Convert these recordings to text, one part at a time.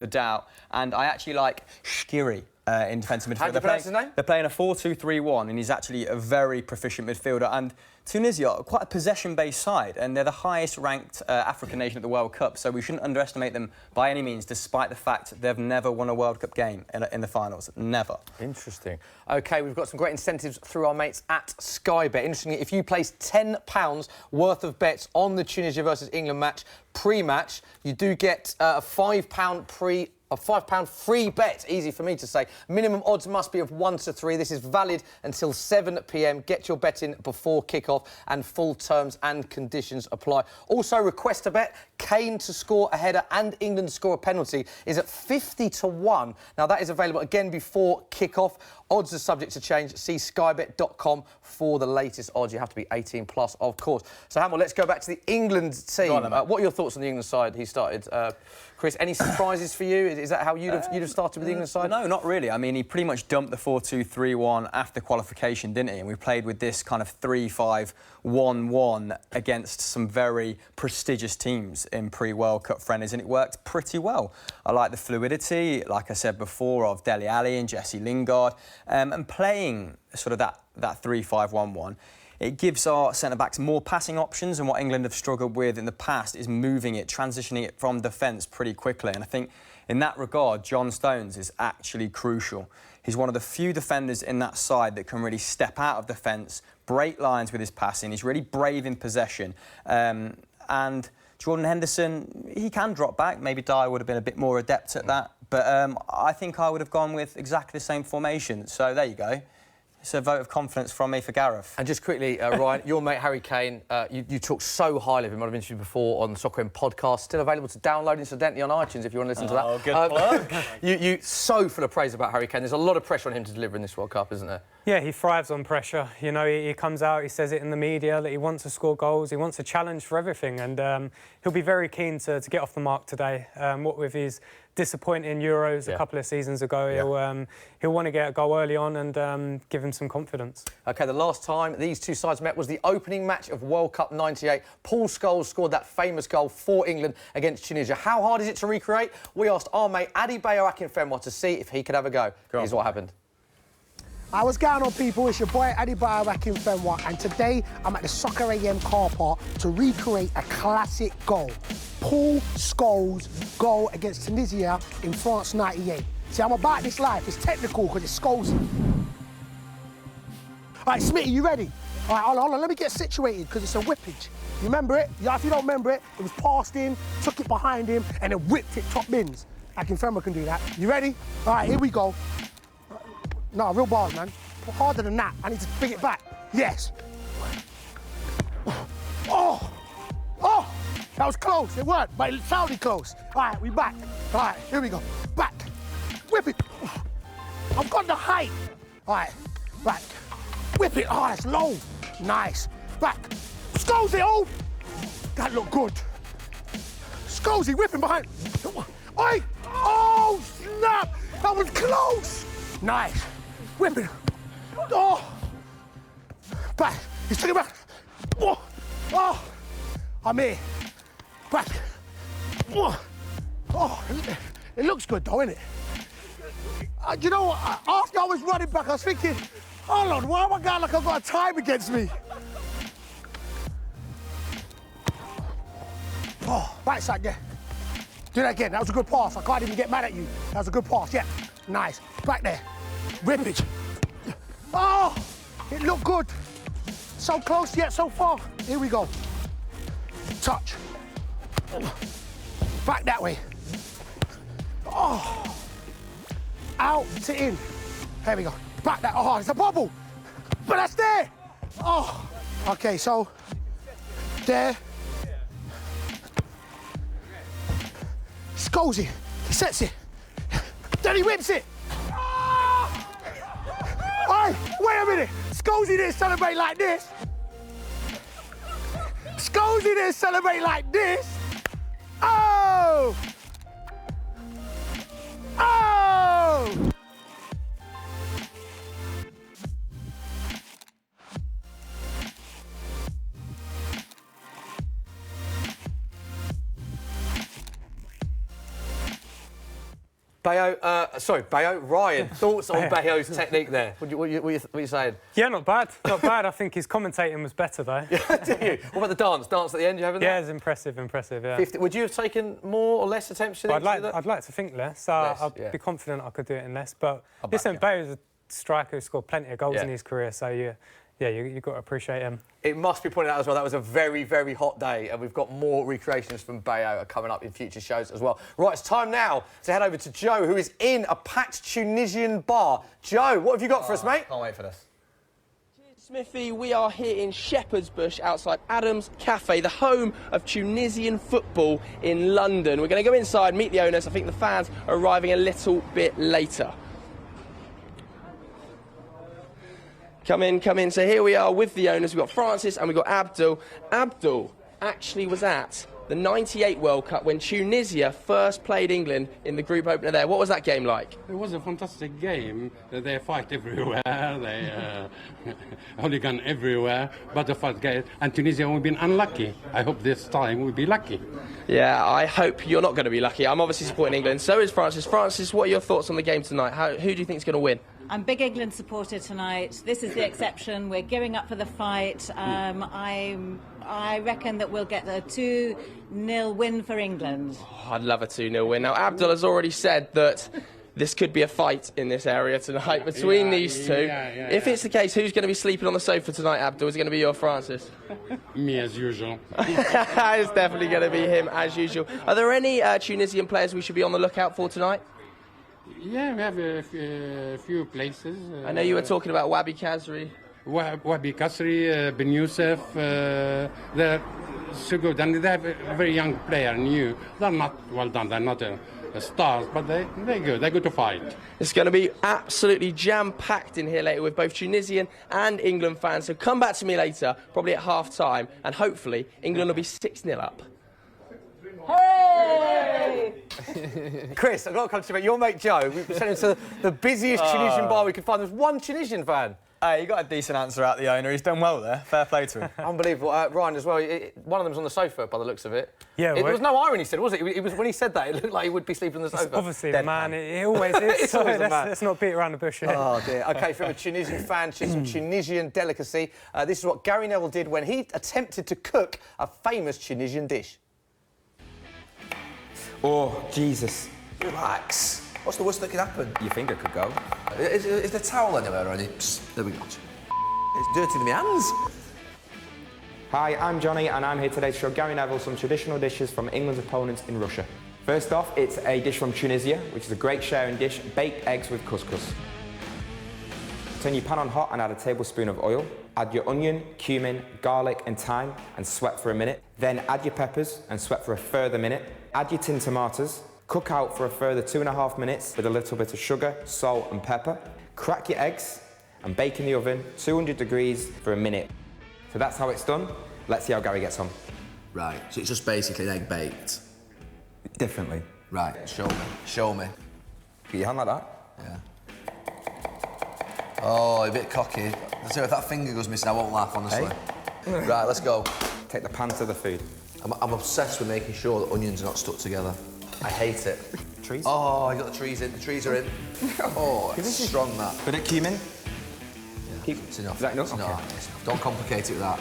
the doubt. And I actually like Shkiri in defensive midfield. How do you pronounce his name? They're playing a 4-2-3-1, and he's actually a very proficient midfielder. And Tunisia are quite a possession-based side, and they're the highest-ranked African nation at the World Cup, so we shouldn't underestimate them by any means, despite the fact they've never won a World Cup game in the finals. Never. Interesting. OK, we've got some great incentives through our mates at Sky Bet. Interestingly, if you place £10 worth of bets on the Tunisia versus England match pre-match, you do get a £5 free bet. Easy for me to say. Minimum odds must be of 1 to 3. This is valid until 7 p.m. Get your bet in before kick-off, and full terms and conditions apply. Also, request a bet. Kane to score a header and England to score a penalty is at 50 to 1. Now, that is available again before kick-off. Odds are subject to change. See skybet.com for the latest odds. You have to be 18 plus, of course. So, Hamill, let's go back to the England team. What are your thoughts on the England side he started? Chris, any surprises for you? Is that how you'd have started with the England side? No, not really. I mean, he pretty much dumped the 4-2-3-1 after qualification, didn't he? And we played with this kind of 3-5-1-1 against some very prestigious teams in pre-World Cup friendlies, and it worked pretty well. I like the fluidity, like I said before, of Dele Alli and Jesse Lingard, and playing sort of that 3-5-1-1. It gives our centre-backs more passing options, and what England have struggled with in the past is moving it, transitioning it from defence pretty quickly. And I think in that regard, John Stones is actually crucial. He's one of the few defenders in that side that can really step out of defence, break lines with his passing. He's really brave in possession. And Jordan Henderson, he can drop back. Maybe Dyer would have been a bit more adept at that. But I think I would have gone with exactly the same formation. So there you go. It's a vote of confidence from me for Gareth. And just quickly, Ryan, your mate Harry Kane, you talk so highly of him. I've interviewed before on the Soccer End podcast. Still available to download, incidentally, on iTunes if you want to listen to that. Oh, good plug. you so full of praise about Harry Kane. There's a lot of pressure on him to deliver in this World Cup, isn't there? Yeah, he thrives on pressure. You know, he comes out, he says it in the media that he wants to score goals, he wants a challenge for everything, and he'll be very keen to get off the mark today. What with his disappointing Euros a couple of seasons ago, he'll want to get a goal early on and give him some confidence. OK, the last time these two sides met was the opening match of World Cup '98. Paul Scholes scored that famous goal for England against Tunisia. How hard is it to recreate? We asked our mate Adebayo Akinfenwa to see if he could have a go. Here's what happened. What's going on, people? It's your boy Adebayo Akinfenwa, and today I'm at the Soccer AM car park to recreate a classic goal. Paul Scholes' goal against Tunisia in France '98. See, I'm about this life. It's technical because it's Scholes. All right, Smitty, you ready? All right, hold on, let me get situated because it's a whippage. You remember it? Yeah, if you don't remember it, it was passed in, took it behind him, and then whipped it top bins. Akinfenwa can do that. You ready? All right, here we go. No, real bars, man. Harder than that. I need to bring it back. Yes. Oh! Oh! That was close. It worked, but it sounded close. All right, we back. All right, here we go. Back. Whip it. I've got the height. All right, back. Whip it. Oh, that's low. Nice. Back. Scosey, oh! That looked good. Scosey whipping behind. Oi! Oh, snap! That was close. Nice. Whipping. Oh! Back. He's taking back. Oh! Oh! I'm here. Back. Oh! Oh! It looks good though, innit? You know, after I was running back, I was thinking, hold on, why am I going like I've got a time against me? Oh, right side there. Do that again. That was a good pass. I can't even get mad at you. That was a good pass. Yeah. Nice. Back there. Whippage. Oh! It looked good. So close yet so far. Here we go. Touch. Back that way. Oh! Out to in. There we go. Back that. Oh, it's a bubble. But that's there. Oh! Okay, so there. Scosey. He sets it. Then he whips it. Hey, wait a minute. Scosey didn't celebrate like this. Scosey didn't celebrate like this. Oh! Oh! Bayo, Ryan, thoughts on Bayo's technique there? What are you saying? Yeah, not bad. Not bad. I think his commentating was better, though. Do you? What about the dance? Dance at the end, you having that? Yeah, it's impressive, yeah. 50. Would you have taken more or less attempts? I'd like to think less. I'd be confident I could do it in less. But listen, Bayo's a striker who scored plenty of goals in his career, so you've got to appreciate him. It must be pointed out as well, that was a very, very hot day, and we've got more recreations from Bayo coming up in future shows as well. Right, it's time now to head over to Joe, who is in a packed Tunisian bar. Joe, what have you got for us, mate? Can't wait for this. Smithy, we are here in Shepherd's Bush outside Adam's Cafe, the home of Tunisian football in London. We're going to go inside, meet the owners. I think the fans are arriving a little bit later. Come in. So here we are with the owners. We've got Francis and we've got Abdul. Abdul actually was at the '98 World Cup when Tunisia first played England in the group opener there. What was that game like? It was a fantastic game. They fight everywhere. They hooligan everywhere. But the first game, and Tunisia will be unlucky. I hope this time we'll be lucky. Yeah, I hope you're not going to be lucky. I'm obviously supporting England. So is Francis. Francis, what are your thoughts on the game tonight? Who do you think is going to win? I'm a big England supporter tonight. This is the exception. We're gearing up for the fight. I reckon that we'll get a 2-0 win for England. Oh, I'd love a 2-0 win. Now, Abdul has already said that this could be a fight in this area tonight between these two. If it's the case, who's going to be sleeping on the sofa tonight, Abdul? Is it going to be you or Francis? Me as usual. It's definitely going to be him as usual. Are there any Tunisian players we should be on the lookout for tonight? Yeah, we have a few places. I know you were talking about Wabi Kazri. Wabi Kasri, Ben Youssef, they're so good. And they have a very young player, new. They're not well done, they're not stars, but they're good. They're good to fight. It's going to be absolutely jam-packed in here later with both Tunisian and England fans. So come back to me later, probably at half-time, and hopefully England will be 6-0 up. Hey! Chris, I've got to come to you, mate. Your mate Joe, we sent him to the busiest Tunisian bar we could find. There's one Tunisian fan. Hey, you got a decent answer out the owner. He's done well there. Fair play to him. Unbelievable. Ryan as well. One of them's on the sofa by the looks of it. Yeah, There was no irony said, was it? It was when he said that, it looked like he would be sleeping on the sofa. Obviously, the man. It always is. It's always the man. Let's not beat around the bush here. Oh dear. OK, from a Tunisian fan to some Tunisian delicacy. This is what Gary Neville did when he attempted to cook a famous Tunisian dish. Oh, Jesus. Relax. What's the worst that could happen? Your finger could go. Is the towel anywhere already? Psst, there we go. It's dirty in my hands. Hi, I'm Johnny and I'm here today to show Gary Neville some traditional dishes from England's opponents in Russia. First off, it's a dish from Tunisia, which is a great sharing dish, baked eggs with couscous. Turn your pan on hot and add a tablespoon of oil. Add your onion, cumin, garlic and thyme and sweat for a minute. Then add your peppers and sweat for a further minute. Add your tinned tomatoes. Cook out for a further 2.5 minutes with a little bit of sugar, salt and pepper. Crack your eggs and bake in the oven, 200 degrees for a minute. So that's how it's done. Let's see how Gary gets on. Right, so it's just basically an egg baked. Differently. Right, show me. Get your hand like that. Yeah. Oh, a bit cocky. If that finger goes missing, I won't laugh, honestly. Hey. Right, let's go. Take the pan to the food. I'm obsessed with making sure that onions are not stuck together. I hate it. Trees? Oh, I got the trees in. The trees are in. Oh, it's strong, that. Bit of cumin. Yeah. It's enough. Is that enough? It's Okay. enough. It's enough. Don't complicate it with that.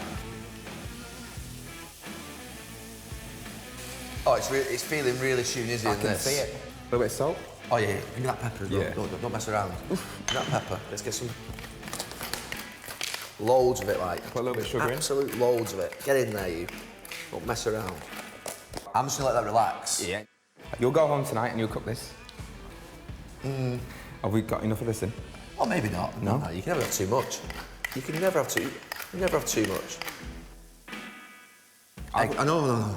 Oh, it's feeling really Tunisian, I can this. see it. A little bit of salt. Oh, yeah. Give me that pepper as well. Yeah. Don't mess around. Give me that pepper. Let's get some... Loads of it, like. Put a little bit of sugar in. Absolute loads of it. Get in there, you. Don't mess around. I'm just gonna let that relax. Yeah. You'll go home tonight and you'll cook this. Have we got enough of this in? Or maybe not. No? You can never have too much. You can never have too... You never have too much. I know, no.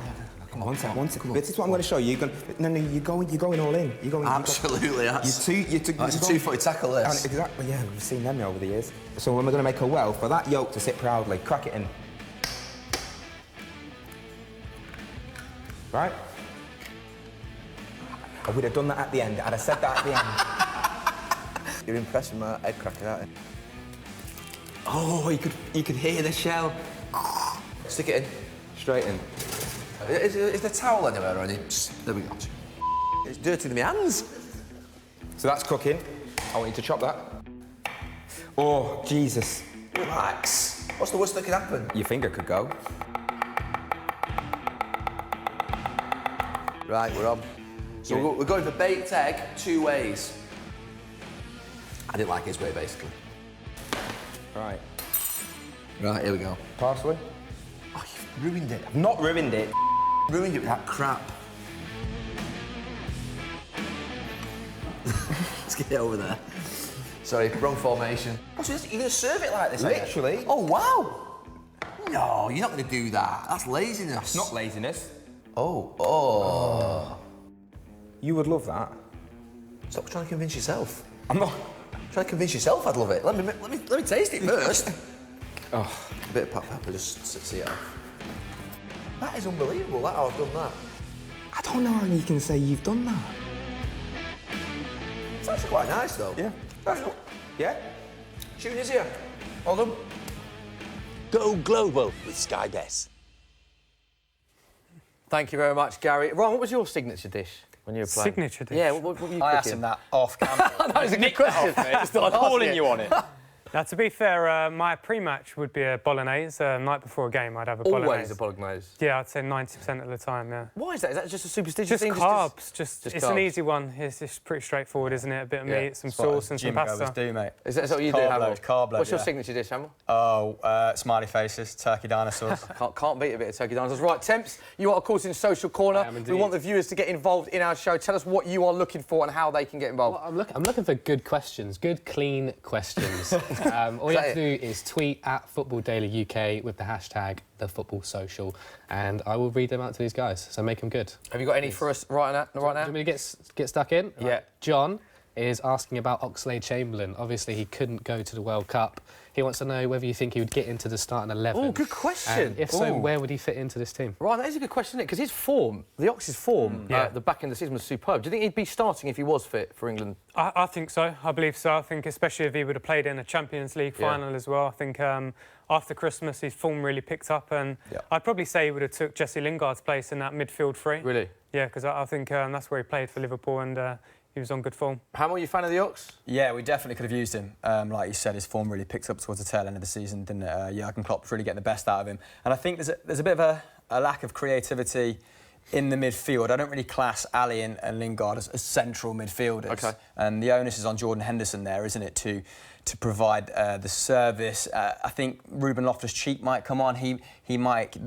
Come on, One second. This is what I'm going to show you. You're going all in. You're going. Absolutely, It's a two-footed tackle, this. Exactly. Yeah, we've seen them over the years. So when we're going to make a well for that yolk to sit proudly, crack it in. Right? I would have done that at the end. I'd have said that at the end. You're impressed with my egg cracker, aren't you? Oh, you could hear the shell. Stick it in. Straight in. Is the towel anywhere already? Psst, there we go. It's dirty in my hands. So that's cooking. I want you to chop that. Oh, Jesus. Relax. What's the worst that could happen? Your finger could go. Right, we're on. So we're going for baked egg 2 ways. I didn't like his way, basically. Right. Right, here we go. Parsley. Oh, you've ruined it. I've not ruined it. Ruined it with that crap. Let's get it over there. Sorry, wrong formation. Oh, so you're going to serve it like this, Literally. are you? Oh, wow. No, you're not going to do that. That's laziness. It's not laziness. Oh. You would love that. Stop trying to convince yourself. I'm not. Try to convince yourself I'd love it. Let me taste it first. Oh, a bit of black pepper, just see it off. That is unbelievable, that how I've done that. I don't know how you can say you've done that. It's actually quite nice, though. Yeah. Yeah? Tunisia. Well done. Go global with Sky Bet. Thank you very much, Gary. Ron, what was your signature dish when you were playing? Signature dish? Yeah, what were you cooking? I asked him that off camera. That was a good question. Just thought I'd calling you on it. Now, to be fair, my pre-match would be a bolognese. Night before a game, I'd have a bolognese. Always a bolognese. Yeah, I'd say 90% of the time, yeah. Why is that? Is that just a superstitious Just thing? carbs. Just it's carbs. an easy one. It's just pretty straightforward, isn't it? A bit of meat, some sauce and some Gym pasta. goers do, mate. Is that what you do, Carb Hamill? load, carb load, What's your yeah. signature dish, Hamill? Oh, smiley faces, turkey dinosaurs. Can't beat a bit of turkey dinosaurs. Right, Temps, you are, of course, in Social Corner. We want the viewers to get involved in our show. Tell us what you are looking for and how they can get involved. Well, I'm looking for good questions, good, clean questions. All you have to do is tweet at Football Daily UK with the hashtag #TheFootballSocial, and I will read them out to these guys. So make them good. Have you got any for us right now? Do you want me to get stuck in? Yeah. John is asking about Oxlade-Chamberlain. Obviously, he couldn't go to the World Cup. He wants to know whether you think he would get into the starting 11. Oh, good question. And if so, where would he fit into this team? Right, that is a good question, Nick, because his form, the Ox's form, the back end of the season was superb. Do you think he'd be starting if he was fit for England? I think so. I believe so. I think especially if he would have played in a Champions League final as well. I think after Christmas, his form really picked up, and I'd probably say he would have took Jesse Lingard's place in that midfield three. Really? Yeah, because I think that's where he played for Liverpool, and he was on good form. Hamill, you a fan of the Ox? Yeah, we definitely could have used him. Like you said, his form really picked up towards the tail end of the season, didn't it? Jurgen Klopp's really getting the best out of him. And I think there's a bit of a lack of creativity in the midfield. I don't really class Ali and Lingard as central midfielders. Okay. And the onus is on Jordan Henderson there, isn't it, to provide the service. I think Ruben Loftus-Cheek might come on. He might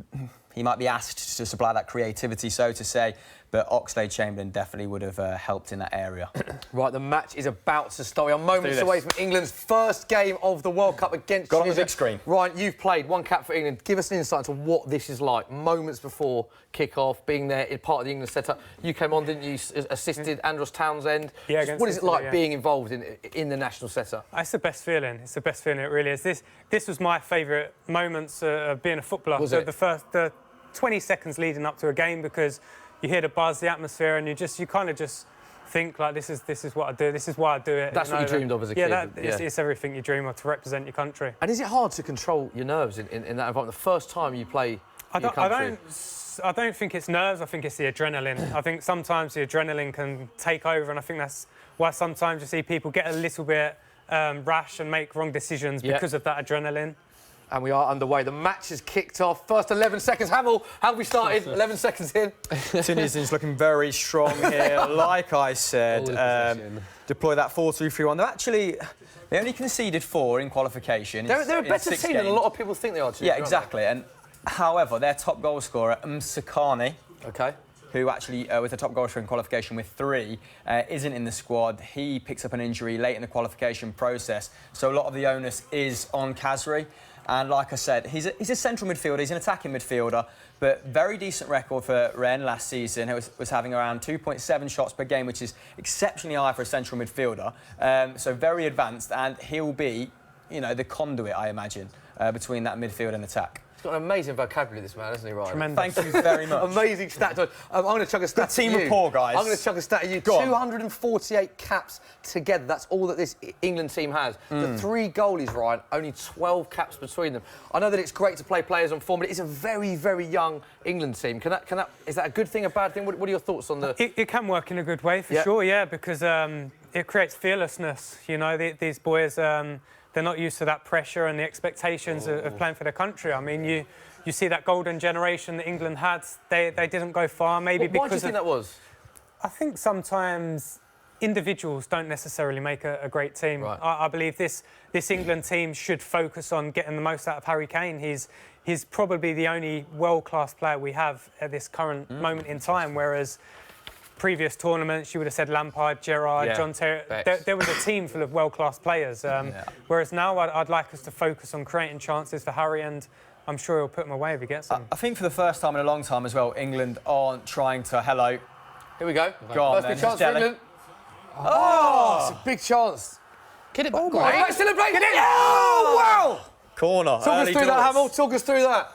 be asked to supply that creativity, so to say. But Oxlade-Chamberlain definitely would have helped in that area. Right, the match is about to start. We are moments away from England's first game of the World Cup against Got on Tunisia. the big screen. Ryan, you've played one cap for England. Give us an insight into what this is like, moments before kick-off, being there in part of the England setup. You came on, didn't you? Assisted Andros Townsend. Yeah, what is it like being involved in the national setup? It's the best feeling. It's the best feeling, it really is. This was my favourite moments of being a footballer. Was it? The 20 seconds leading up to a game, because you hear the buzz, the atmosphere, and you kind of just think like, this is what I do. This is why I do it. That's what you dreamed of as a kid. It's everything you dream of, to represent your country. And is it hard to control your nerves in that environment? The first time you play your country? I don't think it's nerves. I think it's the adrenaline. I think sometimes the adrenaline can take over, and I think that's why sometimes you see people get a little bit rash and make wrong decisions because of that adrenaline. And we are underway. The match has kicked off. First 11 seconds. Hamill, how have we started? 11 seconds in. Tunisian's looking very strong here. Like I said, deploy that 4-2-3-1. They only conceded 4 in qualification. They're a better team than a lot of people think they are. Yeah, exactly. And however, their top goal scorer, Msakani, who actually was the top goal scorer in qualification with 3, isn't in the squad. He picks up an injury late in the qualification process, so a lot of the onus is on Khazri. And like I said, he's a central midfielder, he's an attacking midfielder, but very decent record for Rennes last season. He was having around 2.7 shots per game, which is exceptionally high for a central midfielder. So very advanced, and he'll be, the conduit, I imagine, between that midfield and attack. He's got an amazing vocabulary, this man, hasn't he, Ryan? Tremendous. Thank you very much. Amazing stat. I'm going to chuck a stat Good team at you. rapport, guys. I'm going to chuck a stat at you. Go on. 248 caps together. That's all that this England team has. The 3 goalies, Ryan, only 12 caps between them. I know that it's great to play players on form, but it's a very, very young England team. Is that a good thing, a bad thing? What are your thoughts on the... It can work in a good way, for sure, yeah, because it creates fearlessness. You know, these boys, they're not used to that pressure and the expectations of playing for their country. I mean, you see that golden generation that England had, they didn't go far, maybe because... Why do you think that was? I think sometimes individuals don't necessarily make a great team. Right. I believe this England team should focus on getting the most out of Harry Kane. He's probably the only world-class player we have at this current moment in time, whereas previous tournaments, you would have said Lampard, Gerrard, John Terry. There was a team full of world-class players. Whereas now I'd like us to focus on creating chances for Harry, and I'm sure he'll put them away if he gets them. I think for the first time in a long time as well, England aren't trying to... Hello. Here we go. Go on, First then. big chance for Dele. England. Oh, it's a big chance. Get it back. Right, celebrate! Get it! Oh, wow! Corner. Talk us through that, Hamill. Talk us through that.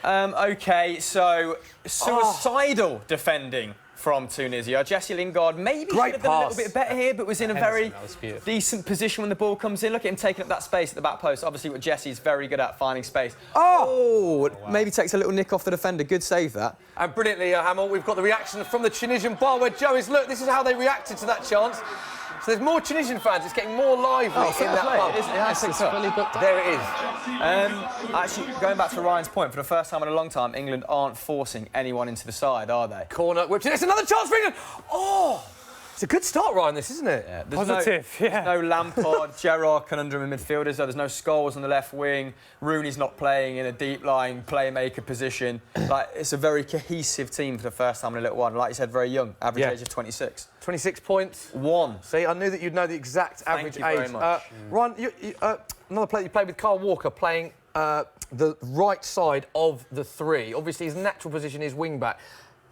OK, so suicidal defending from Tunisia. Jesse Lingard maybe should have done a little bit better here, but was in a very decent position when the ball comes in. Look at him taking up that space at the back post. Obviously, what Jesse's very good at, finding space. Maybe takes a little nick off the defender. Good save, that. And brilliantly, Hamill, we've got the reaction from the Tunisian bar where Joe is. Look, this is how they reacted to that chance. So there's more Tunisian fans. It's getting more lively in that pub. It's fully booked up. There it is. Actually, going back to Ryan's point, for the first time in a long time, England aren't forcing anyone into the side, are they? Corner, whipped it. It's another chance for England. Oh! It's a good start, Ryan, this, isn't it? Yeah, Positive, There's no Lampard, Gerrard conundrum in midfielders. There's no Scholes on the left wing. Rooney's not playing in a deep-lying playmaker position. Like, it's a very cohesive team for the first time in a little while. Like you said, very young, average age of 26. 26 points. 1. See, I knew that you'd know the exact average age. Thank you very much. Ryan, another player you played with, Carl Walker, playing the right side of the 3. Obviously, his natural position is wing-back.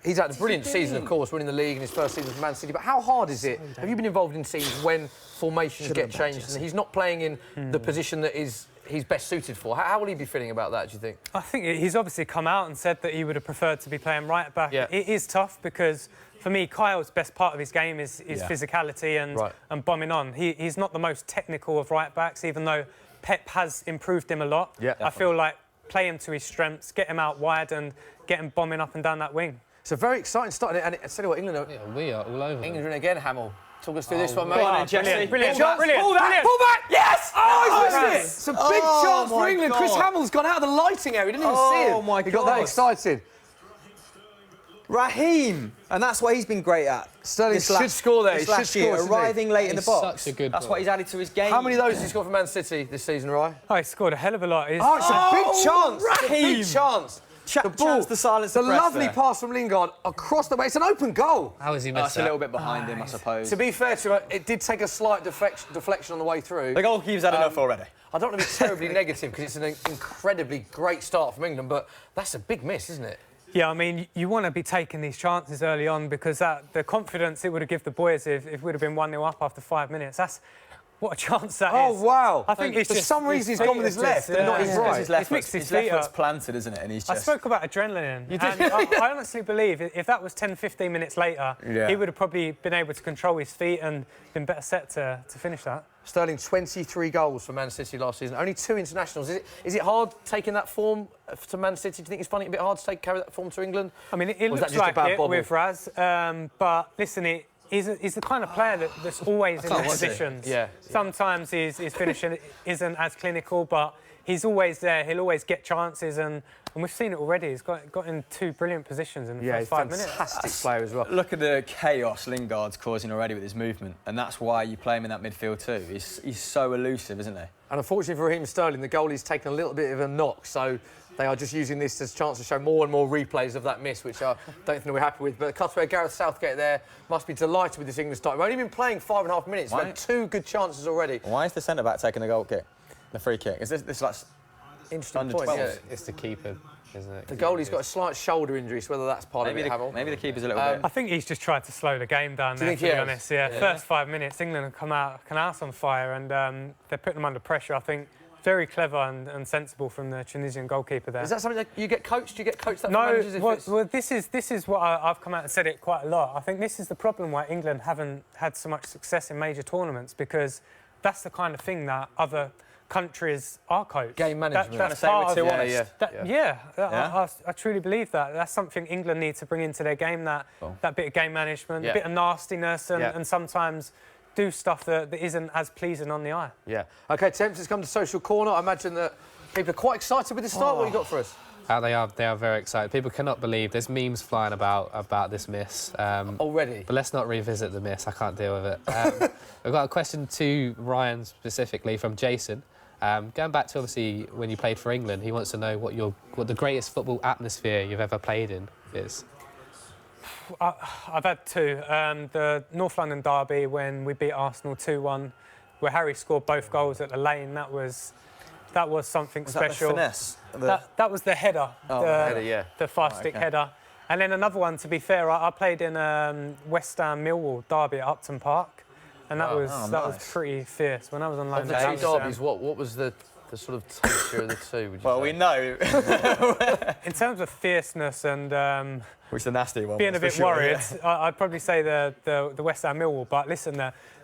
He's had a brilliant season, of course, winning the league in his first season for Man City. But how hard is it? Have you been involved in scenes when formations get changed and he's not playing in the position that he's best suited for? How will he be feeling about that, do you think? I think he's obviously come out and said that he would have preferred to be playing right back. Yeah. It is tough because, for me, Kyle's best part of his game is physicality and bombing on. He's not the most technical of right backs, even though Pep has improved him a lot. Yeah, I feel like play him to his strengths, get him out wide and get him bombing up and down that wing. It's a very exciting start, and I tell you what, England are... Yeah, we are all over. England are in again, Hamill. Talk us through this one, mate. Go on then, Jesse. Brilliant. Pull back! Yes! Oh, he's missed it! It's a big chance for England. God. Chris Hamill's gone out of the lighting area. He didn't even see it. Oh, my He got that God. excited. Raheem! And that's what he's been great at. Sterling This should score there. He this should last year, score, shouldn't he? arriving late in the He's box. such a good That's boy. what he's added to his game. How many of those has he scored for Man City this season, Ryan? Oh, he scored a hell of a lot. Oh, it's a big chance. It's a Raheem. big chance. The ball, chance to silence the the press lovely there. pass from Lingard across the way. It's an open goal. How has he That's missed a that? little bit behind him, I suppose. To be fair to him, it did take a slight deflection on the way through. The goalkeeper's had enough already. I don't want to be terribly negative because it's an incredibly great start from England, but that's a big miss, isn't it? Yeah, I mean, you want to be taking these chances early on because the confidence it would have given the boys if it would have been 1-0 up after 5 minutes. That's what a chance that is. Oh, wow. I think it's for just some reason he's gone with his left and not his right. His left mixed foot's his feet up. planted, isn't it? And he's I just... spoke about adrenaline. You did? I honestly believe if that was 10, 15 minutes later, he would have probably been able to control his feet and been better set to finish that. Sterling, 23 goals for Man City last season. Only 2 internationals. Is it hard taking that form to Man City? Do you think it's finding it a bit hard to carry that form to England? I mean, it looks like it with Raz, but listen, he's the kind of player that's always in the positions. Yeah. Sometimes his finishing isn't as clinical, but he's always there. He'll always get chances, and we've seen it already. He's got in 2 brilliant positions in the first 5 minutes. Fantastic player as well. Look at the chaos Lingard's causing already with his movement, and that's why you play him in that midfield too. He's so elusive, isn't he? And unfortunately for Raheem Sterling, the goalie's taken a little bit of a knock, so they are just using this as a chance to show more and more replays of that miss, which I don't think we're happy with. But Cutaway, Gareth Southgate there must be delighted with this England start. We've only been playing 5.5 minutes. We've had 2 good chances already. Why is the centre-back taking the goal kick? The free kick? Is this like... Interesting Under point, 12s? yeah. It's the keeper, isn't it? The goalie's got a slight shoulder injury, so whether that's part of it, Hamill. Maybe the keeper's a little bit... I think he's just tried to slow the game down there, think to he be has? honest. Yeah, first 5 minutes, England have come out on fire, and they're putting them under pressure. I think very clever and sensible from the Tunisian goalkeeper there. Is that something that you get coached? Do you get coached that No, managers? well, this is what I've come out and said it quite a lot. I think this is the problem why England haven't had so much success in major tournaments, because that's the kind of thing that other countries are coached. Game management. Trying to say we're too honest. I truly believe that. That's something England need to bring into their game, that bit of game management, a bit of nastiness, and sometimes do stuff that isn't as pleasing on the eye. Yeah. OK, Temps, it's come to Social Corner. I imagine that people are quite excited with this start. What have you got for us? They are very excited. People cannot believe there's memes flying about this miss. Already? But let's not revisit the miss. I can't deal with it. We've got a question to Ryan specifically from Jason. Going back to, obviously, when you played for England, he wants to know what the greatest football atmosphere you've ever played in is. I've had two. The North London derby when we beat Arsenal 2-1, where Harry scored both goals at the Lane. That was something special. That the finesse? That was the header. The header, yeah. The fast-stick header. And then another one, to be fair, I played in West Ham Millwall derby at Upton Park, and that was pretty fierce when I was on loan. Of the two derbies, what was the sort of texture of the two? Would you say? We know. In terms of fierceness and which the nasty one. Being a bit worried, I'd probably say the West Ham Millwall. But listen,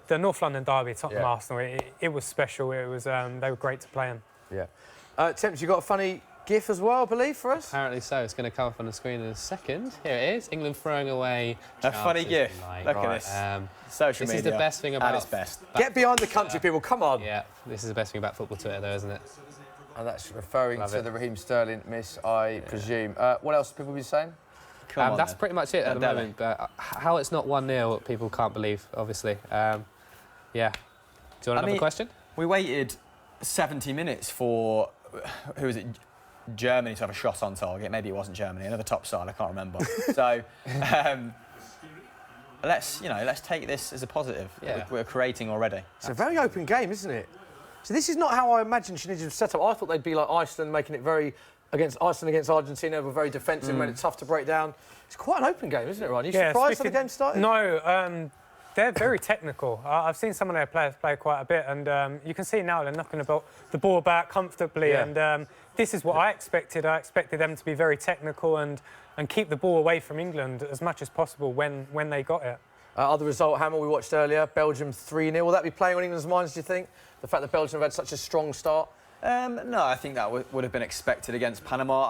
the North London derby, Tottenham Arsenal, it was special. It was they were great to play in. Yeah. Temps, you got a funny GIF as well, I believe, for us? Apparently so. It's going to come up on the screen in a second. Here it is. England throwing away a funny GIF. Look at this. Social media. This is the best thing about... At its best. Get behind the country, people. Come on. Yeah. This is the best thing about football Twitter, though, isn't it? And that's referring to the Raheem Sterling miss, I presume. What else people be saying? That's pretty much it at the moment. But how it's not 1-0, people can't believe, obviously. Yeah. Do you want another question? We waited 70 minutes for... Who was it? Germany to have a shot on target. Maybe it wasn't Germany. Another top side. I can't remember. So let's take this as a positive. Yeah. We're creating already. It's a very open game, isn't it? So this is not how I imagined Tunisia was set up. I thought they'd be like Iceland, making it very against Argentina. Were very defensive, made it tough to break down. It's quite an open game, isn't it, Ryan? Are you surprised how the game started? No. They're very technical. I've seen some of their players play quite a bit, and you can see now they're knocking the ball back comfortably. Yeah. And this is what I expected. I expected them to be very technical and keep the ball away from England as much as possible when they got it. Other result, Hammer, we watched earlier, Belgium 3-0. Will that be playing on England's minds, do you think? The fact that Belgium have had such a strong start? No, I think that would have been expected against Panama.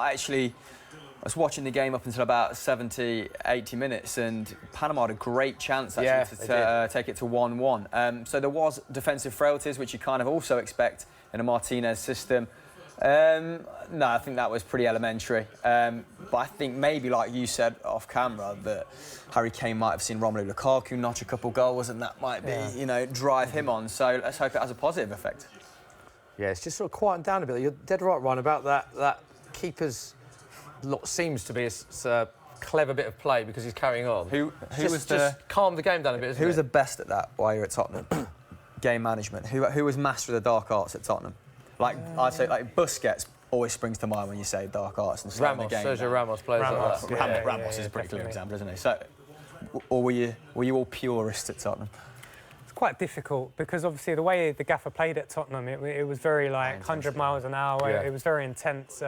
I was watching the game up until about 70, 80 minutes, and Panama had a great chance actually to take it to 1-1. So there was defensive frailties, which you kind of also expect in a Martinez system. No, I think that was pretty elementary. But I think maybe, like you said off camera, that Harry Kane might have seen Romelu Lukaku notch a couple goals, and that might be, drive him on. So let's hope it has a positive effect. Yeah, it's just sort of quieting down a bit. You're dead right, Ryan, about that keeper's seems to be a clever bit of play because he's carrying on. Who just calmed the game down a bit, isn't Who was the best at that while you're at Tottenham? Game management. Who was master of the dark arts at Tottenham? I'd say Busquets always springs to mind when you say dark arts and slowing the game. Sergio Ramos plays like that. Ramos is a pretty clear example, isn't he? So, or were you all purists at Tottenham? It's quite difficult because obviously the way the gaffer played at Tottenham, it was very 100 miles an hour. Yeah. It was very intense.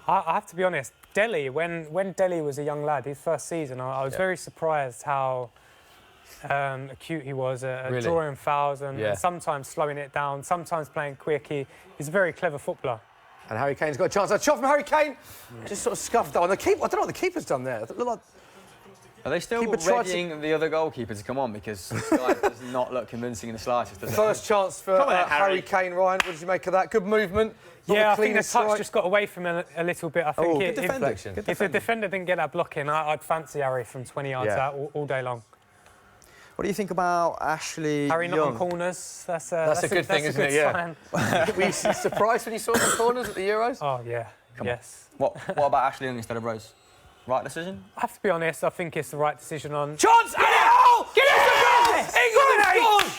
I have to be honest, Delhi, when Delhi was a young lad, his first season, I was very surprised how acute he was at drawing fouls and sometimes slowing it down, sometimes playing quick. He's a very clever footballer. And Harry Kane's got a chance. A shot from Harry Kane, just sort of scuffed that one. I don't know what the keeper's done there. Are they still readying the other goalkeeper to come on? Because this guy does not look convincing in the slightest, does it? First chance for Harry Kane, Ryan. What did you make of that? Good movement. I think the touch just got away from him a little bit. I think good deflection. If the defender didn't get that block in, I'd fancy Harry from 20 yards out all day long. What do you think about Ashley Harry Young? knocking corners. That's a good thing, isn't it? Yeah. Were you surprised when you saw the corners at the Euros? Oh, yeah. Yes. What about Ashley Young instead of Rose? Right decision? I have to be honest, I think it's the right decision on... Chance! Get it! England have scored!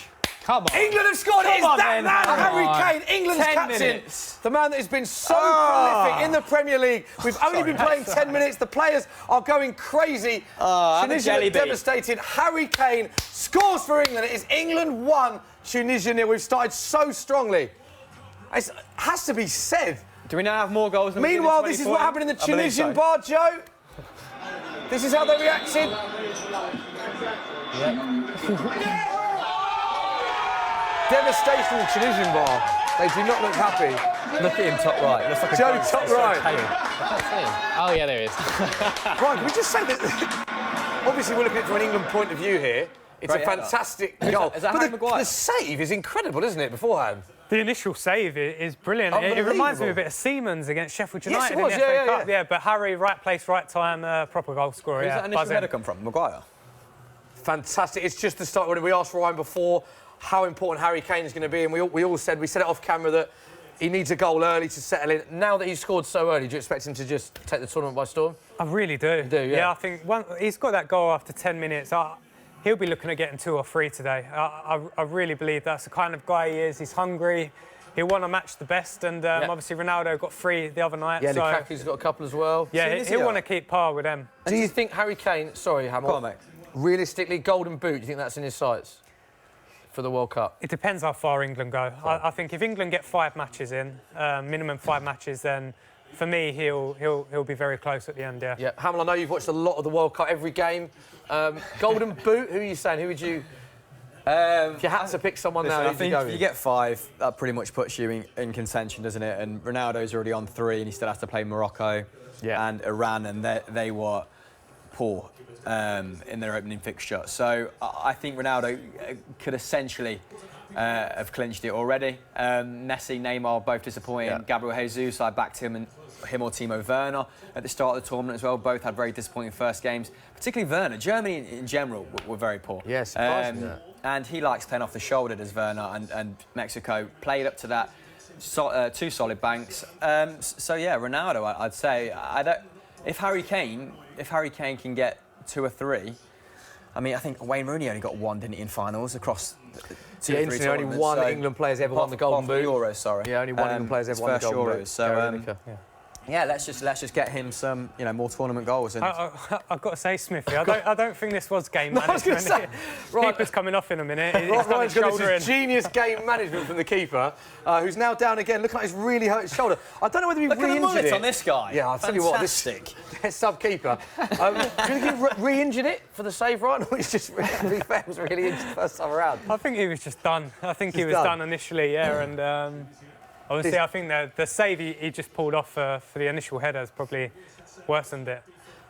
Come on. England have scored! It's that man, Harry Kane, England's captain. The man that has been so prolific in the Premier League. We've only been playing 10 minutes. The players are going crazy. Tunisia are devastated. Harry Kane scores for England. It is England 1, Tunisia 0. We've started so strongly. It has to be said. Do we now have more goals than we did in Meanwhile, this is what 2014? happened in the I believe Tunisian so. bar, Joe. This is how they reacted. Devastation in the Tunisian bar. They do not look happy. Look at him top right. Looks like a Joe, ghost. top It's so right. pale. Oh, yeah, there is. Brian, can we just say that... Obviously, we're looking at it from an England point of view here. It's Great a header. fantastic goal. Is that but Harry Maguire? the save is incredible, isn't it, beforehand? The initial save is brilliant. It reminds me a bit of Siemens against Sheffield Yes, United it was, in the FA Cup. yeah. Yeah, but Harry, right place, right time, proper goal scorer. Where's Yeah, that initial buzzing. header come from? Maguire? Fantastic. It's just the start. When we asked Ryan before how important Harry Kane is going to be, and we said it off camera that he needs a goal early to settle in. Now that he's scored so early, do you expect him to just take the tournament by storm? I really do. Yeah. I think he's got that goal after 10 minutes. He'll be looking at getting 2 or 3 today. I really believe that's the kind of guy he is. He's hungry. He'll want to match the best, and obviously Ronaldo got 3 the other night. Yeah, so, Lukaku's got a couple as well. Yeah, he'll want to keep par with them. Do you think Harry Kane... Sorry, Hamill. Go on, mate. Realistically, Golden Boot, do you think that's in his sights for the World Cup? It depends how far England go. I think if England get 5 matches in, minimum 5 matches, then for me he'll be very close at the end. Yeah. Yeah, Hamill, I know you've watched a lot of the World Cup, every game. Golden Boot, who are you saying? Who would you... if you had to pick someone now, I think if you get 5, that pretty much puts you in contention, doesn't it? And Ronaldo's already on 3, and he still has to play Morocco and Iran, and they were poor in their opening fixture. So I think Ronaldo could essentially have clinched it already. Messi, Neymar, both disappointing. Yeah. Gabriel Jesus, I backed him or Timo Werner at the start of the tournament as well. Both had very disappointing first games, particularly Werner. Germany in general were very poor. Yeah, surprising. And he likes playing off the shoulder, does Werner, and Mexico played up to that. 2 solid banks. So yeah, Ronaldo, I'd say. If Harry Kane can get 2 or 3. I mean, I think Wayne Rooney only got 1, didn't he, in finals across 2 or 3 only one England player's ever won the Golden Boot. Euros, sorry. Yeah, only one England player's ever won the Golden Boot. So yeah, let's just get him some, more tournament goals. And I've got to say, Smithy, I don't think this was game I was management. gonna say, right. Keeper's coming off in a minute. He's got Ryan's his got shoulder this in. genius game management from the keeper, who's now down again. Look like he's really hurt his shoulder. I don't know whether he look at the re-injured mullet it. on this guy. Yeah, I'll tell you what, this sub-keeper. Do you think he re-injured it for the save, Ryan? Or he's just was really injured first time around? I think he was just done. I think he was done initially, yeah. And obviously, I think the save he just pulled off for the initial header has probably worsened it.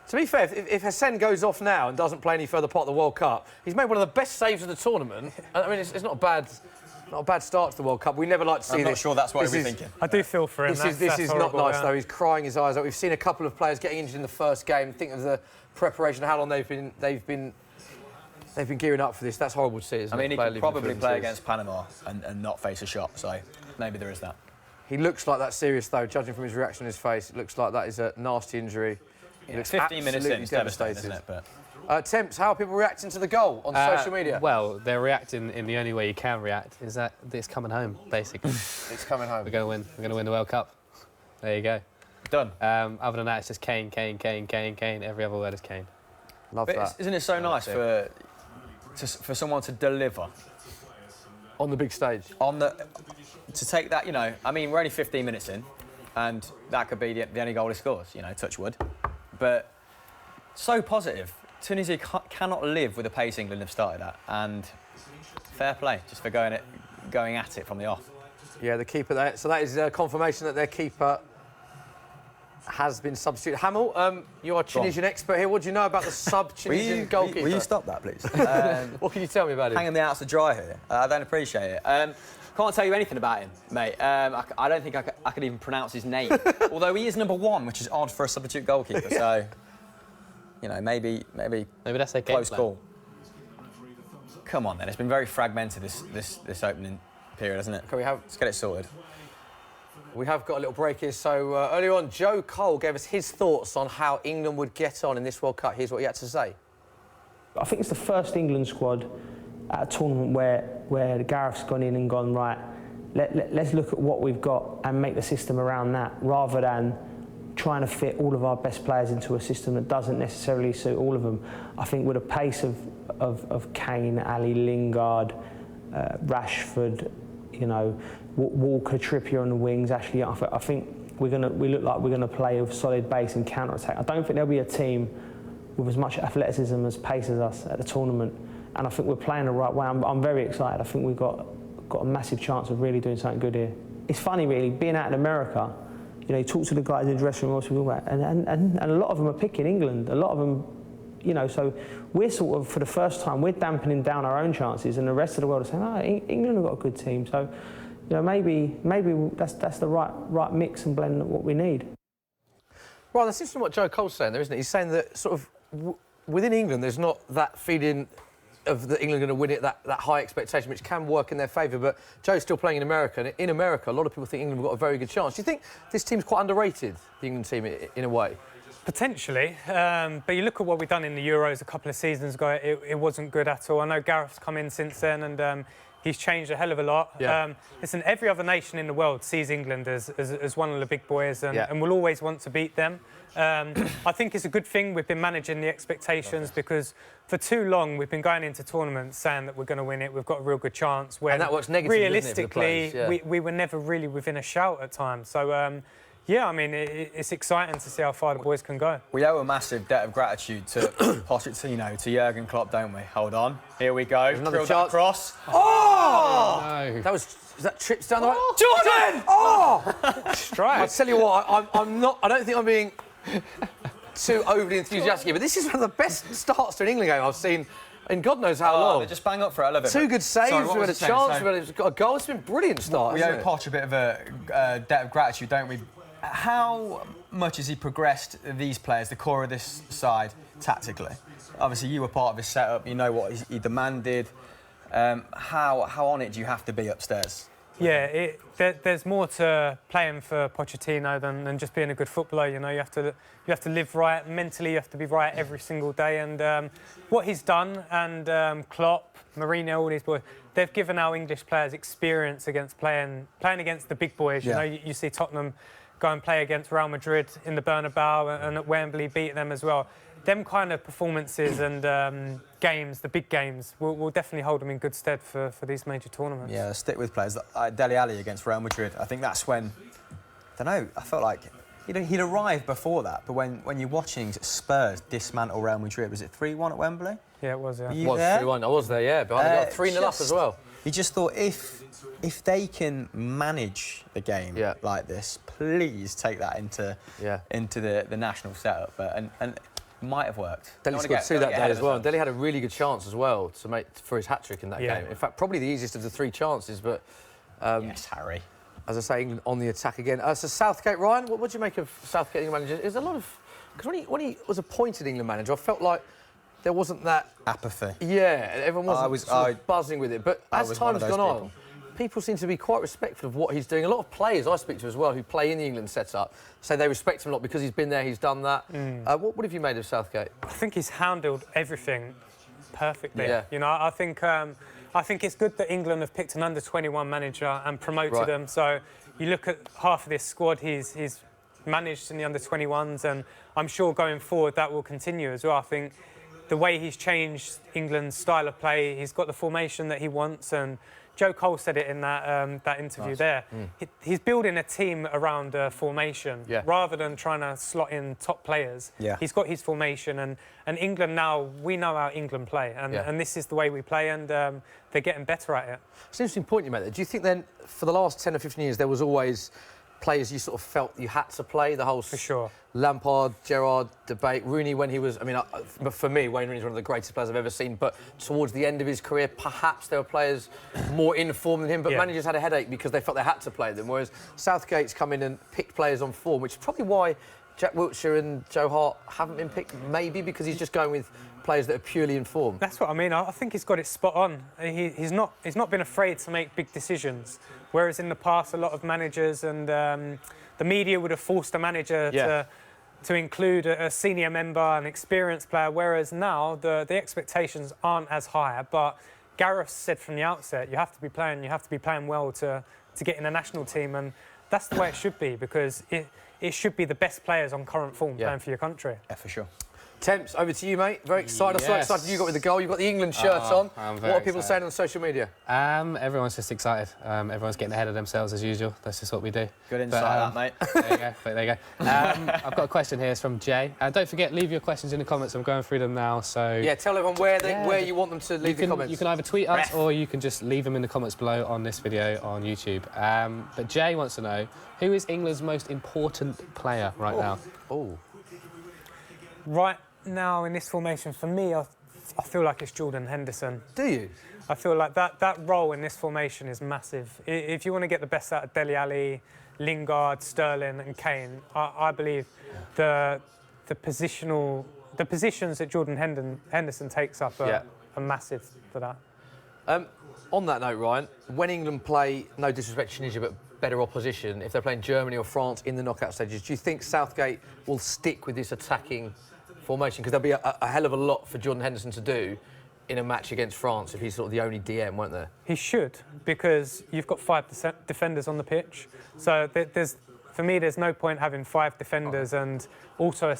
To be fair, if Hassan goes off now and doesn't play any further part of the World Cup, he's made one of the best saves of the tournament. I mean, it's not a bad start to the World Cup. We never like to see this. I'm not sure that's what we're thinking. I do feel for him. This is not nice, though. He's crying his eyes out. We've seen a couple of players getting injured in the first game. Think of the preparation, how long they've been gearing up for this. That's horrible to see, isn't it? I mean, he could probably play against Panama and not face a shot, so maybe there is that. He looks like that's serious, though, judging from his reaction on his face. It looks like that is a nasty injury. He looks 15 minutes in, it's devastated, devastating, isn't it? But Temps, how are people reacting to the goal on social media? Well, they're reacting in the only way you can react, is that it's coming home, basically. It's coming home. We're going to win the World Cup. There you go. Done. Other than that, it's just Kane, Kane, Kane, Kane, Kane. Every other word is Kane. Love that. Isn't it so nice for someone to deliver on the big stage? To take that, I mean, we're only 15 minutes in, and that could be the only goal he scores, touch wood. But so positive. Tunisia cannot live with the pace England have started at, and fair play just for going at it from the off. Yeah, the keeper there. So that is confirmation that their keeper has been substituted. Hamill, you're a Tunisian expert here. What do you know about the sub-Tunisian goalkeeper? Will you stop that, please? What can you tell me about him? Hanging me out to dry here. I don't appreciate it. Can't tell you anything about him, mate. I don't think I could even pronounce his name. Although he is number 1, which is odd for a substitute goalkeeper. So, maybe that's their game close plan. call. Come on, then. It's been very fragmented this opening period, hasn't it? Let's get it sorted. We have got a little break here. So earlier on, Joe Cole gave us his thoughts on how England would get on in this World Cup. Here's what he had to say. I think it's the first England squad at a tournament where Gareth's gone in and gone, right, let's look at what we've got and make the system around that, rather than trying to fit all of our best players into a system that doesn't necessarily suit all of them. I think with a pace of Kane, Ali, Lingard, Rashford, You know, Walker, Trippier on the wings. Actually, I think we look like we're gonna play a solid base and counter attack. I don't think there'll be a team with as much athleticism as pace as us at the tournament, and I think we're playing the right way. I'm very excited. I think we've got a massive chance of really doing something good here. It's funny, really, being out in America. You know, you talk to the guys in the dressing room, and a lot of them are picking England. A lot of them, you know, so we're sort of, for the first time, we're dampening down our own chances, and the rest of the world are saying, oh, England have got a good team. So, you know, maybe that's the right mix and blend of what we need. Right, that's interesting what Joe Cole's saying there, isn't it? He's saying that sort of within England, there's not that feeling of that England are going to win it, that high expectation, which can work in their favour. But Joe's still playing in America, and in America, a lot of people think England have got a very good chance. Do you think this team's quite underrated, the England team, in a way? Potentially, but you look at what we've done in the Euros a couple of seasons ago, it wasn't good at all. I know Gareth's come in since then, and he's changed a hell of a lot. Yeah. Listen, every other nation in the world sees England as one of the big boys and will always want to beat them. I think it's a good thing we've been managing the expectations, because for too long we've been going into tournaments saying that we're going to win it, we've got a real good chance. When and that works negatively, realistically, doesn't it, for the players? we were never really within a shout at times. So, yeah, I mean, it's exciting to see how far the boys can go. We owe a massive debt of gratitude to Pochettino, to Jurgen Klopp, don't we? Hold on. Here we go. Another chance. Cross. Oh! No. That was that trips down the right. Jordan! Oh! Strike. I tell you what, I don't think I'm being too overly enthusiastic here, but this is one of the best starts to an England game I've seen in God knows how long. They just bang up for a Two good saves, we had a chance, we got a goal. It's been a brilliant start. We owe Poch a bit of a debt of gratitude, don't we? How much has he progressed these players, the core of this side, tactically? Obviously, you were part of his setup. You know what he demanded. How on it do you have to be upstairs? Yeah, there's more to playing for Pochettino than just being a good footballer. You know, you have to live right mentally. You have to be right every single day. And what he's done, and Klopp, Mourinho, all these boys, they've given our English players experience against playing against the big boys. You know, you see Tottenham go and play against Real Madrid in the Bernabeu and at Wembley, beat them as well. Them kind of performances and games, the big games, will definitely hold them in good stead for these major tournaments. Yeah, stick with players like Dele Alli against Real Madrid. I think that's when, I don't know, I felt like he'd arrived before that, but when you're watching Spurs dismantle Real Madrid, was it 3-1 at Wembley? Yeah, it was, yeah. It was 3-1, I was there, yeah, but I got 3-0 up as well. You just thought, if they can manage the game like this, please take that into the national setup. And it might have worked. Dele scored 2 that day as well. Dele had a really good chance as well to make for his hat-trick in that game. In fact, probably the easiest of the 3 chances, but... yes, Harry. As I say, England on the attack again. So Southgate, Ryan, what do you make of Southgate, England manager? There's a lot of... Because when he was appointed England manager, I felt like there wasn't that... apathy. Yeah, everyone wasn't buzzing with it. But as time's gone on, people seem to be quite respectful of what he's doing. A lot of players I speak to as well who play in the England setup say they respect him a lot because he's been there, he's done that. What have you made of Southgate? I think he's handled everything perfectly. Yeah. You know, I think it's good that England have picked an under-21 manager and promoted him. So you look at half of this squad he's managed in the under-21s, and I'm sure going forward that will continue as well. I think the way he's changed England's style of play, he's got the formation that he wants, and Joe Cole said it in that interview there. He's building a team around a formation rather than trying to slot in top players. He's got his formation, and England now, we know how England play, and this is the way we play, and they're getting better at it. It's an interesting point you made there. Do you think then, for the last 10 or 15 years, there was always players you sort of felt you had to play? The whole... For sure. Lampard, Gerrard debate, Rooney when he was... I mean, for me, Wayne Rooney's one of the greatest players I've ever seen, but towards the end of his career, perhaps there were players more in form than him, but managers had a headache because they felt they had to play them, whereas Southgate's come in and picked players on form, which is probably why Jack Wilshere and Joe Hart haven't been picked, maybe because he's just going with players that are purely in form. That's what I mean. I think he's got it spot on. He's not been afraid to make big decisions, whereas in the past, a lot of managers and the media would have forced a manager to include a senior member, an experienced player, whereas now the expectations aren't as high. But Gareth said from the outset, you have to be playing well to get in a national team, and that's the way it should be, because it should be the best players on current form playing for your country. Yeah, for sure. Temps, over to you, mate. Very excited. I'm so Yes. excited you got with the goal. You've got the England shirt on. I'm What very are people excited. saying on social media? Everyone's just excited. Everyone's getting ahead of themselves as usual. That's just what we do. Good insight, But, that, mate. There you go. There you go. I've got a question here. It's from Jay. Don't forget, leave your questions in the comments. I'm going through them now. So Yeah, tell everyone where you want them to leave the comments. You can either tweet us or you can just leave them in the comments below on this video on YouTube. But Jay wants to know, who is England's most important player right now? Oh. Right now in this formation, for me, I feel like it's Jordan Henderson. Do you? I feel like that role in this formation is massive. If you want to get the best out of Dele Alli, Lingard, Sterling and Kane, I believe the positions that Jordan Henderson takes up are massive for that. On that note, Ryan, when England play, no disrespect to Tunisia, but better opposition, if they're playing Germany or France in the knockout stages, do you think Southgate will stick with this attacking formation? Because there'll be a hell of a lot for Jordan Henderson to do in a match against France if he's sort of the only DM, won't there? He should, because you've got 5 defenders on the pitch. So for me, there's no point having 5 defenders and also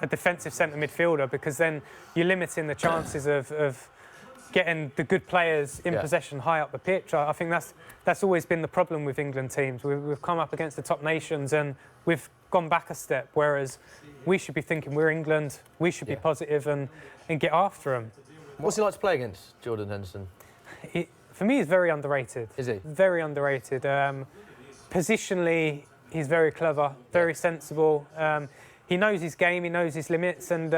a defensive centre midfielder, because then you're limiting the chances of getting the good players in possession high up the pitch. I think that's always been the problem with England teams. We've come up against the top nations and we've gone back a step, whereas we should be thinking we're England, we should be positive and get after them. What's he like to play against, Jordan Henderson? For me, he's very underrated. Is he? Very underrated. Positionally, he's very clever, very sensible. He knows his game, he knows his limits, and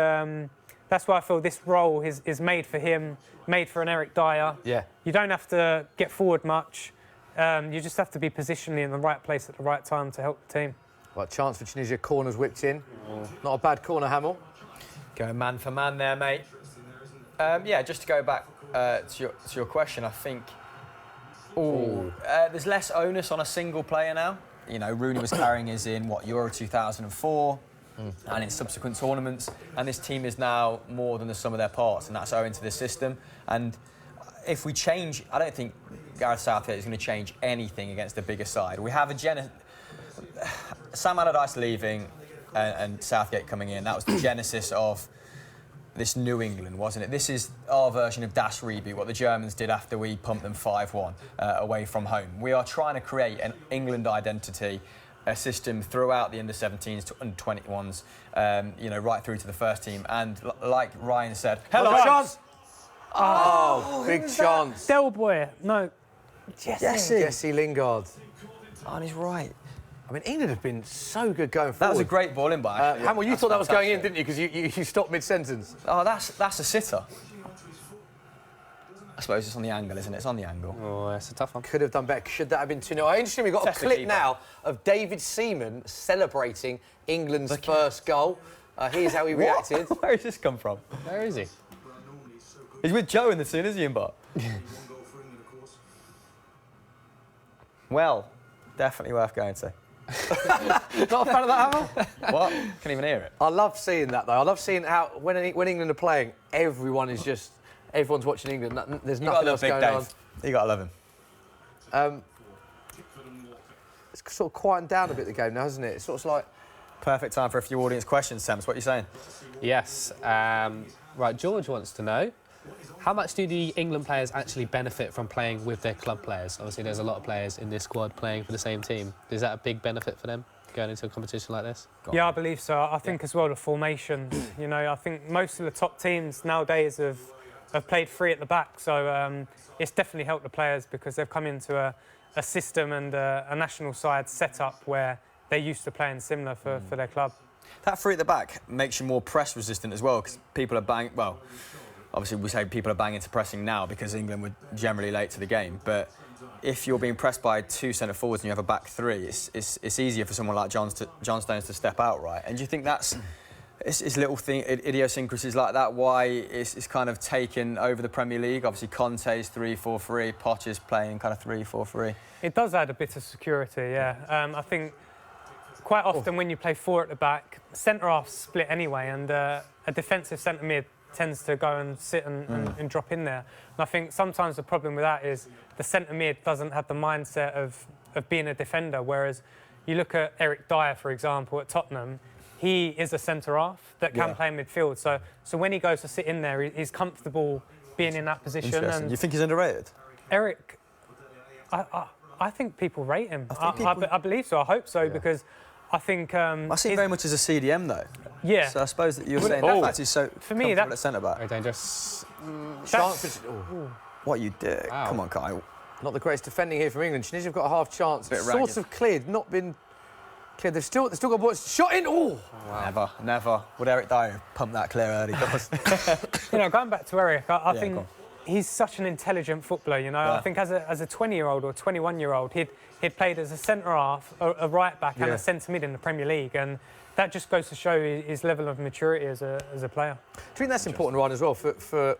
that's why I feel this role is made for him, made for an Eric Dyer. Yeah. You don't have to get forward much. You just have to be positionally in the right place at the right time to help the team. Right, chance for Tunisia, corners whipped in. Not a bad corner, Hamill. Going man for man there, mate. Yeah, just to go back to your question, I think there's less onus on a single player now. You know, Rooney was carrying us in, Euro 2004 and in subsequent tournaments, and this team is now more than the sum of their parts, and that's owing to the system. And if we change, I don't think Gareth Southgate is going to change anything against the bigger side. We have Sam Allardyce leaving and Southgate coming in. That was the genesis of this new England, wasn't it? This is our version of Das Reboot, what the Germans did after we pumped them 5-1 away from home. We are trying to create an England identity, a system throughout the under-17s to under-21s, right through to the first team. And like Ryan said, hello, chance! Oh, big chance. Del Boy, no, Jesse Lingard. Oh, and he's right. I mean, England have been so good going forward. That was a great ball in by. Hamill, you thought that was going in, didn't you? Because you stopped mid-sentence. Oh, that's a sitter. I suppose it's on the angle, isn't it? It's on the angle. Oh, that's a tough one. Could have done better. Should that have been 2-0? Interesting, we've got a clip now of David Seaman celebrating England's first goal. Here's how he reacted. Where has this come from? Where is he? He's with Joe in the Tunisian bar. Well, definitely worth going to. Not a fan of that, Hamill? What? Can't even hear it. I love seeing that, though. I love seeing how, when England are playing, everyone's watching England. There's nothing else going on. You got to love him. It's sort of quietened down a bit, the game now, hasn't it? It's sort of like... Perfect time for a few audience questions, Sam. What are you saying? Yes. Right, George wants to know, how much do the England players actually benefit from playing with their club players? Obviously, there's a lot of players in this squad playing for the same team. Is that a big benefit for them, going into a competition like this? Yeah, I believe so. I think as well the formations. I think most of the top teams nowadays have played 3 at the back. So it's definitely helped the players because they've come into a system and a national side set up where they're used to playing similar for their club. That 3 at the back makes you more press resistant as well because people are banging. Well, obviously we say people are banging to pressing now because England were generally late to the game. But if you're being pressed by 2 centre forwards and you have a back 3, it's easier for someone like John Stones to step out, right? And do you think that's it's little idiosyncrasies like that why it's kind of taken over the Premier League? Obviously Conte's 3-4-3, Poch's playing kind of 3-4-3. It does add a bit of security, yeah. I think quite often when you play 4 at the back, centre-half split anyway, and a defensive centre-mid tends to go and sit and drop in there. And I think sometimes the problem with that is the centre-mid doesn't have the mindset of being a defender, whereas you look at Eric Dyer, for example, at Tottenham, he is a centre-half that can play midfield. So when he goes to sit in there, he's comfortable being in that position. Interesting. And You think he's underrated? Eric, I think people rate him. I believe so. I hope so because I think... I see him very much as a CDM though. Yeah. So I suppose that you're saying that fact he's so for me, at centre-back. Very dangerous. What you do? Wow. Come on, Kyle. Not the greatest defending here from England. Tunisia have got a half chance. Bit Sort ragged. of cleared, not been cleared. They've still got balls. Shot in. Oh! Wow. Never. Would Eric Dyer pump that clear early? You know, going back to Eric, I Yeah, think go on. he's such an intelligent footballer. You know, I think as a 20-year-old or 21-year-old, he'd played as a centre half, a right back, and a centre mid in the Premier League, and that just goes to show his level of maturity as a player. Do you think that's important, Ryan, as well for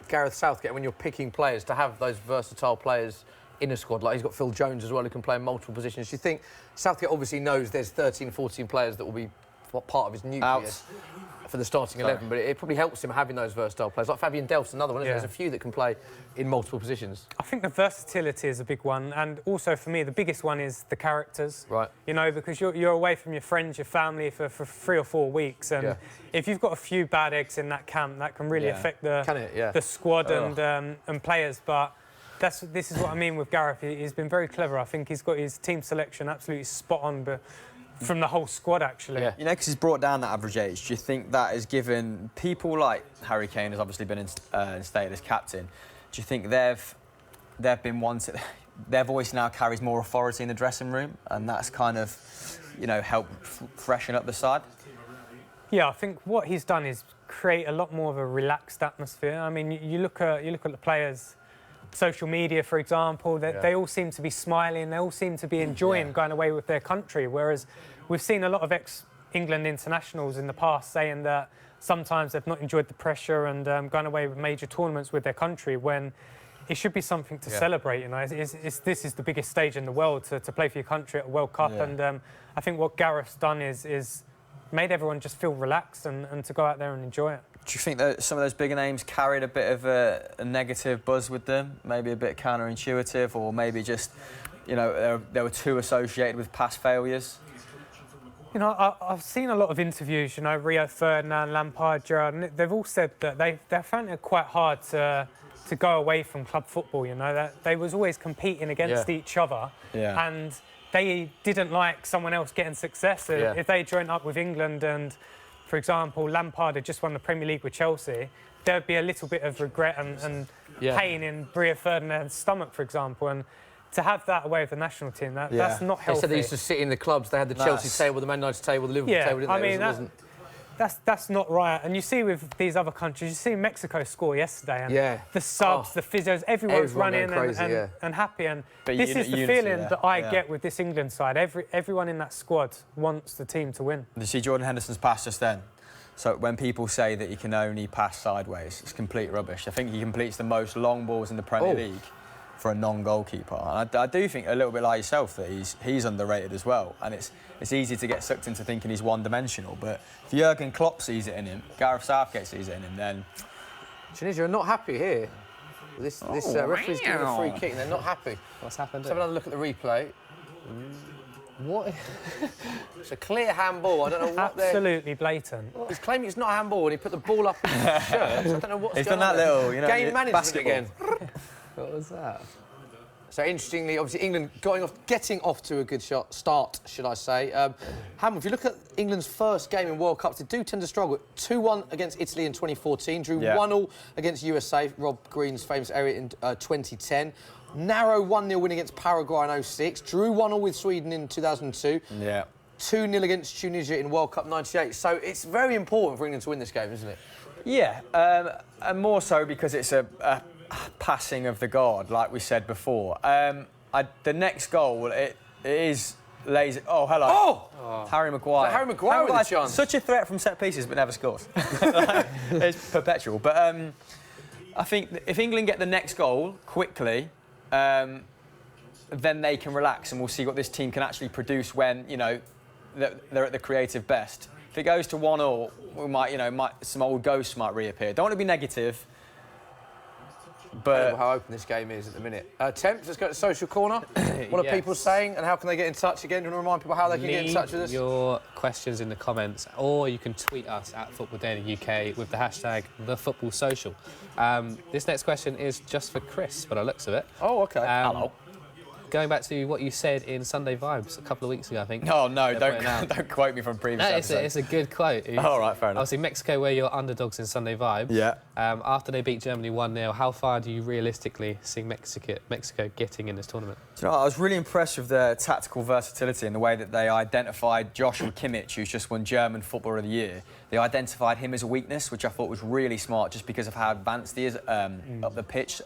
Gareth Southgate when you're picking players to have those versatile players in a squad? Like he's got Phil Jones as well who can play in multiple positions. Do you think Southgate obviously knows there's 13, 14 players that will be part of his nucleus for the starting 11, but it probably helps him having those versatile players. Like Fabian Delph's another one, isn't there? There's a few that can play in multiple positions. I think the versatility is a big one, and also for me the biggest one is the characters. Right. You know, because you're away from your friends, your family for 3 or 4 weeks, and if you've got a few bad eggs in that camp, that can really affect the squad and players. But this is what I mean with Gareth. He's been very clever. I think he's got his team selection absolutely spot on, but from the whole squad, actually. You know, because he's brought down that average age, do you think that has given people like Harry Kane has obviously been instated as captain, do you think they've been wanted, their voice now carries more authority in the dressing room, and that's kind of, you know, helped freshen up the side? Yeah, I think what he's done is create a lot more of a relaxed atmosphere. I mean, you look at the players, social media, for example, they all seem to be smiling, they all seem to be enjoying going away with their country, whereas we've seen a lot of ex-England internationals in the past saying that sometimes they've not enjoyed the pressure and gone away with major tournaments with their country, when it should be something to celebrate. You know, this is the biggest stage in the world to play for your country at a World Cup, and I think what Gareth's done is made everyone just feel relaxed and to go out there and enjoy it. Do you think that some of those bigger names carried a bit of a negative buzz with them? Maybe a bit counterintuitive, or maybe just, you know, they were too associated with past failures? You know, I've seen a lot of interviews, you know, Rio Ferdinand, Lampard, Gerrard, and they've all said that they found it quite hard to go away from club football, you know, that they was always competing against each other, and they didn't like someone else getting success. If they joined up with England and, for example, Lampard had just won the Premier League with Chelsea, there would be a little bit of regret and pain in Rio Ferdinand's stomach, for example, and to have that away with the national team, that's not healthy. They said they used to sit in the clubs. They had the Chelsea table, the Man United table, the Liverpool table, didn't they? I mean, that's not right. And you see with these other countries, you see Mexico score yesterday, and the subs, the physios, everyone's running crazy, and happy. And this is the feeling that I get with this England side. Everyone in that squad wants the team to win. Did you see Jordan Henderson's pass just then? So when people say that he can only pass sideways, it's complete rubbish. I think he completes the most long balls in the Premier League for a non-goalkeeper. And I do think a little bit like yourself that he's underrated as well. And it's easy to get sucked into thinking he's one-dimensional. But if Jurgen Klopp sees it in him, Gareth Southgate sees it in him, then... Tunisia are not happy here. This referee's giving a free kick and they're not happy. What's happened? Let's have another look at the replay. What? It's a clear handball. I don't know what Absolutely blatant. He's claiming it's not a handball and he put the ball up in his shirt. I don't know what's He's going done on that there. little, you know, Game management again. What was that? So interestingly, obviously England getting off to a good start, should I say. Ham, if you look at England's first game in World Cups, they do tend to struggle. 2-1 against Italy in 2014, drew 1-0 against USA, Rob Green's famous area in 2010. Narrow 1-0 win against Paraguay in 06, drew 1-0 with Sweden in 2002. 2-0 against Tunisia in World Cup 98. So it's very important for England to win this game, isn't it? Yeah, and more so because it's a passing of the guard, like we said before. The next goal, it is lazy. Oh, hello. Oh! Harry Maguire. So Harry Maguire with a chance. Such a threat from set pieces, but never scores. It's perpetual. But I think if England get the next goal quickly, then they can relax, and we'll see what this team can actually produce when, you know, they're at the creative best. If it goes to 1-0, we might, some old ghosts might reappear. Don't want to be negative. But how open this game is at the minute. Temps, let's go to social corner. What are people saying, and how can they get in touch again? Do you want to remind people how they can get in touch with us? Leave your questions in the comments, or you can tweet us at Football Daily UK with the hashtag #TheFootballSocial. This next question is just for Chris, by the looks of it. Oh, OK. Hello. Going back to what you said in Sunday Vibes a couple of weeks ago, I think. No, don't quote me from previous episodes. It's a good quote. All right, fair enough. Obviously, Mexico were your underdogs in Sunday Vibes. Yeah. After they beat Germany 1-0, how far do you realistically see Mexico getting in this tournament? Do you know, I was really impressed with their tactical versatility and the way that they identified Joshua Kimmich, who's just won German Footballer of the Year. They identified him as a weakness, which I thought was really smart, just because of how advanced he is up the pitch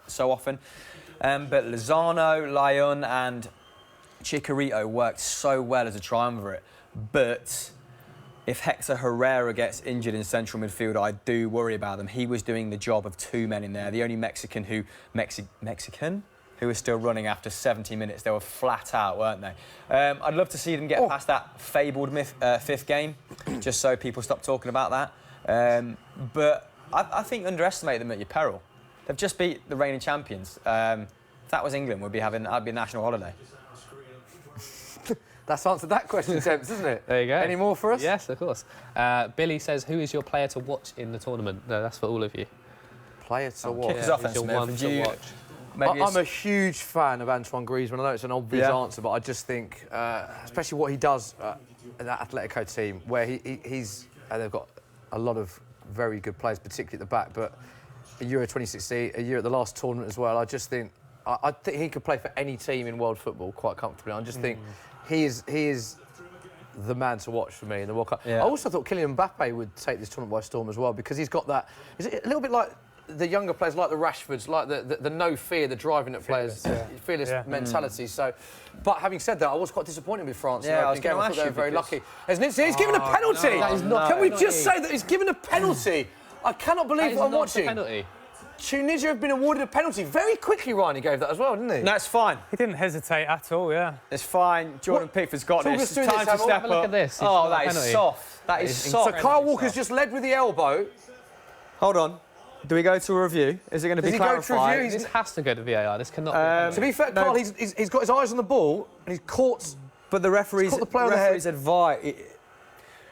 so often. But Lozano, Lyon and Chicharito worked so well as a triumvirate. But if Hector Herrera gets injured in central midfield, I do worry about them. He was doing the job of two men in there. The only Mexican who was still running after 70 minutes. They were flat out, weren't they? I'd love to see them get past that fabled fifth game, just so people stop talking about that. But I think underestimate them at your peril. They've just beat the reigning champions. If that was England, I'd be a national holiday. That's answered that question, Temps, isn't it? There you go. Any more for us? Yes, of course. Billy says, who is your player to watch in the tournament? No, that's for all of you. Player to watch? Kick us off, Who's your one to watch? I'm a huge fan of Antoine Griezmann. I know it's an obvious answer, but I just think, especially what he does in that Atletico team, where he's they've got a lot of very good players, particularly at the back, but a Euro 2016, a year at the last tournament as well. I just think I think he could play for any team in world football quite comfortably. I just think he is the man to watch for me in the World Cup. Yeah. I also thought Kylian Mbappe would take this tournament by storm as well, because he's got that. Is it a little bit like the younger players, like the Rashfords, like the no fear, the driving that players, fearless mentality. So, but having said that, I was quite disappointed with France. Yeah, I was going to ask you. They were very lucky. He's given a Oh, penalty. No, Can we just say that he's given a penalty? I cannot believe what I'm watching. Penalty. Tunisia have been awarded a penalty very quickly. Ryan, he gave that as well, didn't he? No, it's fine. He didn't hesitate at all, yeah. It's fine. Jordan Pickford's got Talk this. us through It's time this, to step Hamill. up. Look at this. Oh, that is soft. That is soft. So Kyle Walker's just led with the elbow. Hold on. Do we go to a review? Is it going to be clarified? This has to go to VAR. This cannot be. To be fair, Kyle, he's got his eyes on the ball and he's caught. But the referee's advice.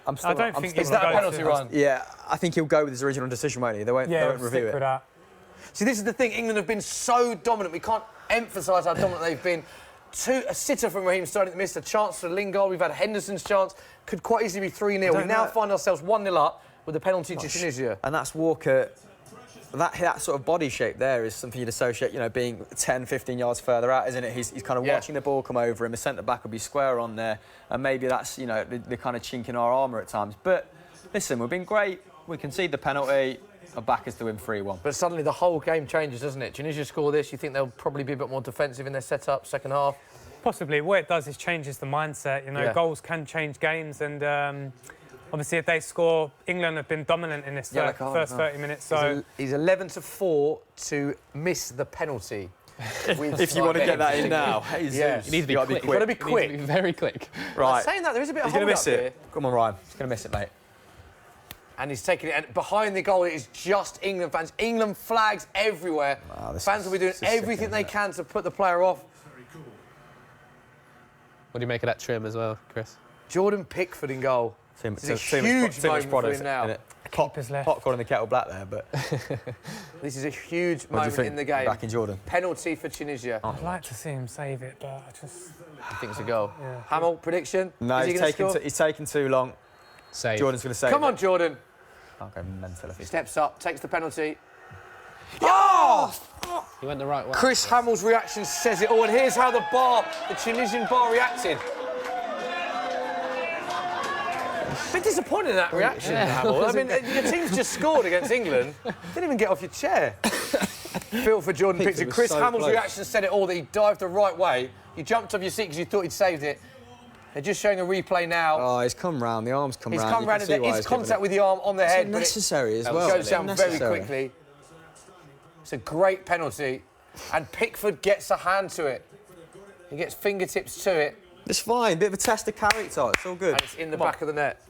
I don't think is that a penalty, Ryan? Yeah, I think he'll go with his original decision, won't he? They won't review it. With that. See, this is the thing. England have been so dominant. We can't emphasise how dominant they've been. A sitter from Raheem Sterling missed, a chance for Lingard. We've had Henderson's chance. Could quite easily be 3-0. We now find ourselves 1-0 up with a penalty to Tunisia. And that's Walker. That sort of body shape there is something you'd associate, being 10, 15 yards further out, isn't it? He's kind of watching the ball come over him. The centre-back will be square on there. And maybe that's, the kind of chink in our armour at times. But, listen, we've been great. We concede the penalty. Our back is to win 3-1. But suddenly the whole game changes, doesn't it? Tunisia score this. You think they'll probably be a bit more defensive in their setup, second half? Possibly. What it does is changes the mindset. Goals can change games. And obviously, if they score, England have been dominant in this first 30 minutes. So he's 11-4 to miss the penalty. If you want to get that in now, you need to be quick. You've got to be quick. You need to be very quick. Right. Saying that, there is a bit of hold up here. He's going to miss it. Here. Come on, Ryan. He's going to miss it, mate. And he's taking it. And behind the goal, it is just England fans. England flags everywhere. Fans will be doing everything they can to put the player off. What do you make of that trim as well, Chris? Jordan Pickford in goal. It's a huge moment for him now. Popcorn in the kettle black there, but... This is a huge moment in the game. Back in Jordan. Penalty for Tunisia. I'd like to see him save it, but I just... You think it's a goal? Yeah. Hamill, prediction? No, he's taken too long. Save. Jordan's going to save Come on, Jordan. I'll go mental if he steps up, takes the penalty. Oh! He went the right way. Chris Hamill's reaction says it all, and here's how the Tunisian bar reacted. A bit disappointed in that reaction, Hamill. I mean, your team's just scored against England. Didn't even get off your chair. Feel for Jordan Pickford. Chris Hamill's reaction said it all, that he dived the right way. You jumped off your seat because you thought he'd saved it. They're just showing a replay now. Oh, he's come round. The arm's come round. He's come round. It's contact with the arm on the head. It's necessary as well. It goes down very quickly. It's a great penalty. And Pickford gets a hand to it. He gets fingertips to it. It's fine. Bit of a test of character. It's all good. And it's in the back of the net.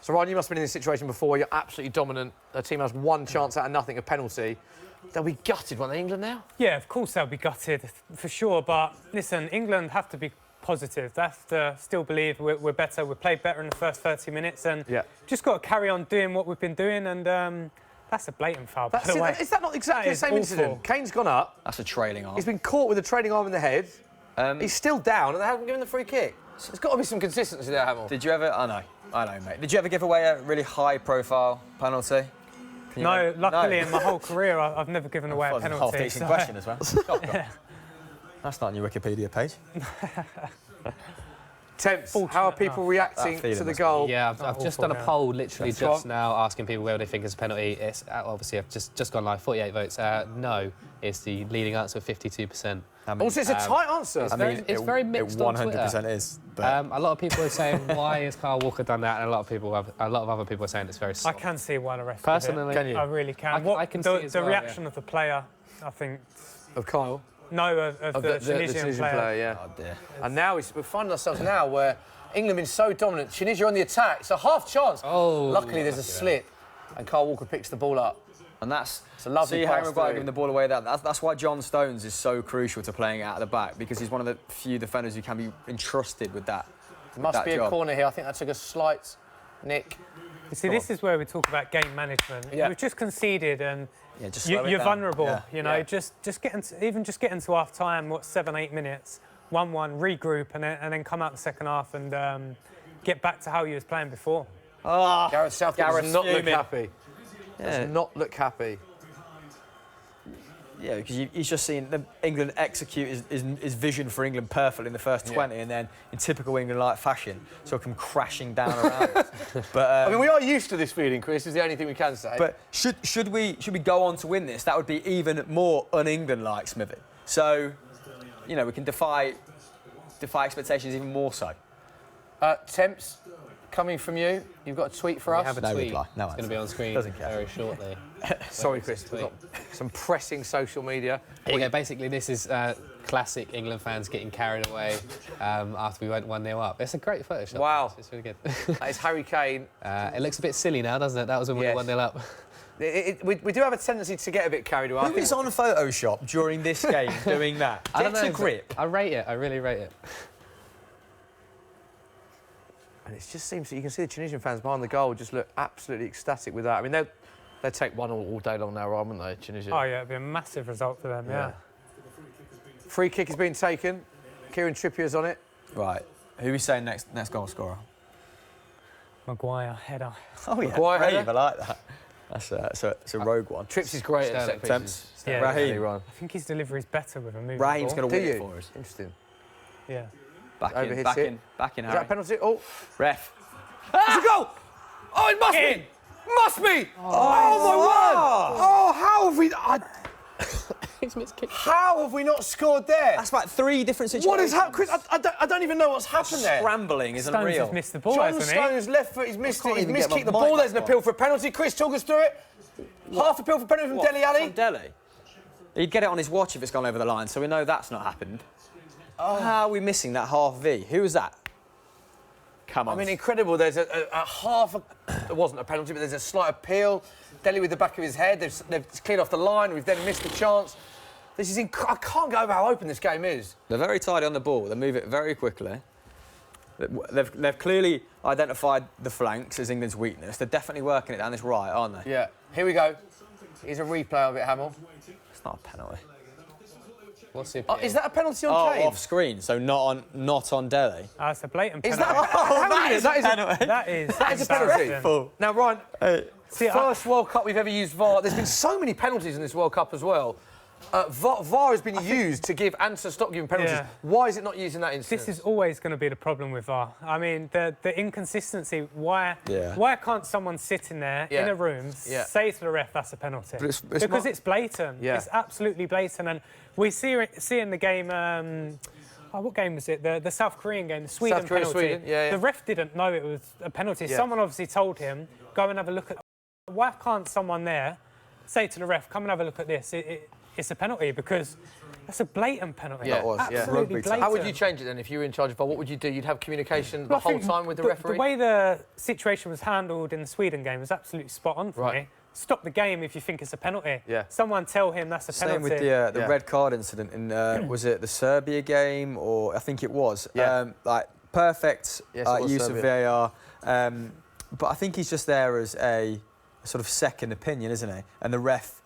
So, Ryan, you must have been in this situation before where you're absolutely dominant. The team has one chance out of nothing, a penalty. They'll be gutted, won't they, England now? Yeah, of course they'll be gutted, for sure. But listen, England have to be positive. They have to still believe we're better. We played better in the first 30 minutes, and just got to carry on doing what we've been doing. And that's a blatant foul, by the way. Is that not exactly the same incident? Kane's gone up. That's a trailing arm. He's been caught with a trailing arm in the head. He's still down, and they haven't given the free kick. So there's got to be some consistency there, Hamill. Did you ever... I know, mate. Did you ever give away a really high-profile penalty? No, luckily in my whole career, I've never given away a penalty. Half-decent question as well. That's not on your Wikipedia page. Temps, how are people reacting to the goal? Yeah, I've just done a poll literally just now asking people whether they think it's a penalty. It's obviously I've just gone live, 48 votes. No, it's the leading answer, 52%. Also, it's a tight answer. It's very mixed. It 100% is. But... a lot of people are saying, why has Kyle Walker done that? And a lot of other people are saying it's very soft. I can see why the ref personally, did it. Can you? I really can. I can see the reaction of the player, I think. Of Kyle? No, of the Tunisian player. Yeah. Oh dear. And now we're finding ourselves now where England have been so dominant. Tunisia on the attack. It's a half chance. Oh. Luckily, there's a slip, and Kyle Walker picks the ball up. And that's a lovely see pass Harry Maguire giving the ball away. That's why John Stones is so crucial to playing out of the back, because he's one of the few defenders who can be entrusted with that. There must be a corner here. I think that took a slight nick. You see, this is where we talk about game management. Yeah. We've just conceded, and you're vulnerable. Yeah. You know, just get into half time. 7-8 minutes, 1-1, regroup, and then come out the second half and get back to how you was playing before. Gareth Southgate does not look happy. Does not look happy. Yeah, because he's just seen England execute his vision for England perfectly in the first 20, and then in typical England-like fashion, sort of come crashing down around us. But I mean, we are used to this feeling, Chris. Is the only thing we can say. But should we go on to win this? That would be even more un-England-like, Smithy. So, you know, we can defy expectations even more so. Temps, coming from you, you've got a tweet for us. We have a tweet. Reply. No it's going to be on screen very shortly. Sorry, Chris. We've got some pressing social media. Here you go. Basically, this is classic England fans getting carried away after we went 1-0 up. It's a great Photoshop. Wow. It's really good. That is Harry Kane. It looks a bit silly now, doesn't it? That was when we were 1-0 up. We do have a tendency to get a bit carried away. Who is on Photoshop during this game doing that? I don't know. Get a grip. I rate it. I really rate it. And it just seems that you can see the Tunisian fans behind the goal just look absolutely ecstatic with that. I mean, they'll take one all day long now, won't they, Tunisia? Oh, yeah, it'd be a massive result for them, yeah. Free kick has been taken. Kieran Trippier's on it. Right. Who are we saying next goal scorer? Maguire, header. Oh, yeah. Maguire, Brave, I like that. That's a rogue one. Trips is great at set pieces. Yeah, Raheem. I think his delivery is better with a moving Raheem's ball. going to win it for us. Interesting. Yeah. Back in, Harry. Is that a penalty? Oh. Ref. It's a goal! Oh, it must be! Must be! Oh, my word! Oh, how have we... How have we not scored there? That's like 3 different situations. What has happened? Chris, I don't even know what's happened there. Scrambling is unreal. Stones has missed the ball, John hasn't he? Stones' left foot, he's missed it. He's even get miskicked my the ball. mic There's an back appeal for a penalty. Chris, talk us through it. Half appeal for penalty from Dele Alli. Dele? He'd get it on his watch if it's gone over the line, so we know that's not happened. How are we missing that half V? Who was that? Come on. I mean, incredible. There's a half... It wasn't a penalty, but there's a slight appeal. Dele with the back of his head. They've cleared off the line. We've then missed the chance. This is... I can't go over how open this game is. They're very tidy on the ball. They move it very quickly. They've clearly identified the flanks as England's weakness. They're definitely working it down this right, aren't they? Yeah. Here we go. Here's a replay of it, Hamill. It's not a penalty. What's the Is that a penalty on Kane? Off screen, so not on Dele. It's a blatant Is penalty. that a penalty? That is a penalty. embarrassing. Now, Ryan, See, first World Cup we've ever used VAR. There's been so many penalties in this World Cup as well. VAR has been used to give and to stop giving penalties. Yeah. Why is it not used in that instance? This is always going to be the problem with VAR. I mean, the inconsistency. Why can't someone sit in there in a room, say to the ref that's a penalty? Because it's blatant. Yeah. It's absolutely blatant, and we see in the game. What game was it? The South Korean game, the Sweden penalty. Sweden. Yeah. The ref didn't know it was a penalty. Yeah. Someone obviously told him, go and have a look at. Why can't someone there say to the ref, come and have a look at this? It's a penalty because that's a blatant penalty. Yeah, it was. Absolutely blatant. How would you change it then if you were in charge of VAR? What would you do? You'd have communication the whole time with the referee? The way the situation was handled in the Sweden game was absolutely spot on for me. stop the game if you think it's a penalty. Yeah. Someone tell him that's a penalty. Same with the red card incident in was it the Serbia game, or I think it was. Yeah. Like perfect use Serbia. of VAR, but I think he's just there as a sort of second opinion, isn't he? And the ref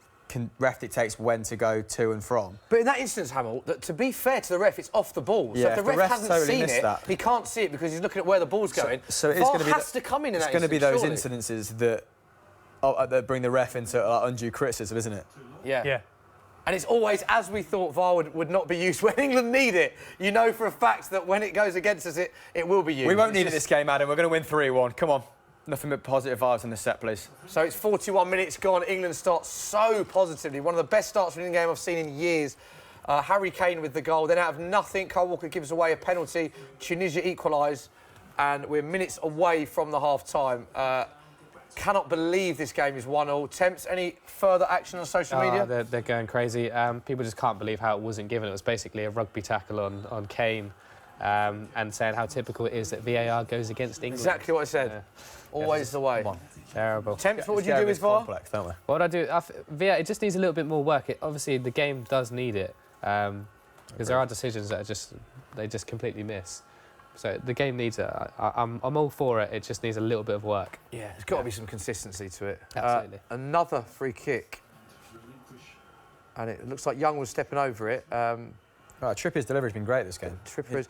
dictates when to go to and from. But in that instance, Hamill, to be fair to the ref, it's off the ball. So Yeah, if the if the ref ref hasn't totally seen missed it, that. he can't see it because he's looking at where the ball's going. So it is VAR going to be has to come in that It's going to be those surely. incidences that bring the ref into undue criticism, isn't it? Yeah. Yeah. And it's always, as we thought, VAR would not be used when England need it. You know for a fact that when it goes against us, it will be used. We won't need it this game, Adam. We're going to win 3-1. Come on. Nothing but positive vibes in the set, please. So it's 41 minutes gone. England starts so positively. One of the best starts for an England game I've seen in years. Harry Kane with the goal. Then out of nothing, Kyle Walker gives away a penalty. Tunisia equalise. And we're minutes away from the half-time. Cannot believe this game is 1-1. Temps, any further action on social media? They're going crazy. People just can't believe how it wasn't given. It was basically a rugby tackle on Kane, and saying how typical it is that VAR goes against England. Exactly what I said. Always the way. Terrible. Temps, what would you do with VAR? Complex, don't we? What would I do? VAR, it just needs a little bit more work. Obviously, the game does need it, because there are decisions that they just completely miss. So the game needs it. I'm all for it. It just needs a little bit of work. Yeah, there's got to be some consistency to it. Absolutely. Another free kick. And it looks like Young was stepping over it. Right, Trippier's delivery's been great this game. Trippier is...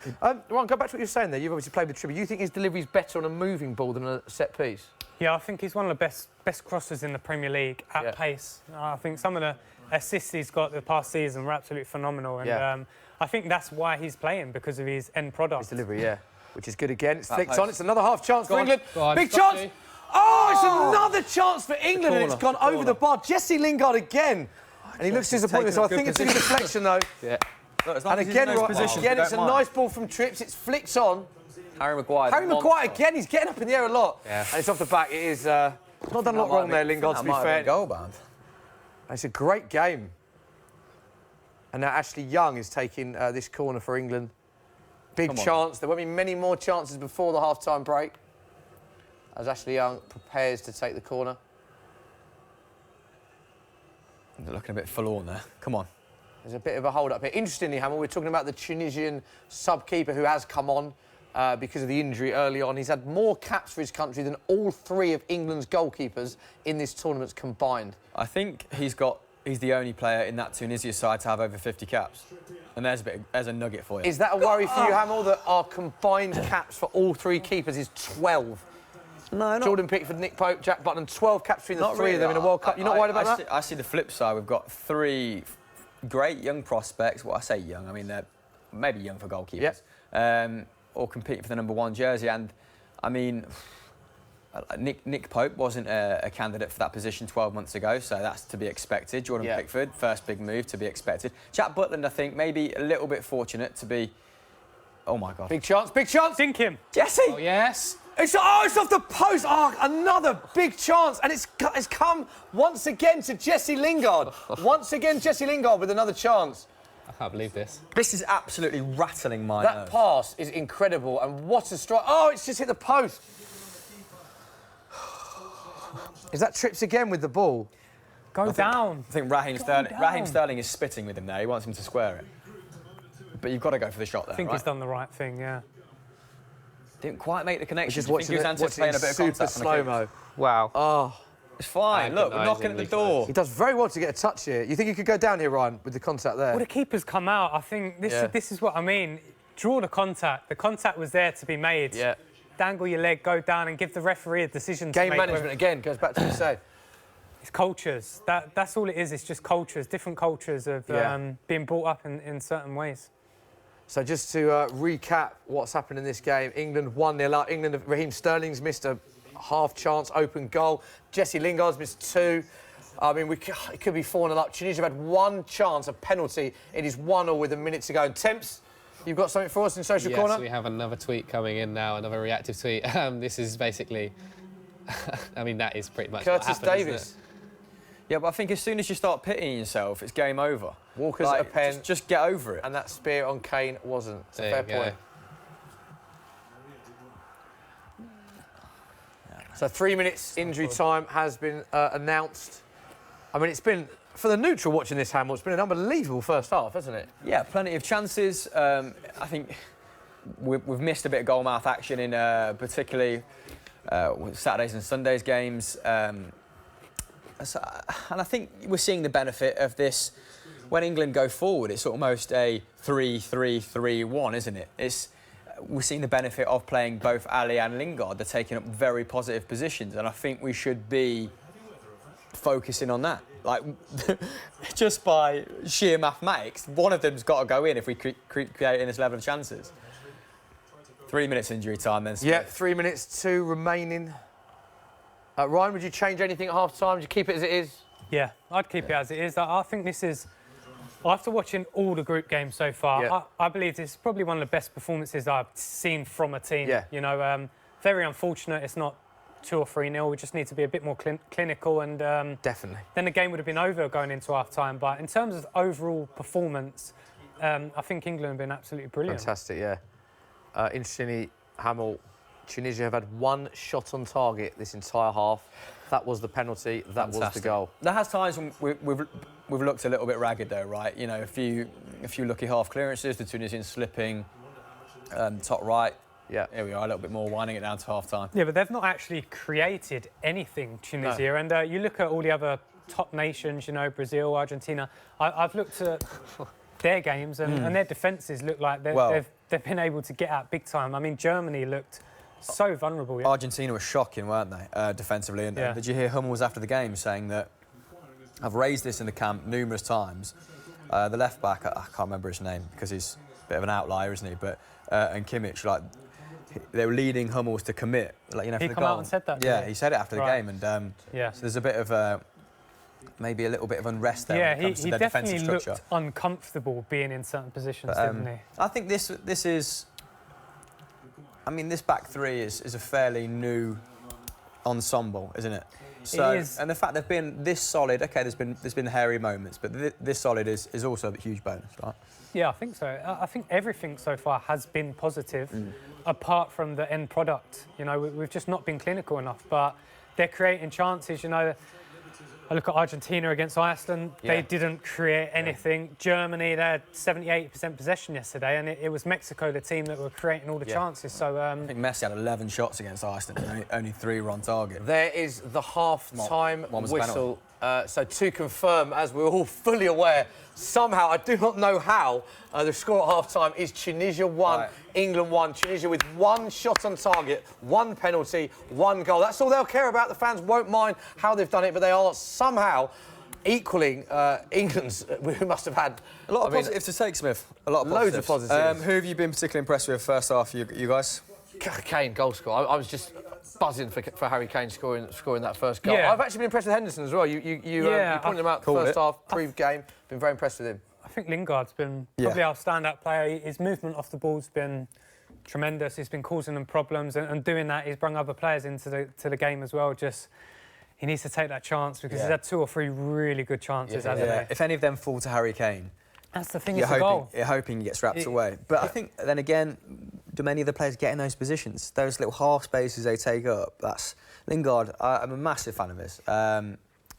Ron, go back to what you were saying there. You've obviously played with Trippier. You think his delivery's better on a moving ball than a set piece? Yeah, I think he's one of the best crossers in the Premier League at pace. I think some of the assists he's got the past season were absolutely phenomenal. And I think that's why he's playing, because of his end product. His delivery, yeah. Which is good again. It's flicked on. It's another half chance for England. Go on, Big chance. Oh, it's another chance for England, and it's gone over the bar. Jesse Lingard again. And he looks disappointed, so I think it's a deflection, though. Yeah. Look, And again, it's a nice ball from Trips. It's flicked on. Harry Maguire. Harry Maguire again. He's getting up in the air a lot. Yeah. And it's off the back. It is not done a lot wrong there, Lingard, to be fair. Goal bound. It's a great game. And now Ashley Young is taking this corner for England. Big chance. There won't be many more chances before the half-time break, as Ashley Young prepares to take the corner. They're looking a bit forlorn there. Come on. There's a bit of a hold-up here. Interestingly, Hamill, we're talking about the Tunisian sub-keeper who has come on because of the injury early on. He's had more caps for his country than all three of England's goalkeepers in this tournament combined. I think he's the only player in that Tunisia side to have over 50 caps. And there's a nugget for you. Is that a worry for you, Hamill, that our combined caps for all three keepers is 12? No, not... Jordan Pickford, Nick Pope, Jack Butland, 12 caps between the three of them in a World Cup. You're not worried about that? I see the flip side. We've got three great young prospects. Well, I say young, I mean they're maybe young for goalkeepers. Yep. All competing for the #1 jersey. And I mean, Nick Pope wasn't a candidate for that position 12 months ago, so that's to be expected. Jordan Pickford, first big move, to be expected. Jack Butland, I think, maybe a little bit fortunate to be... Oh, my God. Big chance, big chance. Sink him. Jesse. Oh, yes. It's off the post. Oh, another big chance. And it's come once again to Jesse Lingard. Once again, Jesse Lingard with another chance. I can't believe this. This is absolutely rattling my nerves. nerves. Pass is incredible. And what a strike. Oh, it's just hit the post. Is that Trips again with the ball? Go down. I think Raheem Sterling is spitting with him there. He wants him to square it. But you've got to go for the shot there, I think he's done the right thing, yeah. Didn't quite make the connection. Just watching it anticipating a bit of super slow-mo. Wow. Oh. It's fine. Look, we're knocking at the door. He does very well to get a touch here. You think he could go down here, Ryan, with the contact there? Well, the keeper's come out. I think this is what I mean. Draw the contact. The contact was there to be made. Yeah. Dangle your leg, go down and give the referee a decision to Game make. management, again, goes back to what you said. It's cultures. That's all it is. It's just cultures, different cultures of being brought up in certain ways. So just to recap what's happened in this game, England 1-0 England, Raheem Sterling's missed a half-chance open goal. Jesse Lingard's missed 2. I mean, it could be 4-0 up. Tunisia have had one chance, a penalty. It is 1-0 with a minute to go. And Temps, you've got something for us in social corner? Yes, we have another tweet coming in now, another reactive tweet. This is basically... I mean, that is pretty much Curtis what happened, Davis. isn't it? Yeah, but I think as soon as you start pitying yourself, it's game over. Walker's a pen. Just get over it. And that spear on Kane wasn't. It's a fair point. So 3 minutes injury time has been announced. I mean, it's been, for the neutral watching this, Hamill, it's been an unbelievable first half, hasn't it? Yeah, plenty of chances. I think we've missed a bit of goal-mouth action in particularly Saturdays and Sundays games. And I think we're seeing the benefit of this. When England go forward, it's almost a 3-3-3-1, isn't it? We're seeing the benefit of playing both Ali and Lingard. They're taking up very positive positions, and I think we should be focusing on that. Like, just by sheer mathematics, one of them's got to go in if we create this level of chances. 3 minutes injury time then. Smith. Yeah, 3 minutes, 2 remaining. Ryan, would you change anything at half-time? Would you keep it as it is? Yeah, I'd keep it as it is. I think this is... After watching all the group games so far, I believe this is probably one of the best performances I've seen from a team. Yeah. You know, very unfortunate it's not 2 or 3-0. We just need to be a bit more clinical, and definitely. Then the game would have been over going into half-time. But in terms of overall performance, I think England have been absolutely brilliant. Fantastic, yeah. Interestingly, Hamill, Tunisia have had 1 shot on target this entire half. That was the penalty. That was the goal. There has times when we've looked a little bit ragged though, right? You know, a few lucky half clearances, the Tunisians slipping top right. Yeah. Here we are, a little bit more, winding it down to half-time. Yeah, but they've not actually created anything, Tunisia. No. And you look at all the other top nations, you know, Brazil, Argentina. I've looked at their games and their defences look like they've been able to get out big time. I mean, Germany looked so vulnerable. Yeah. Argentina was shocking, weren't they, defensively? And did you hear Hummels after the game saying that, I've raised this in the camp numerous times, the left-back, I can't remember his name because he's a bit of an outlier, isn't he? But and Kimmich, like, they were leading Hummels to commit, like, you know, for the goal. He come out and said that? Yeah, he said it after the game, and so there's a bit of maybe a little bit of unrest there. Yeah, when it comes to he their definitely defensive structure. looked uncomfortable being in certain positions, didn't he? I think this is. I mean, this back three is a fairly new ensemble, isn't it? So, it is. And the fact they've been this solid, OK, there's been hairy moments, but this solid is also a huge bonus, right? Yeah, I think so. I think everything so far has been positive, apart from the end product. You know, we've just not been clinical enough, but they're creating chances, you know. I look at Argentina against Iceland, they didn't create anything. Germany, they had 78% possession yesterday, and it was Mexico, the team that were creating all the chances. So I think Messi had 11 shots against Iceland, and only 3 were on target. There is the half-time whistle. So to confirm, as we're all fully aware, somehow, I do not know how, the score at half-time is Tunisia 1, England 1. Tunisia with 1 shot on target, 1 penalty, 1 goal. That's all they'll care about. The fans won't mind how they've done it, but they are somehow equaling England's, who must have had... A lot of positives to take, Smith. A lot of positives. Loads of positives. Who have you been particularly impressed with first half, you guys? Kane, goal scorer. I was just buzzing for Harry Kane scoring that first goal. Yeah. I've actually been impressed with Henderson as well. You pointed him out the first half, pre-game. Been very impressed with him. I think Lingard's been probably our standout player. His movement off the ball's been tremendous. He's been causing them problems, and doing that, he's brought other players into the game as well. Just he needs to take that chance because he's had 2 or 3 really good chances, hasn't he? If any of them fall to Harry Kane, that's the thing. You're hoping he gets wrapped away. But I think then again, do many of the players get in those positions? Those little half spaces they take up. That's Lingard. I'm a massive fan of his, and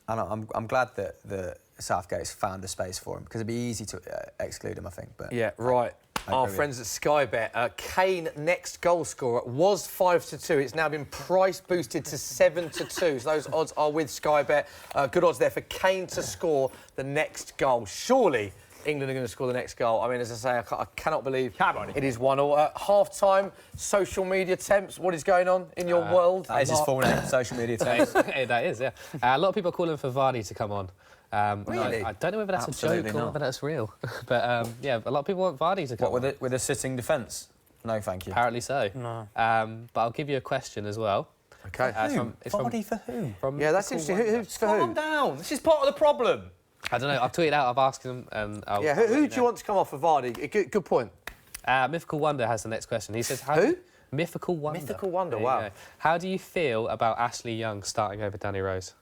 I'm glad that the Southgate's found a space for him because it'd be easy to exclude him, I think. But yeah, right. Our friends at Sky Bet, Kane next goal scorer was 5-2. It's now been price boosted to 7-2. So those odds are with Sky Bet. Good odds there for Kane to score the next goal. Surely England are going to score the next goal. I mean, as I say, I cannot believe it is 1-1. Half-time, social media temps. What is going on in your world? That is his full name, social media temps. That is, yeah. A lot of people are calling for Vardy to come on. Really? I don't know whether that's a joke or whether that's real. But, yeah, a lot of people want Vardy to come on. With a sitting defence? No, thank you. Apparently so. No. But I'll give you a question as well. OK. Vardy for who? Yeah, that's interesting. Who's for who? Calm down. This is part of the problem. I don't know. I've tweeted out. I've asked them. And who do you want to come off for Vardy? Good point. Mythical Wonder has the next question. He says, who? Mythical Wonder. Mythical Wonder, wow. How do you feel about Ashley Young starting over Danny Rose?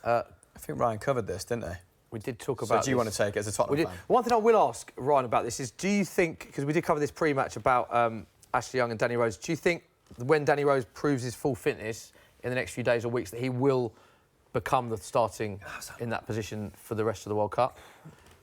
I think Ryan covered this, didn't they? We did talk about So do you want to take it as a Tottenham fan? One thing I will ask Ryan about this is, do you think, because we did cover this pre-match about Ashley Young and Danny Rose, do you think when Danny Rose proves his full fitness, in the next few days or weeks that he will become the starting in that position for the rest of the World Cup?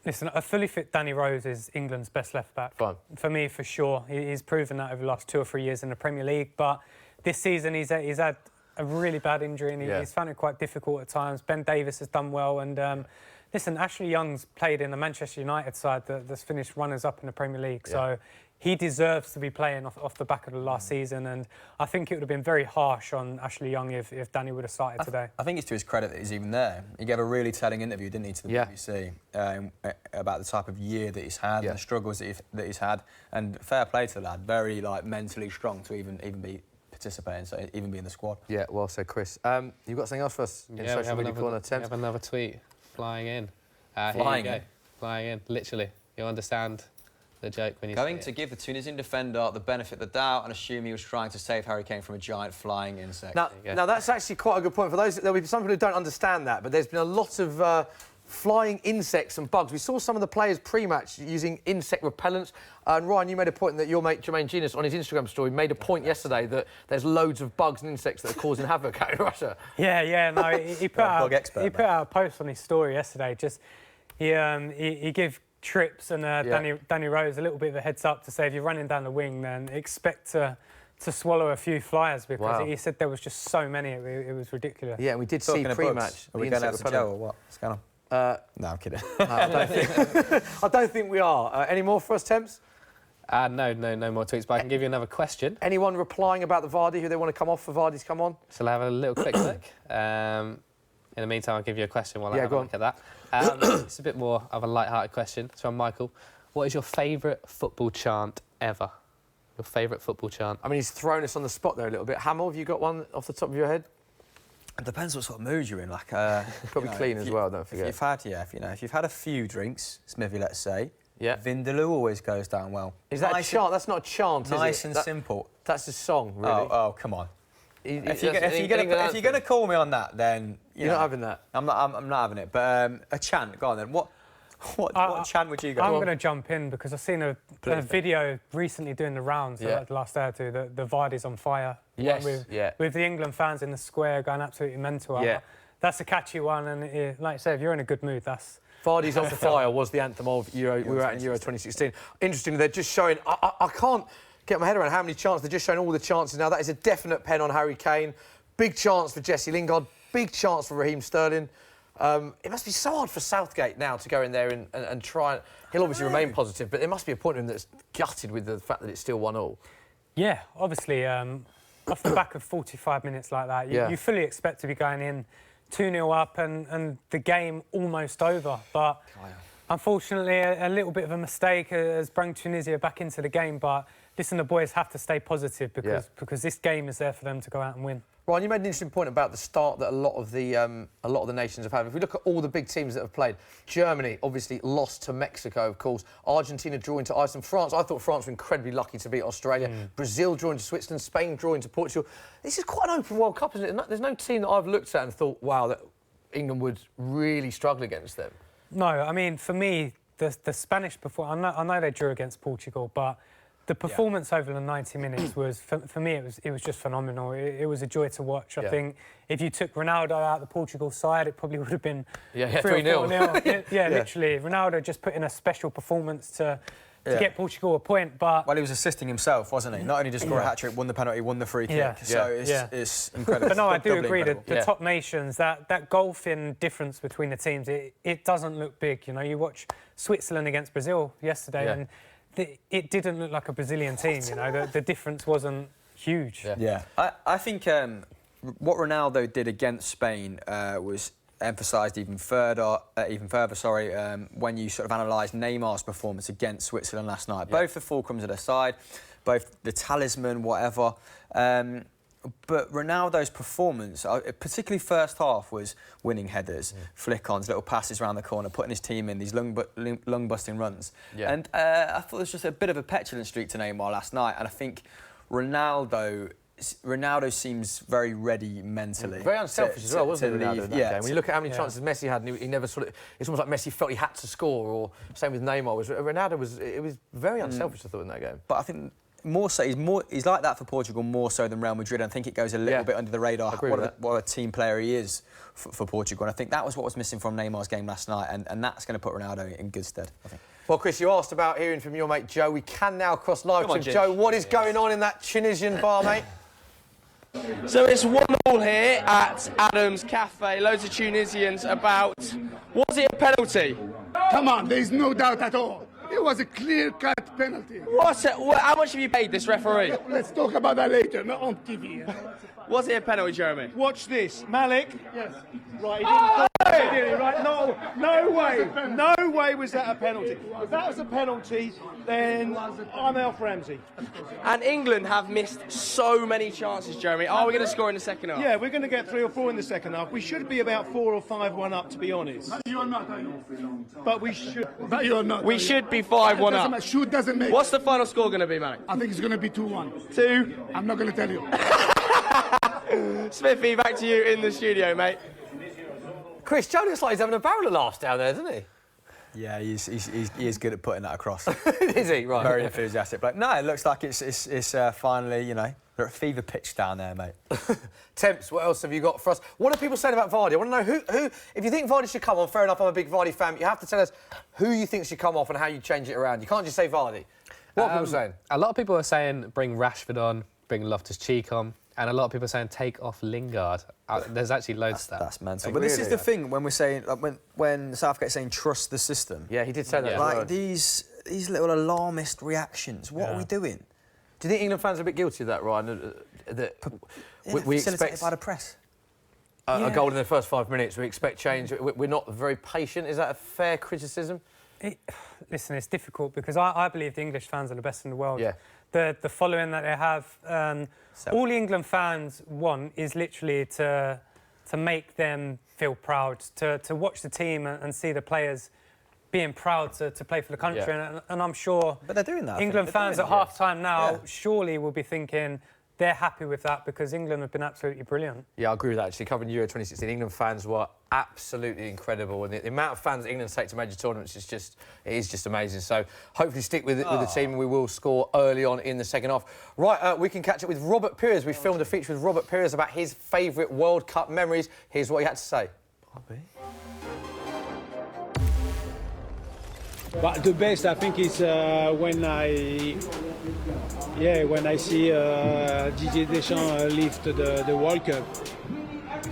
Listen, a fully fit Danny Rose is England's best left-back. Fine. For me, for sure. He's proven that over the last 2 or 3 years in the Premier League. But this season, he's had a really bad injury and he's found it quite difficult at times. Ben Davies has done well. And listen, Ashley Young's played in the Manchester United side that's finished runners-up in the Premier League. So he deserves to be playing off the back of the last season, and I think it would have been very harsh on Ashley Young if Danny would have started today. I think it's to his credit that he's even there. He gave a really telling interview, didn't he, to the BBC about the type of year that he's had and the struggles that he's had. And fair play to the lad, very mentally strong to even be participating, so even be in the squad. Yeah, well said, Chris. You've got something else for us in social media corner? We have another tweet flying in. Flying in? Flying in, literally. You'll understand the joke when you Going to give the Tunisian defender the benefit of the doubt and assume he was trying to save Harry Kane from a giant flying insect. Now that's actually quite a good point. For those, there'll be some people who don't understand that, but there's been a lot of flying insects and bugs. We saw some of the players pre-match using insect repellents. And Ryan, you made a point that your mate Jermaine Genius on his Instagram story made a point yesterday that there's loads of bugs and insects that are causing havoc out in Russia. Yeah, no, he put out a post on his story yesterday. Just he gave Trips and Danny Rose a little bit of a heads up to say if you're running down the wing, then expect to swallow a few flyers, because he said there was just so many. It was ridiculous. Yeah, and we did see pre-match. Are we going out to jail or what? What's going on? No, I'm kidding. I don't think we are. Any more for us, Temps? No more tweets, but I can give you another question. Anyone replying about the Vardy, who they want to come off for Vardy's come on? So I'll have a little quick look. In the meantime, I'll give you a question while I have a look at that. It's a bit more of a light-hearted question. It's from Michael. What is your favourite football chant ever? Your favourite football chant? I mean, he's thrown us on the spot there a little bit. Hamill, have you got one off the top of your head? It depends what sort of mood you're in. Like, probably clean as well, don't forget. If you've had a few drinks, Smithy, let's say, yeah, Vindaloo always goes down well. Is that a chant? That's not a chant, is it? Nice and simple. That's a song, really. Oh, come on. If you're going to call me on that, then you're not having that. I'm not having it. But a chant, go on then. What chant would you go? I'm going to jump in because I've seen a video recently doing the rounds the last day or two. The Vardy's on fire. Yes, with the England fans in the square going absolutely mental. Yeah. That's a catchy one, and like I say, if you're in a good mood, that's... Vardy's on fire was the anthem of Euro. We were out in Euro 2016. Interestingly, they're just showing... I can't get my head around how many chances. They're just showing all the chances now. That is a definite pen on Harry Kane. Big chance for Jesse Lingard. Big chance for Raheem Sterling. It must be so hard for Southgate now to go in there and try... He'll obviously remain positive, but there must be a point in him that's gutted with the fact that it's still 1-1. Yeah, obviously, off the back of 45 minutes like that, you fully expect to be going in 2-0 up and the game almost over. But unfortunately, a little bit of a mistake has brought Tunisia back into the game. But listen, the boys have to stay positive because this game is there for them to go out and win. Ryan, you made an interesting point about the start that a lot of the nations have had. If we look at all the big teams that have played, Germany obviously lost to Mexico, of course. Argentina drawing to Iceland. France, I thought France were incredibly lucky to beat Australia. Brazil drawing to Switzerland. Spain drawing to Portugal. This is quite an open World Cup, isn't it? There's no team that I've looked at and thought, wow, that England would really struggle against them. No, I mean, for me, the Spanish performance, I know they drew against Portugal, but the performance over the 90 minutes was, for me, it was just phenomenal. It was a joy to watch. I think if you took Ronaldo out the Portugal side, it probably would have been 3-0. Literally. Ronaldo just put in a special performance to get Portugal a point. But well, he was assisting himself, wasn't he? Not only just scored a hat-trick, won the penalty, won the free kick. So it's incredible. But no, I do agree that the top nations, that golfing difference between the teams, it doesn't look big. You know, you watch Switzerland against Brazil yesterday and it didn't look like a Brazilian team, you know. The difference wasn't huge. I think what Ronaldo did against Spain was emphasised even further. When you sort of analysed Neymar's performance against Switzerland last night. Both the fulcrums of their side, both the talisman, whatever. But Ronaldo's performance, particularly first half, was winning headers, flick-ons, little passes around the corner, putting his team in these lung-busting runs. And I thought there was just a bit of a petulant streak to Neymar last night, and I think Ronaldo seems very ready mentally. Very unselfish as well, wasn't he, Ronaldo, in that game? When you look at how many chances Messi had, and he never sort of... It's almost like Messi felt he had to score, or same with Neymar. Ronaldo was very unselfish, I thought, in that game. But I think more so, he's like that for Portugal more so than Real Madrid. I think it goes a little bit under the radar what a team player he is for Portugal. And I think that was what was missing from Neymar's game last night, and that's going to put Ronaldo in good stead, I think. Well, Chris, you asked about hearing from your mate Joe. We can now cross live to Joe. What is going on in that Tunisian bar, mate? So it's 1-1 here at Adam's Cafe. Loads of Tunisians about. Was it a penalty? Come on, there is no doubt at all. It was a clear-cut penalty. How much have you paid this referee? Let's talk about that later, not on TV. Was it a penalty, Jeremy? Watch this. Malik. Yes. Right, he didn't it, right? No way. No way was that a penalty. If that was a penalty, then I'm Alf Ramsey. And England have missed so many chances, Jeremy. Are we going to score in the second half? Yeah, we're going to get 3 or 4 in the second half. We should be about 4 or 5-1 up, to be honest. But you're not. But we should. But you're not. We should be 5-1 up. Shoot doesn't make. What's the final score going to be, Malik? I think it's going to be 2-1. 2? I'm not going to tell you. Smithy, back to you in the studio, mate. Chris, Joe looks like he's having a barrel of laughs down there, doesn't he? Yeah, he is good at putting that across. Is he? Right. Very enthusiastic. But no, it looks like it's finally, you know, they're at fever pitch down there, mate. Temps, what else have you got for us? What are people saying about Vardy? I want to know who if you think Vardy should come on, fair enough, I'm a big Vardy fan, but you have to tell us who you think should come off and how you change it around. You can't just say Vardy. What are people saying? A lot of people are saying bring Rashford on, bring Loftus-Cheek on. And a lot of people are saying take off Lingard. There's actually loads of that. That's mental. But this is the thing when we're saying, like, when Southgate's saying trust the system. Yeah, he did say that. Like these little alarmist reactions. What are we doing? Do you think England fans are a bit guilty of that, Ryan? We expect by the press. A goal in the first 5 minutes. We expect change. We're not very patient. Is that a fair criticism? Listen, it's difficult because I believe the English fans are the best in the world. Yeah. The following that they have. All England fans want is literally to make them feel proud, to watch the team and see the players being proud to play for the country. Yeah. And I'm sure but they're doing that, England fans at half-time now surely will be thinking they're happy with that because England have been absolutely brilliant. Yeah, I agree with that, actually. Covering Euro 2016, England fans were absolutely incredible. And the amount of fans that England take to major tournaments is just amazing. So hopefully stick with the team and we will score early on in the second half. Right, we can catch up with Robert Pires. We filmed a feature with Robert Pires about his favourite World Cup memories. Here's what he had to say. But the best, I think, is when I see Didier Deschamps lift the World Cup,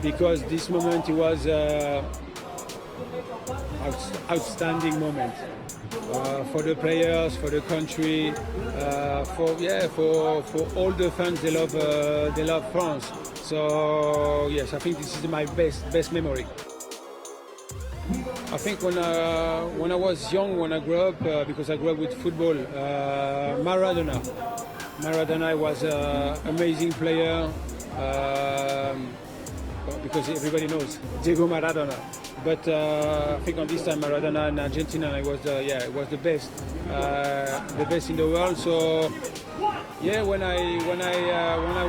because this moment it was outstanding moment for the players, for the country, for all the fans. They love France. So yes, I think this is my best memory. I think when I was young, when I grew up, because I grew up with football, Maradona was an amazing player, because everybody knows Diego Maradona. But I think on this time Maradona in Argentina was the best in the world. So yeah, when I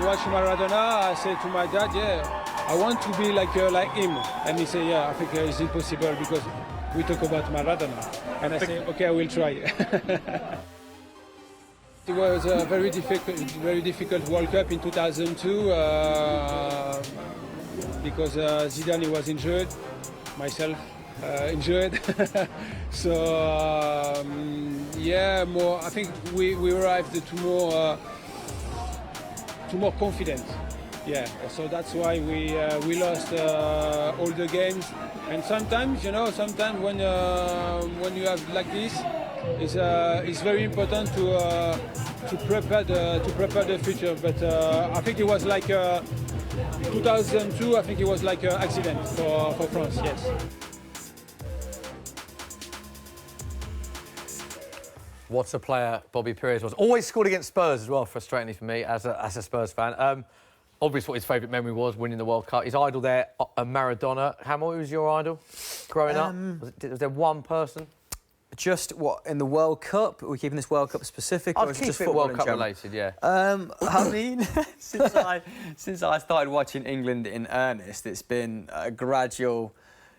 watch Maradona, I say to my dad, I want to be like him. And he said, I think it's impossible because we talk about Maradona. And I say, okay, I will try. It was a very difficult World Cup in 2002 because Zidane was injured, myself injured. So I think we arrived to more confident. Yeah, so that's why we lost all the games. And sometimes, when you have like this, it's very important to prepare the future. But I think it was like 2002. I think it was like an accident for France. Yes. What a player Bobby Pires was. Always scored against Spurs as well, frustratingly for me as a Spurs fan. Obviously, what his favourite memory was, winning the World Cup. His idol there, Maradona. Hamill, who was your idol growing up? Was there one person? Just what, in the World Cup? Are we keeping this World Cup specific? I'll or is keep it just it World Cup related, yeah. I mean, since I started watching England in earnest, it's been a gradual,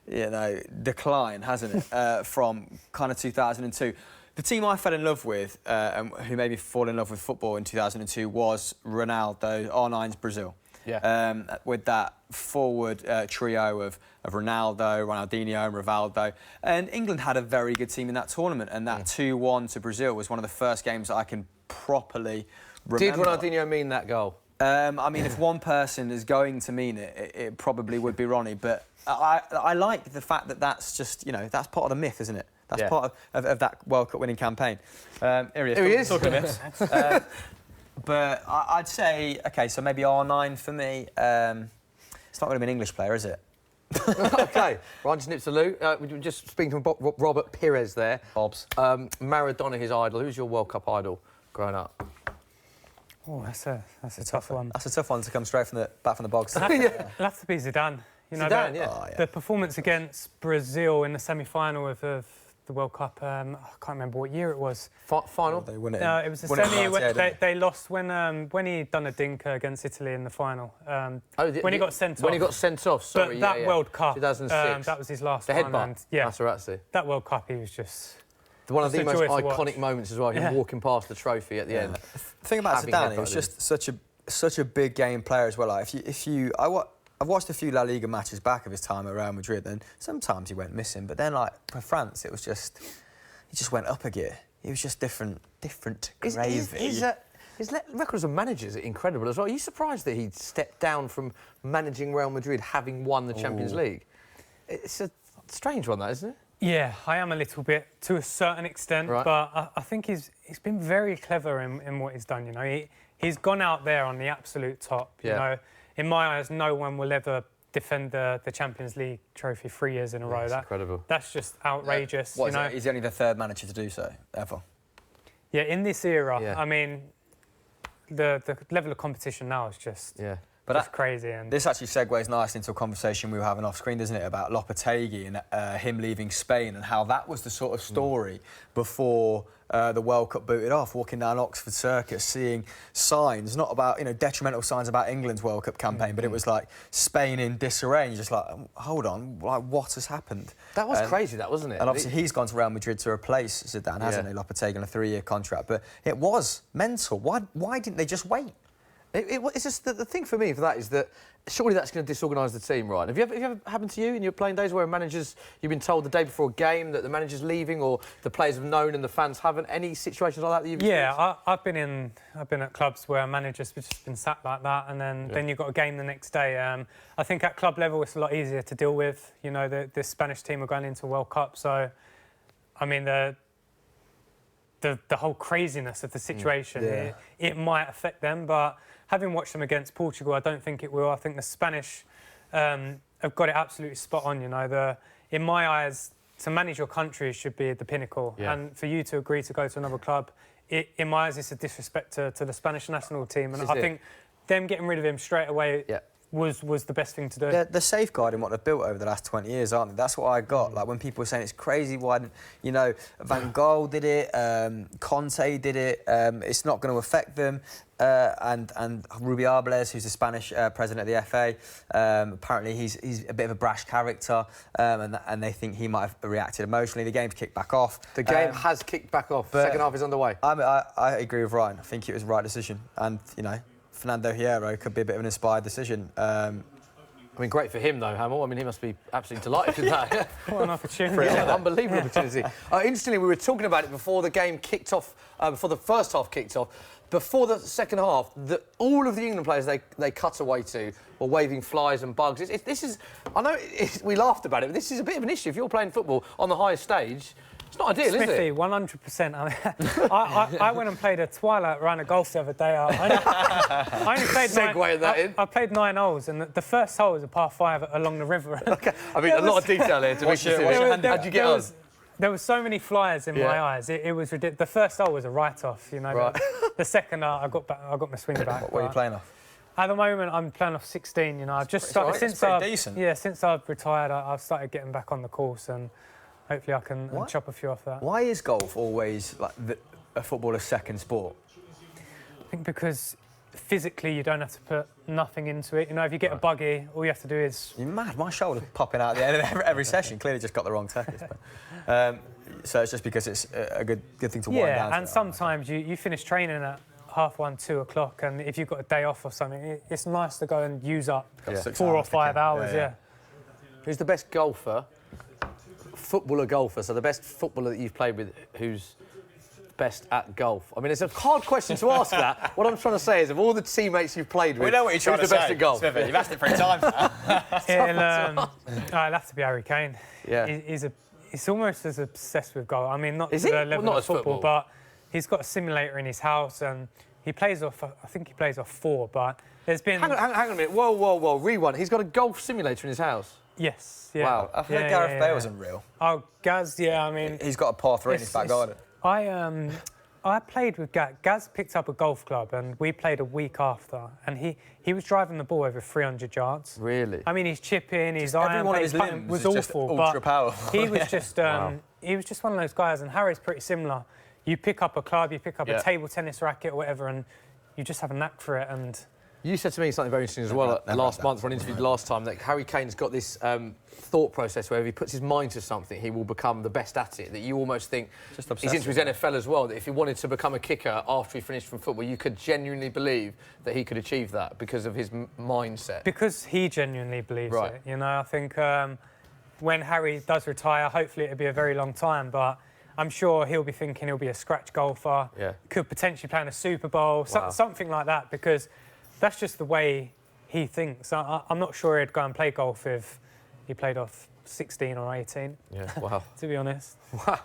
decline, hasn't it, from kind of 2002. The team I fell in love with, and who made me fall in love with football in 2002, was Ronaldo, R9's Brazil. Yeah. With that forward trio of Ronaldo, Ronaldinho and Rivaldo. And England had a very good team in that tournament, and that 2-1 to Brazil was one of the first games that I can properly remember. Did Ronaldinho mean that goal? I mean, if one person is going to mean it, it probably would be Ronnie. But I like the fact that that's just, that's part of the myth, isn't it? That's part of that World Cup winning campaign. Here he is. Here he is. Talking of myths. But I'd say, OK, so maybe R9 for me. It's not going to be an English player, is it? OK, Ryan Snipsaloo. We were just speaking to Robert Pires there. Bobs. Maradona, his idol. Who's your World Cup idol growing up? Oh, that's a tough one. That's a tough one to come straight back from the box. It'll have to be Zidane. Zidane, the performance against Brazil in the semi-final of the World Cup. I can't remember what year it was. Final? They won it. No, it was the semi. They lost when he done a dinker against Italy in the final. When he got sent off. When he got sent off. Sorry. But that World Cup, 2006. that was his last the one. Headbutt. And, Materazzi. That World Cup, he was just. One of the most iconic watch. moments as well. Him walking past the trophy at the end. The thing about Zidane, he was just such a big game player as well. Like I've watched a few La Liga matches back of his time at Real Madrid, and sometimes he went missing. But then, like for France, it was just he just went up a gear. He was just different gravy. His record as a manager is incredible as well. Are you surprised that he stepped down from managing Real Madrid, having won the Champions League? It's a strange one, that, isn't it? Yeah, I am a little bit to a certain extent, but I think he's been very clever in what he's done. He's gone out there on the absolute top. You know, in my eyes, no one will ever defend the Champions League trophy 3 years in a row. That's incredible. That's just outrageous. He's only the third manager to do so ever. Yeah, in this era, I mean, the level of competition now is just. But that's crazy. And this actually segues nicely into a conversation we were having off screen, doesn't it, about Lopetegui and him leaving Spain and how that was the sort of story before the World Cup booted off, walking down Oxford Circus, seeing signs, not about, detrimental signs about England's World Cup campaign, but it was like Spain in disarray. And you're just like, hold on, like, what has happened? That was crazy, that, wasn't it? And obviously he's gone to Real Madrid to replace Zidane, hasn't he, Lopetegui, on a 3-year contract. But it was mental. Why didn't they just wait? It's just the thing for me for that is that surely that's going to disorganise the team, right? Have you ever happened to you in your playing days where you've been told the day before a game that the manager's leaving, or the players have known and the fans haven't? Any situations like that you've experienced? Yeah, I've been at clubs where managers have just been sat like that, and then you've got a game the next day. I think at club level it's a lot easier to deal with. The Spanish team are going into a World Cup, so I mean the whole craziness of the situation, it might affect them, but having watched them against Portugal, I don't think it will. I think the Spanish have got it absolutely spot on. In my eyes, to manage your country should be the pinnacle, and for you to agree to go to another club, in my eyes, it's a disrespect to the Spanish national team, and I think them getting rid of him straight away. Was the best thing to do. They're safeguarding what they've built over the last 20 years, aren't they? That's what I got. Like, when people were saying it's crazy, why didn't, Van Gaal did it, Conte did it, it's not going to affect them. And Rubiales, who's the Spanish president of the FA, apparently he's a bit of a brash character, and they think he might have reacted emotionally. The game's kicked back off. The game has kicked back off. Second half is underway. I agree with Ryan. I think it was the right decision, and Fernando Hierro could be a bit of an inspired decision. I mean, great for him, though, Hamill. I mean, he must be absolutely delighted with that. What an opportunity. Unbelievable opportunity. Interestingly, we were talking about it before the game kicked off, before the first half kicked off. Before the second half, all of the England players they cut away to were waving flies and bugs. I know we laughed about it, but this is a bit of an issue. If you're playing football on the highest stage, it's not ideal, Smithy, is it? 100%. I went and played a twilight round of golf the other day. I only played I played 9 holes, and the first hole was a par 5 along the river. Okay. I mean, a lot of detail here to be specific. How'd you get on? There were so many flyers in my eyes. It was ridiculous. The first hole was a write-off, Right. The second hole, I got my swing back. What were you playing off? At the moment, I'm playing off 16. I've just started since I've retired. I've started getting back on the course, and hopefully I can chop a few off that. Why is golf always like a footballer's second sport? I think because physically you don't have to put nothing into it. If you get a buggy, all you have to do is... You're mad. My shoulder's popping out at the end of every session. Clearly just got the wrong technique. So it's just because it's a good thing to wind down. Yeah, and sometimes you finish training at 1:30, 2 o'clock, and if you've got a day off or something, it's nice to go and use up 4 or 5 hours. Yeah. Who's the best golfer? Footballer golfer. So the best footballer that you've played with, who's best at golf? I mean, it's a hard question to ask that. What I'm trying to say is, of all the teammates you've played with, we know what you're trying who's to the best say. at golf? You've asked it 3 times now. It'll have to be Harry Kane. Yeah. He's almost as obsessed with golf. I mean, not Is to he? the level Well, not of as football, football. but he's got a simulator in his house, and he plays off. I think he plays off 4, but there's been. Hang on a minute. Whoa. Rewind. He's got a golf simulator in his house. Yes. Yeah. Wow. I've heard Gareth Bale was unreal. Oh, Gaz. Yeah. I mean, he's got a par 3 in his back garden. I played with Gaz. Gaz picked up a golf club, and we played a week after, and he was driving the ball over 300 yards. Really? I mean, his chipping, his iron, one of his his putting limbs was is just awful, ultra but powerful. he was just he was just one of those guys. And Harry's pretty similar. You pick up a club, you pick up a table tennis racket or whatever, and you just have a knack for it. And you said to me something very interesting as well last month when I interviewed last time, that Harry Kane's got this thought process where if he puts his mind to something, he will become the best at it. That you almost think, he's into his NFL as well, that if he wanted to become a kicker after he finished from football, you could genuinely believe that he could achieve that because of his mindset. Because he genuinely believes Right. it. You know, I think when Harry does retire, hopefully it'll be a very long time, but I'm sure he'll be thinking he'll be a scratch golfer, could potentially play in a Super Bowl, something like that, because that's just the way he thinks. I'm not sure he'd go and play golf if he played off 16 or 18. Yeah, wow. To be honest. Wow.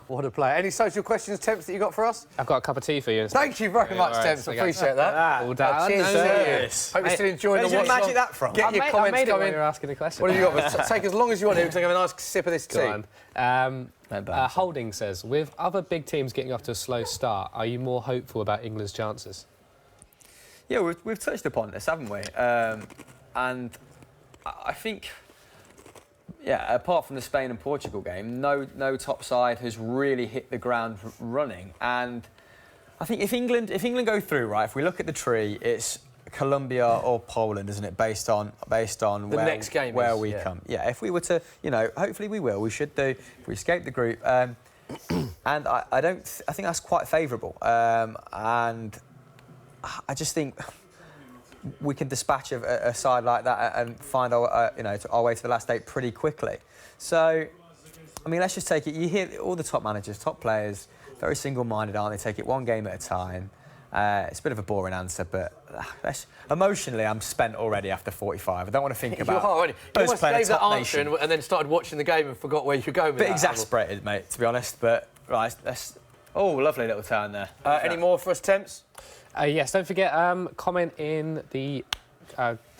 What a player. Any social questions, Temps, that you got for us? I've got a cup of tea for you. Thank you very much, Temps. Appreciate that. All down. Cheers to you. Hope you're still enjoying the watch. Where did you magic that from? Get your comments I made it coming. when you were asking the question. What have you got? Take as long as you want here, because I have a nice sip of this tea. Go on. Holding says, with other big teams getting off to a slow start, are you more hopeful about England's chances? Yeah, we've touched upon this, haven't we? And I think, yeah, apart from the Spain and Portugal game, no top side has really hit the ground running. And I think if England go through, right, if we look at the tree, it's Colombia or Poland, isn't it? Based on the next game where we come. Yeah, if we were to, hopefully we will. We should do. If we escape the group, and I think that's quite favourable. And I just think we can dispatch a side like that and find our way to the last 8 pretty quickly. So, I mean, let's just take it. You hear all the top managers, top players, very single-minded, aren't they? Take it one game at a time. It's a bit of a boring answer, but emotionally, I'm spent already after 45. I don't want to think about. You already. You almost gave that answer nation. and then started watching the game and forgot where you were going with Bit that. exasperated, mate, to be honest. But right, oh, lovely little turn there. Any more for us, Temps? Yes, don't forget, comment in the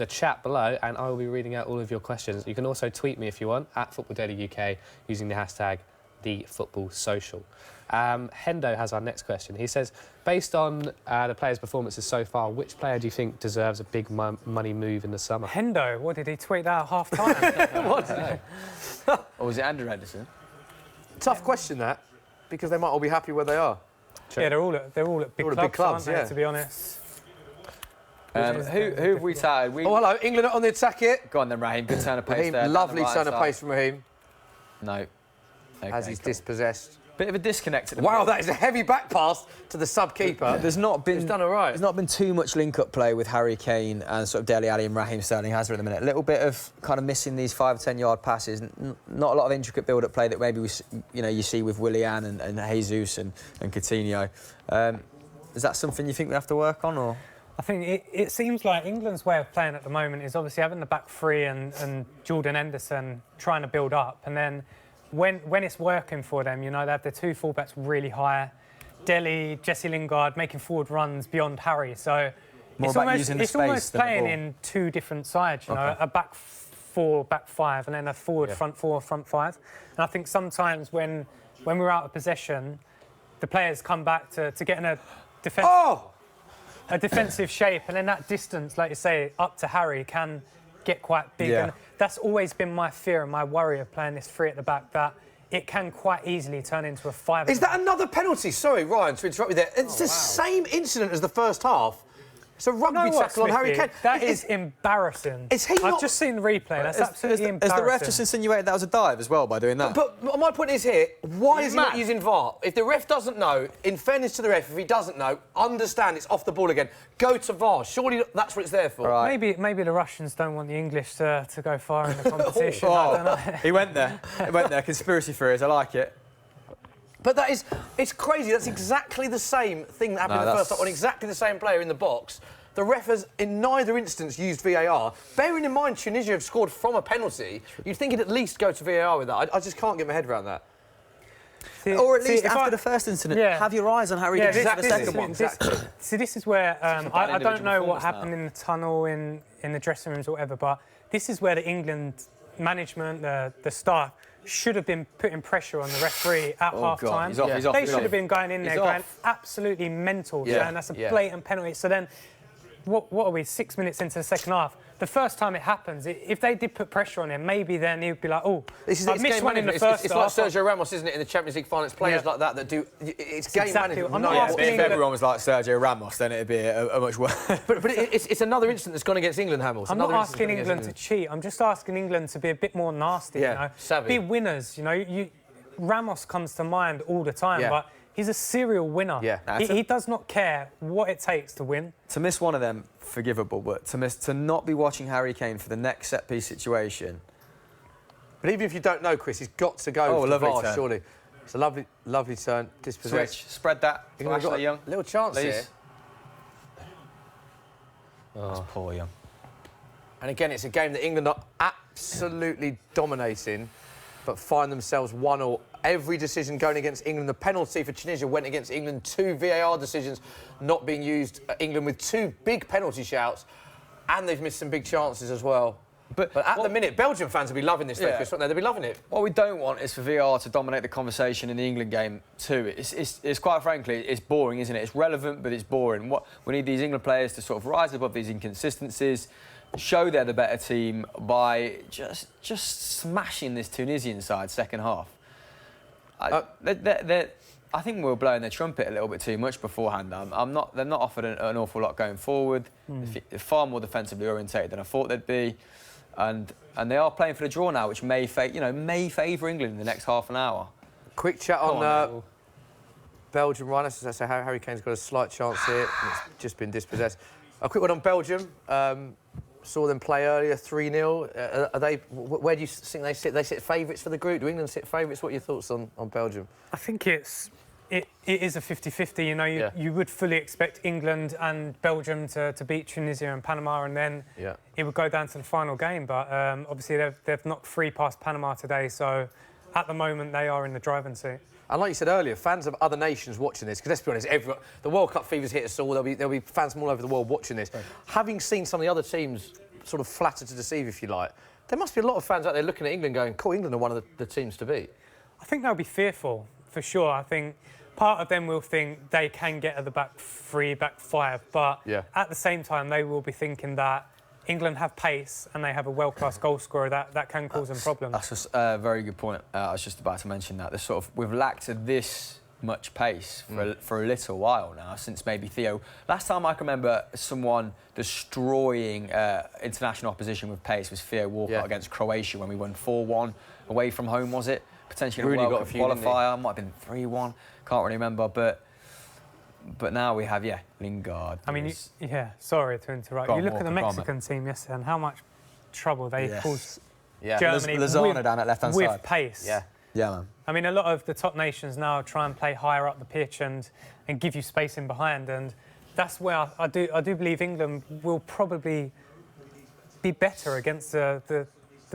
chat below, and I will be reading out all of your questions. You can also tweet me if you want, at FootballDailyUK, using the hashtag #TheFootballSocial. Hendo has our next question. He says, based on the players' performances so far, which player do you think deserves a big money move in the summer? Hendo, what did he tweet that at half-time? What? Or was it Andrew Henderson? Tough question, that, because they might all be happy where they are. Yeah, they're all at big clubs, aren't they, to be honest. Who have we tied? Oh, hello, England are on the attack here. Go on then, Raheem. Good turn of pace Raheem, there. lovely turn of pace from Raheem. No. Okay, as he's dispossessed. Bit of a disconnect at the Wow, minute. that is a heavy back pass to the sub-keeper. The's not been... He's done all right. There's not been too much link-up play with Harry Kane and sort of Dele Alli and Raheem Sterling, has there, at the minute? A little bit of kind of missing these 5 or 10-yard passes. Not a lot of intricate build-up play that maybe you see with Willian and Jesus and Coutinho. Is that something you think we have to work on, or...? I think it seems like England's way of playing at the moment is obviously having the back three and Jordan Henderson trying to build up, and then when it's working for them, they have their 2 fullbacks really high, Dele, Jesse Lingard making forward runs beyond Harry. So it's almost playing in 2 different sides. A back 4, back 5, and then a forward front 4, front 5. And I think sometimes when we're out of possession, the players come back to get in a defensive shape, and then that distance, like you say, up to Harry can get quite big. And that's always been my fear and my worry of playing this 3 at the back, that it can quite easily turn into a 5. Is that another penalty? Sorry, Ryan, to interrupt you there. It's the same incident as the first half. It's a rugby tackle on Harry Kane. That is embarrassing. Is he not... I've just seen the replay. That's absolutely embarrassing. Has the ref just insinuated that was a dive as well by doing that? But my point is here, why is he not using VAR? If the ref doesn't know, in fairness to the ref, if he doesn't know, understand it's off the ball again. Go to VAR. Surely that's what it's there for. Right. Maybe the Russians don't want the English to go far in the competition. I don't know. He went there. He went there. Conspiracy theories. I like it. But it's crazy. That's exactly the same thing that happened in the first time on exactly the same player in the box. The ref has, in neither instance, used VAR. Bearing in mind Tunisia have scored from a penalty, you'd think he'd at least go to VAR with that. I just can't get my head around that. Or at least after the first incident, have your eyes on Harry Kane for the second one. See, this is where I don't know what happened in the tunnel, in the dressing rooms or whatever, but this is where the England management, the staff, should have been putting pressure on the referee at half-time. They should have been going in there going absolutely mental, and that's a blatant penalty. So then, what are we, 6 minutes into the second half? The first time it happens, if they did put pressure on him, maybe then he'd be like, oh, I missed one in the first half. It's like Sergio Ramos, isn't it, in the Champions League final? It's players like that do... It's game management. If everyone was like Sergio Ramos, then it'd be a much worse... but it's another incident that's gone against England, Hamilton. I'm not asking England to cheat. I'm just asking England to be a bit more nasty, you know? Savvy. Be winners, you know? Ramos comes to mind all the time, but... He's a serial winner. He does not care what it takes to win. To miss one of them, forgivable, but to not be watching Harry Kane for the next set-piece situation... But even if you don't know, Chris, he's got to go for the VAR, surely. It's a lovely, lovely turn, dispossessed. Switch, spread that. Got Young. Little chance here. That's poor Young. And again, it's a game that England are absolutely dominating, but find themselves 1-1. Every decision going against England. The penalty for Tunisia went against England. 2 VAR decisions not being used. England with 2 big penalty shouts, and they've missed some big chances as well. But at the minute, Belgian fans will be loving this, though, Chris, won't they? They'll be loving it. What we don't want is for VAR to dominate the conversation in the England game too. It's quite frankly, it's boring, isn't it? It's relevant, but it's boring. We need these England players to sort of rise above these inconsistencies, show they're the better team by just smashing this Tunisian side second half. I think we were blowing their trumpet a little bit too much beforehand. They're not offered an awful lot going forward. They're far more defensively orientated than I thought they'd be, and they are playing for the draw now, which may favour England in the next half an hour. Quick chat on Belgium, Ryan. So Harry Kane's got a slight chance here. And it's just been dispossessed. A quick one on Belgium. Saw them play earlier, 3-0. Are they? Where do you think they sit? They sit favourites for the group. Do England sit favourites? What are your thoughts on Belgium? I think it is a 50-50. You know, you would fully expect England and Belgium to beat Tunisia and Panama, and then it would go down to the final game. But obviously they've knocked 3 past Panama today, so at the moment they are in the driving seat. And like you said earlier, fans of other nations watching this, because let's be honest, the World Cup fever's hit us all. There'll be fans from all over the world watching this. Right. Having seen some of the other teams sort of flatter to deceive, if you like, there must be a lot of fans out there looking at England going, cool, England are one of the teams to beat. I think they'll be fearful, for sure. I think part of them will think they can get at the back 3, back 5, but at the same time, they will be thinking that England have pace and they have a world-class goal scorer that can cause them problems. That's just a very good point. I was just about to mention that. We've lacked this much pace for a little while now, since maybe Theo. Last time I can remember someone destroying international opposition with pace was Theo Walcott against Croatia when we won 4-1 away from home, was it? Potentially really a World Cup qualifier, might have been 3-1, can't really remember, but now we have, Lingard. I mean, sorry to interrupt. You look at the Mexican team yesterday and how much trouble they caused Germany down at left-hand with side. pace. Yeah, man. I mean, a lot of the top nations now try and play higher up the pitch and give you space in behind, and that's where I do believe England will probably be better against the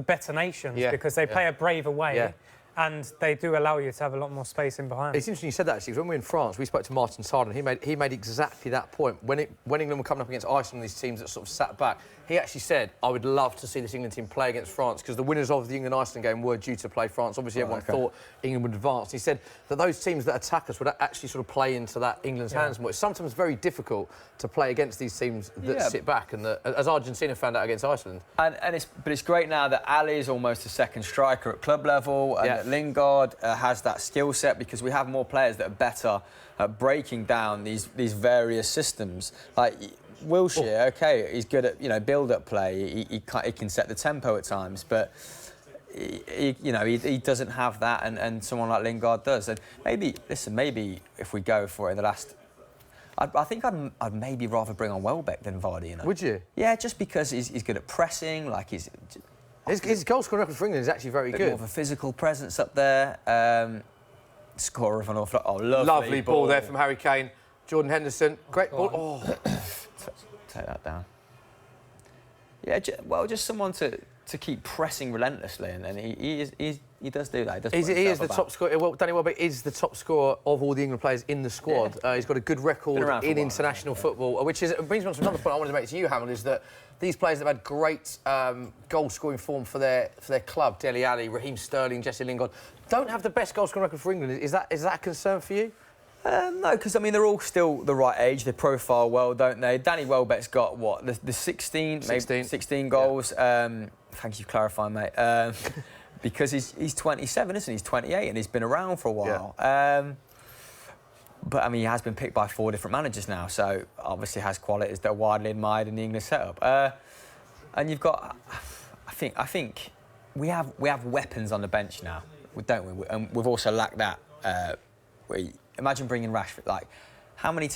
better nations because they play a braver way. And they do allow you to have a lot more space in behind. It's interesting you said that, actually, because when we were in France, we spoke to Martin Sarden. He made exactly that point. When England were coming up against Iceland, these teams that sort of sat back, he actually said, I would love to see this England team play against France, because the winners of the England-Iceland game were due to play France. Obviously, everyone thought England would advance. He said that those teams that attack us would actually sort of play into that England's hands more. It's sometimes very difficult to play against these teams that sit back, and as Argentina found out against Iceland. But it's great now that Ali is almost a second striker at club level, and that Lingard has that skill set, because we have more players that are better at breaking down these various systems. Like, Wilshere, okay, he's good at build-up play. He can set the tempo at times, but he doesn't have that, and someone like Lingard does. And maybe if we go for it in the last, I think I'd maybe rather bring on Welbeck than Vardy. You know? Would you? Yeah, just because he's good at pressing. Like his goal scoring record for England is actually very good. More of a physical presence up there. Scorer of an awful lovely ball there from Harry Kane. Jordan Henderson, great ball. Oh. Take that down. Yeah, just someone to keep pressing relentlessly, and he does do that. He is the top scorer. Well, Danny Welbeck is the top scorer of all the England players in the squad. Yeah. He's got a good record in international football, which brings me on to another point I wanted to make to you, Hammond, is that these players have had great goal-scoring form for their club. Dele Alli, Raheem Sterling, Jesse Lingard don't have the best goal-scoring record for England. Is that a concern for you? No, because they're all still the right age. They profile well, don't they? Danny Welbeck's got what the 16 goals. Yeah. Thank you for clarifying, mate. Because he's 27, isn't he? He's 28, and he's been around for a while. Yeah. But I mean, he has been picked by 4 different managers now, so obviously has qualities that are widely admired in the English setup. And you've got, I think we have weapons on the bench now, don't we? And we've also lacked that. Imagine bringing Rashford. Like, how many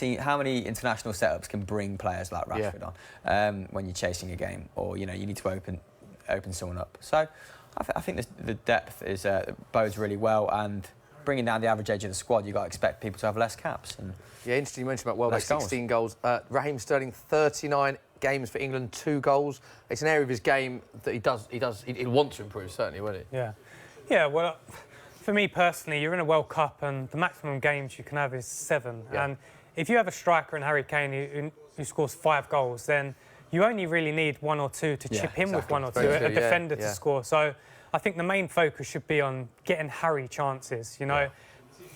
international setups can bring players like Rashford on when you're chasing a game, or you need to open someone up? So, I think the depth bodes really well, and bringing down the average age of the squad, you've got to expect people to have less caps. And yeah, interesting you mentioned about Welbeck, 16 goals. Raheem Sterling, 39 games for England, 2 goals. It's an area of his game that he'd want to improve, certainly, wouldn't he? Yeah, well, for me personally, you're in a World Cup and the maximum games you can have is 7. Yeah. And if you have a striker in Harry Kane who scores 5 goals, then you only really need 1 or 2 to chip in with 1 or 2, a defender to score. So I think the main focus should be on getting Harry chances.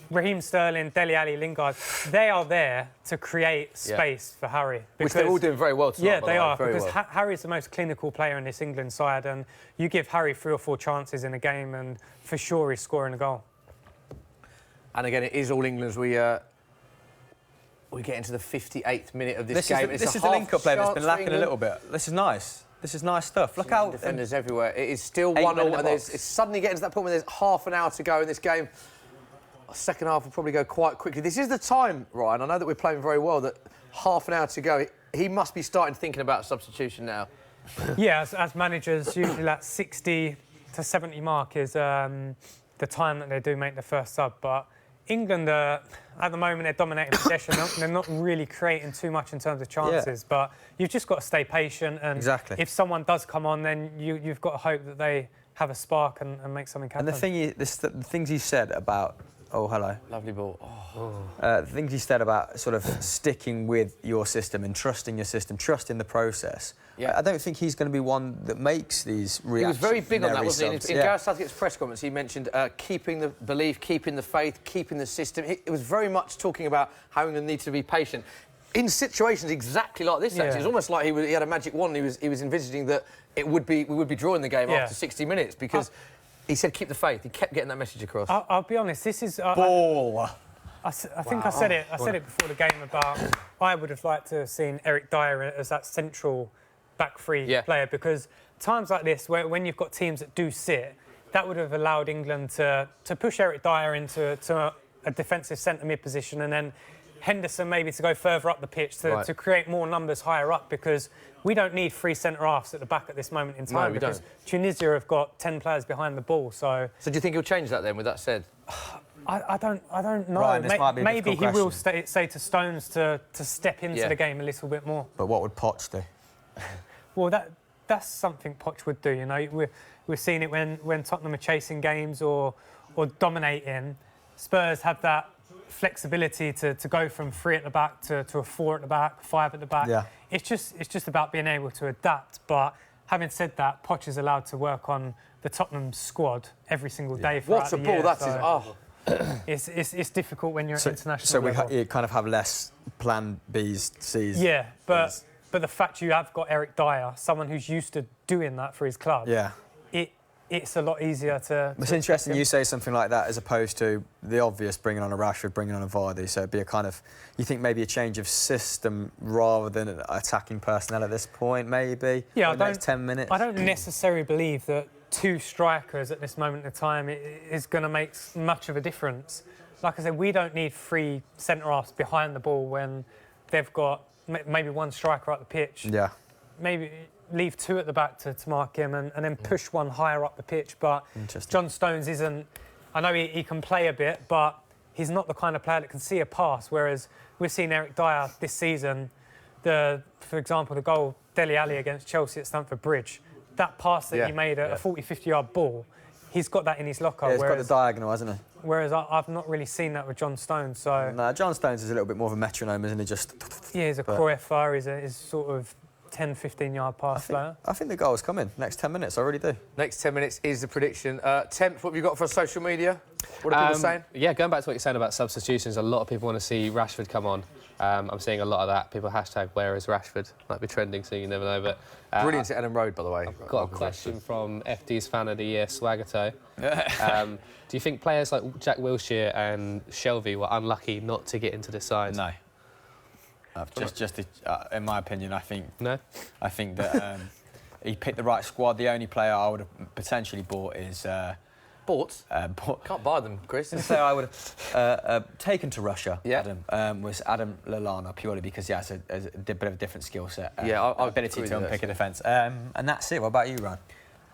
Raheem Sterling, Dele Alli, Lingard, they are there to create space for Harry. Which they're all doing very well tonight. Yeah, they are, because Harry's the most clinical player in this England side, and you give Harry 3 or 4 chances in a game, and for sure he's scoring a goal. And again, it is all England's. We get into the 58th minute of this game. This is the link-up play that's been lacking a little bit. This is nice. This is nice stuff. Look how defenders everywhere. It is still 1-1, and it's suddenly getting to that point where there's half an hour to go in this game. Second half will probably go quite quickly. This is the time, Ryan, I know that we're playing very well, that half an hour to go. He must be starting thinking about substitution now. Yeah, as managers, usually that 60 to 70 mark is the time that they do make the first sub. But England, at the moment, they're dominating possession. They're not really creating too much in terms of chances. Yeah. But you've just got to stay patient. And if someone does come on, then you've got to hope that they have a spark and make something happen. And the things you said about... Oh, hello. Lovely ball. The things you said about sort of sticking with your system and trusting your system, trusting the process. Yeah. I don't think he's going to be one that makes these reactions. He was very big on that, wasn't he? In Gareth Southgate's press conference, he mentioned keeping the belief, keeping the faith, keeping the system. It was very much talking about how England need to be patient. In situations exactly like this, actually. It was almost like he had a magic wand. He was envisaging that we would be drawing the game after 60 minutes because... He said, keep the faith. He kept getting that message across. I'll be honest, this is... Ball! I think I said it before the game about... I would have liked to have seen Eric Dyer as that central back three player, because times like this, when you've got teams that do sit, that would have allowed England to push Eric Dyer into a defensive centre-mid position, and then Henderson maybe to go further up the pitch to create more numbers higher up, because we don't need 3 centre-halves at the back at this moment in time, because Tunisia have got 10 players behind the ball. So do you think he'll change that then, with that said? I don't know. Ryan, maybe he will say to Stones to step into the game a little bit more. But what would Poch do? Well, that's something Poch would do. We're seeing it when Tottenham are chasing games or dominating. Spurs have that flexibility to go from 3 at the back to a 4 at the back, 5 at the back. Yeah. It's just about being able to adapt. But having said that, Poch is allowed to work on the Tottenham squad every single day. What's a ball? That is. Oh. It's difficult when you're at international level. You kind of have less plan Bs, Cs. Yeah, but the fact you have got Eric Dyer, someone who's used to doing that for his club, it's a lot easier to... It's interesting you say something like that as opposed to the obvious bringing on a Rashford, bringing on a Vardy. So it'd be a kind of, you think maybe a change of system rather than attacking personnel at this point, maybe? Yeah, the next 10 minutes? I don't necessarily believe that 2 strikers at this moment in time is going to make much of a difference. Like I said, we don't need 3 centre-halves behind the ball when they've got maybe 1 striker up the pitch. Yeah. Maybe leave 2 at the back to mark him and then push 1 higher up the pitch. But John Stones isn't... I know he can play a bit, but he's not the kind of player that can see a pass, whereas we've seen Eric Dyer this season, for example, the goal Dele Alli against Chelsea at Stamford Bridge, that pass that he made, a 40, 50-yard ball, he's got that in his locker. Yeah, he's got the diagonal, hasn't he? Whereas I've not really seen that with John Stones, so... No, John Stones is a little bit more of a metronome, isn't he? Just... Yeah, he's a Cruyffer, he's sort of 10, 15-yard pass player. I think the goal's coming. Next 10 minutes, I really do. Next 10 minutes is the prediction. Temp, what have you got for social media? What are people saying? Yeah, going back to what you're saying about substitutions, a lot of people want to see Rashford come on. I'm seeing a lot of that. People hashtag where is Rashford? Might be trending, so you never know. But brilliant at Ellen Road, by the way. I've got a question from FD's fan of the year, Swagato. Do you think players like Jack Wilshere and Shelvey were unlucky not to get into the side? No. In my opinion, I think... No? I think that he picked the right squad. The only player I would have potentially bought is... Can't buy them, Chris. The player I would have taken to Russia, Adam, was Adam Lallana, purely because he has a bit of a different skill set. Ability to unpick a defence. And that's it. What about you, Ryan?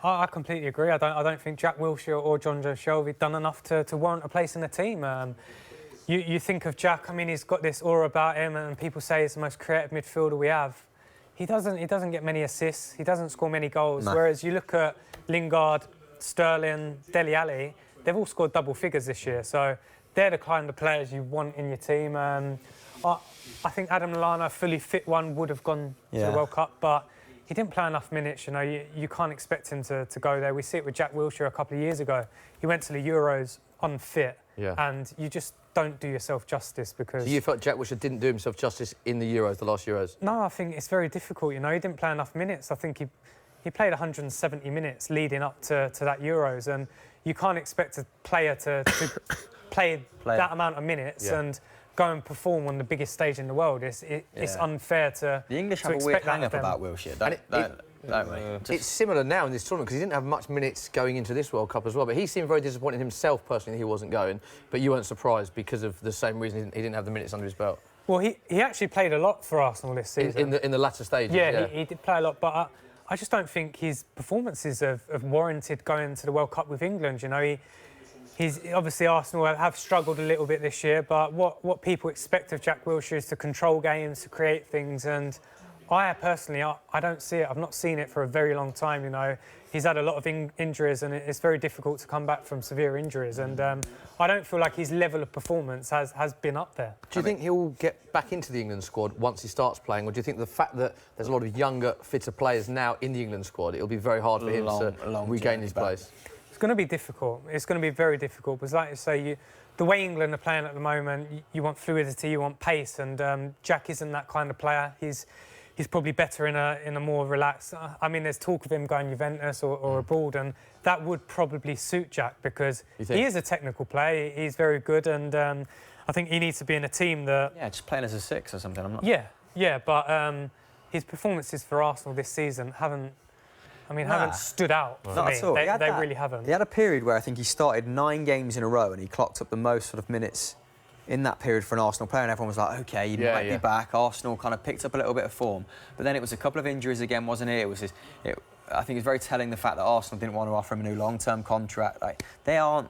I completely agree. I don't think Jack Wilshere or John Joe Shelvey done enough to warrant a place in the team. You think of Jack, I mean, he's got this aura about him, and people say he's the most creative midfielder we have. He doesn't get many assists. He doesn't score many goals. No. Whereas you look at Lingard, Sterling, Dele Alli, they've all scored double figures this year. So they're the kind of players you want in your team. I think Adam Lallana, fully fit one, would have gone to the World Cup, but he didn't play enough minutes. You know, you can't expect him to go there. We see it with Jack Wilshere a couple of years ago. He went to the Euros unfit, and you just don't do yourself justice because... So you felt Jack Wilshere didn't do himself justice in the Euros, the last Euros? No, I think it's very difficult. You know, he didn't play enough minutes. I think he played 170 minutes leading up to that Euros, and you can't expect a player to play that amount of minutes and go and perform on the biggest stage in the world. It's unfair to The English have a weird hang-up about Wilshere, don't we? It's similar now in this tournament because he didn't have much minutes going into this World Cup as well, but he seemed very disappointed himself personally that he wasn't going, but you weren't surprised because of the same reason he didn't have the minutes under his belt. Well, he actually played a lot for Arsenal this season. In the latter stages, he did play a lot, but I just don't think his performances have warranted going to the World Cup with England. You know, he's obviously Arsenal have struggled a little bit this year, but what people expect of Jack Wilshere is to control games, to create things, and I personally I don't see it. I've not seen it for a very long time. You know, he's had a lot of injuries, and it's very difficult to come back from severe injuries. And I don't feel like his level of performance has been up there. Do you think he'll get back into the England squad once he starts playing, or do you think the fact that there's a lot of younger, fitter players now in the England squad, it'll be very hard for him to regain his place? It's going to be difficult. It's going to be very difficult because, like you say, the way England are playing at the moment, you want fluidity, you want pace, and Jack isn't that kind of player. He's probably better in a more relaxed... I mean, there's talk of him going Juventus or abroad, and that would probably suit Jack because he is a technical player. He's very good, and I think he needs to be in a team that... Yeah, just playing as a 6 or something. I'm not... Yeah, but his performances for Arsenal this season haven't stood out for Not me. at all. They really haven't. He had a period where I think he started 9 games in a row and he clocked up the most sort of minutes in that period for an Arsenal player, and everyone was like, OK, he might be back. Arsenal kind of picked up a little bit of form. But then it was a couple of injuries again, wasn't it? I think it's very telling the fact that Arsenal didn't want to offer him a new long-term contract. Like, they aren't...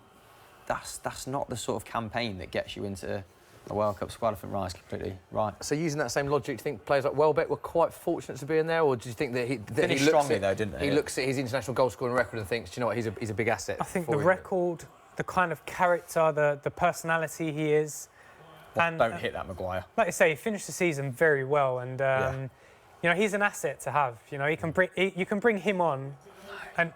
That's not the sort of campaign that gets you into a World Cup squad. I think Ryan's completely right. So using that same logic, do you think players like Welbeck were quite fortunate to be in there, or do you think that he finished strongly though, didn't he? He looks at his international goal scoring record and thinks, do you know what, he's a big asset. I think the record, the kind of character, the personality he is. And don't hit that, Maguire. Like you say, he finished the season very well, and you know, he's an asset to have. You know, you can bring him on, and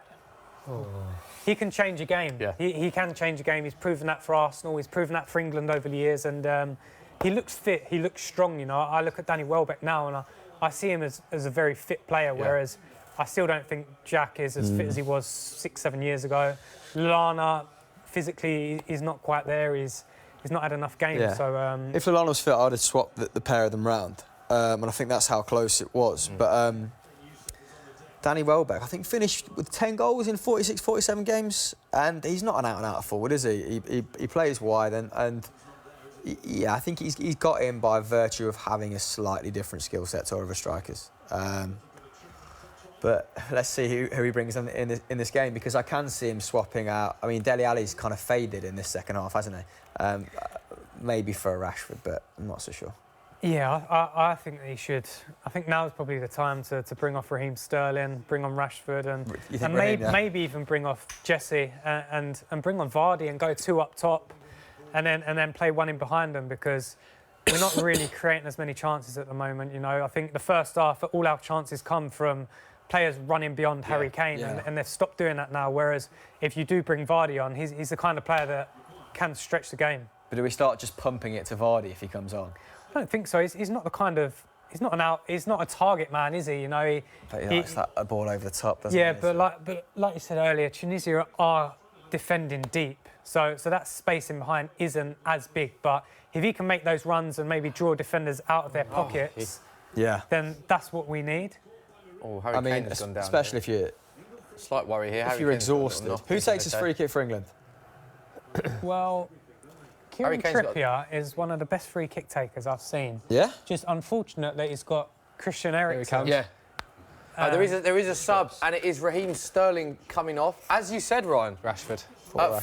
he can change a game. Yeah. He can change a game. He's proven that for Arsenal. He's proven that for England over the years, and he looks fit. He looks strong. You know, I look at Danny Welbeck now, and I see him as a very fit player. Whereas I still don't think Jack is as fit as he was 6-7 years ago. Lallana, physically, he's not quite there. He's not had enough games. Yeah. So if Lallana was fit, I'd have swapped the pair of them round, and I think that's how close it was. But Danny Welbeck, I think, finished with 10 goals in 46, 47 games, and he's not an out-and-out forward, is he? He plays wide, and yeah, I think he's got in by virtue of having a slightly different skill set to other strikers. But let's see who he brings in this game, because I can see him swapping out. I mean, Dele Alli's kind of faded in this second half, hasn't he? Maybe for a Rashford, but I'm not so sure. yeah, I think he should. I think now is probably the time to bring off Raheem Sterling, bring on Rashford, and Raheem, maybe even bring off Jesse and bring on Vardy and go 2 up top, and then play 1 in behind them, because we're not really creating as many chances at the moment. You know, I think the first half, all our chances come from players running beyond Harry Kane, and they've stopped doing that now. Whereas if you do bring Vardy on, he's the kind of player that can stretch the game. But do we start just pumping it to Vardy if he comes on? I don't think so. He's not the kind of... He's not a target man, is he? You know, But he likes that ball over the top, doesn't yeah, he? but like you said earlier, Tunisia are defending deep, so that space in behind isn't as big. But if he can make those runs and maybe draw defenders out of their pockets, then that's what we need. Oh, Harry Kane has gone down. Especially if you're... Slight worry here. If you're exhausted. Who takes his free kick for England? Well, Kieran Trippier is one of the best free kick takers I've seen. Yeah? Just unfortunate that he's got Christian Eriksen. Yeah. There is a sub, and it is Raheem Sterling coming off. As you said, Ryan. Rashford.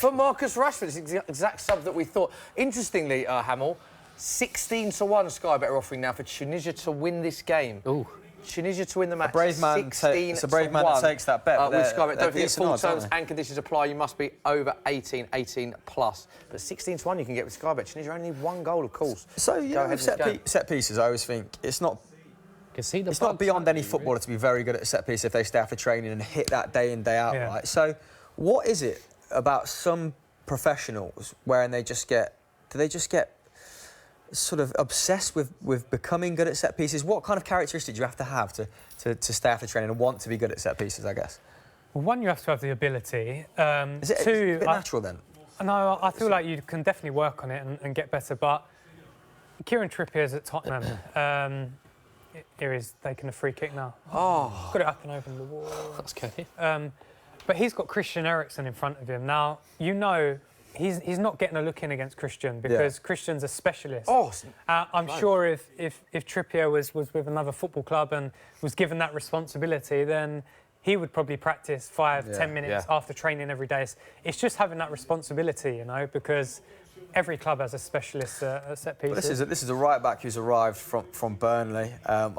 For Marcus Rashford, it's the exact sub that we thought. Interestingly, Hamill, 16-1 Sky Bet are offering now for Tunisia to win this game. Ooh. Tunisia to win the match. It's a brave man that takes that bet. With Sky Bet. Don't forget, decent full odds, terms aren't and conditions apply. You must be over 18 plus. But 16-1 you can get with Sky Bet. Tunisia only need 1 goal, of course. So, you know, with set pieces, I always think it's not beyond any footballer to be very good at set piece if they stay after training and hit that day in, day out, right? So what is it about some professionals where do they just get sort of obsessed with becoming good at set pieces? What kind of characteristics do you have to stay after training and want to be good at set pieces, I guess? Well, one, you have to have the ability. Is it a bit natural then? No, I feel like you can definitely work on it and get better, but Kieran Trippier's at Tottenham. Here he's taking a free kick now. Oh. Got it up and over the wall. That's okay. But he's got Christian Eriksen in front of him. Now, you know, he's not getting a look in against Christian because Christian's a specialist. I'm sure if Trippier was with another football club and was given that responsibility, then he would probably practice 5-10 minutes after training every day. It's just having that responsibility, you know, because every club has a specialist at set pieces. This is a right back who's arrived from Burnley. I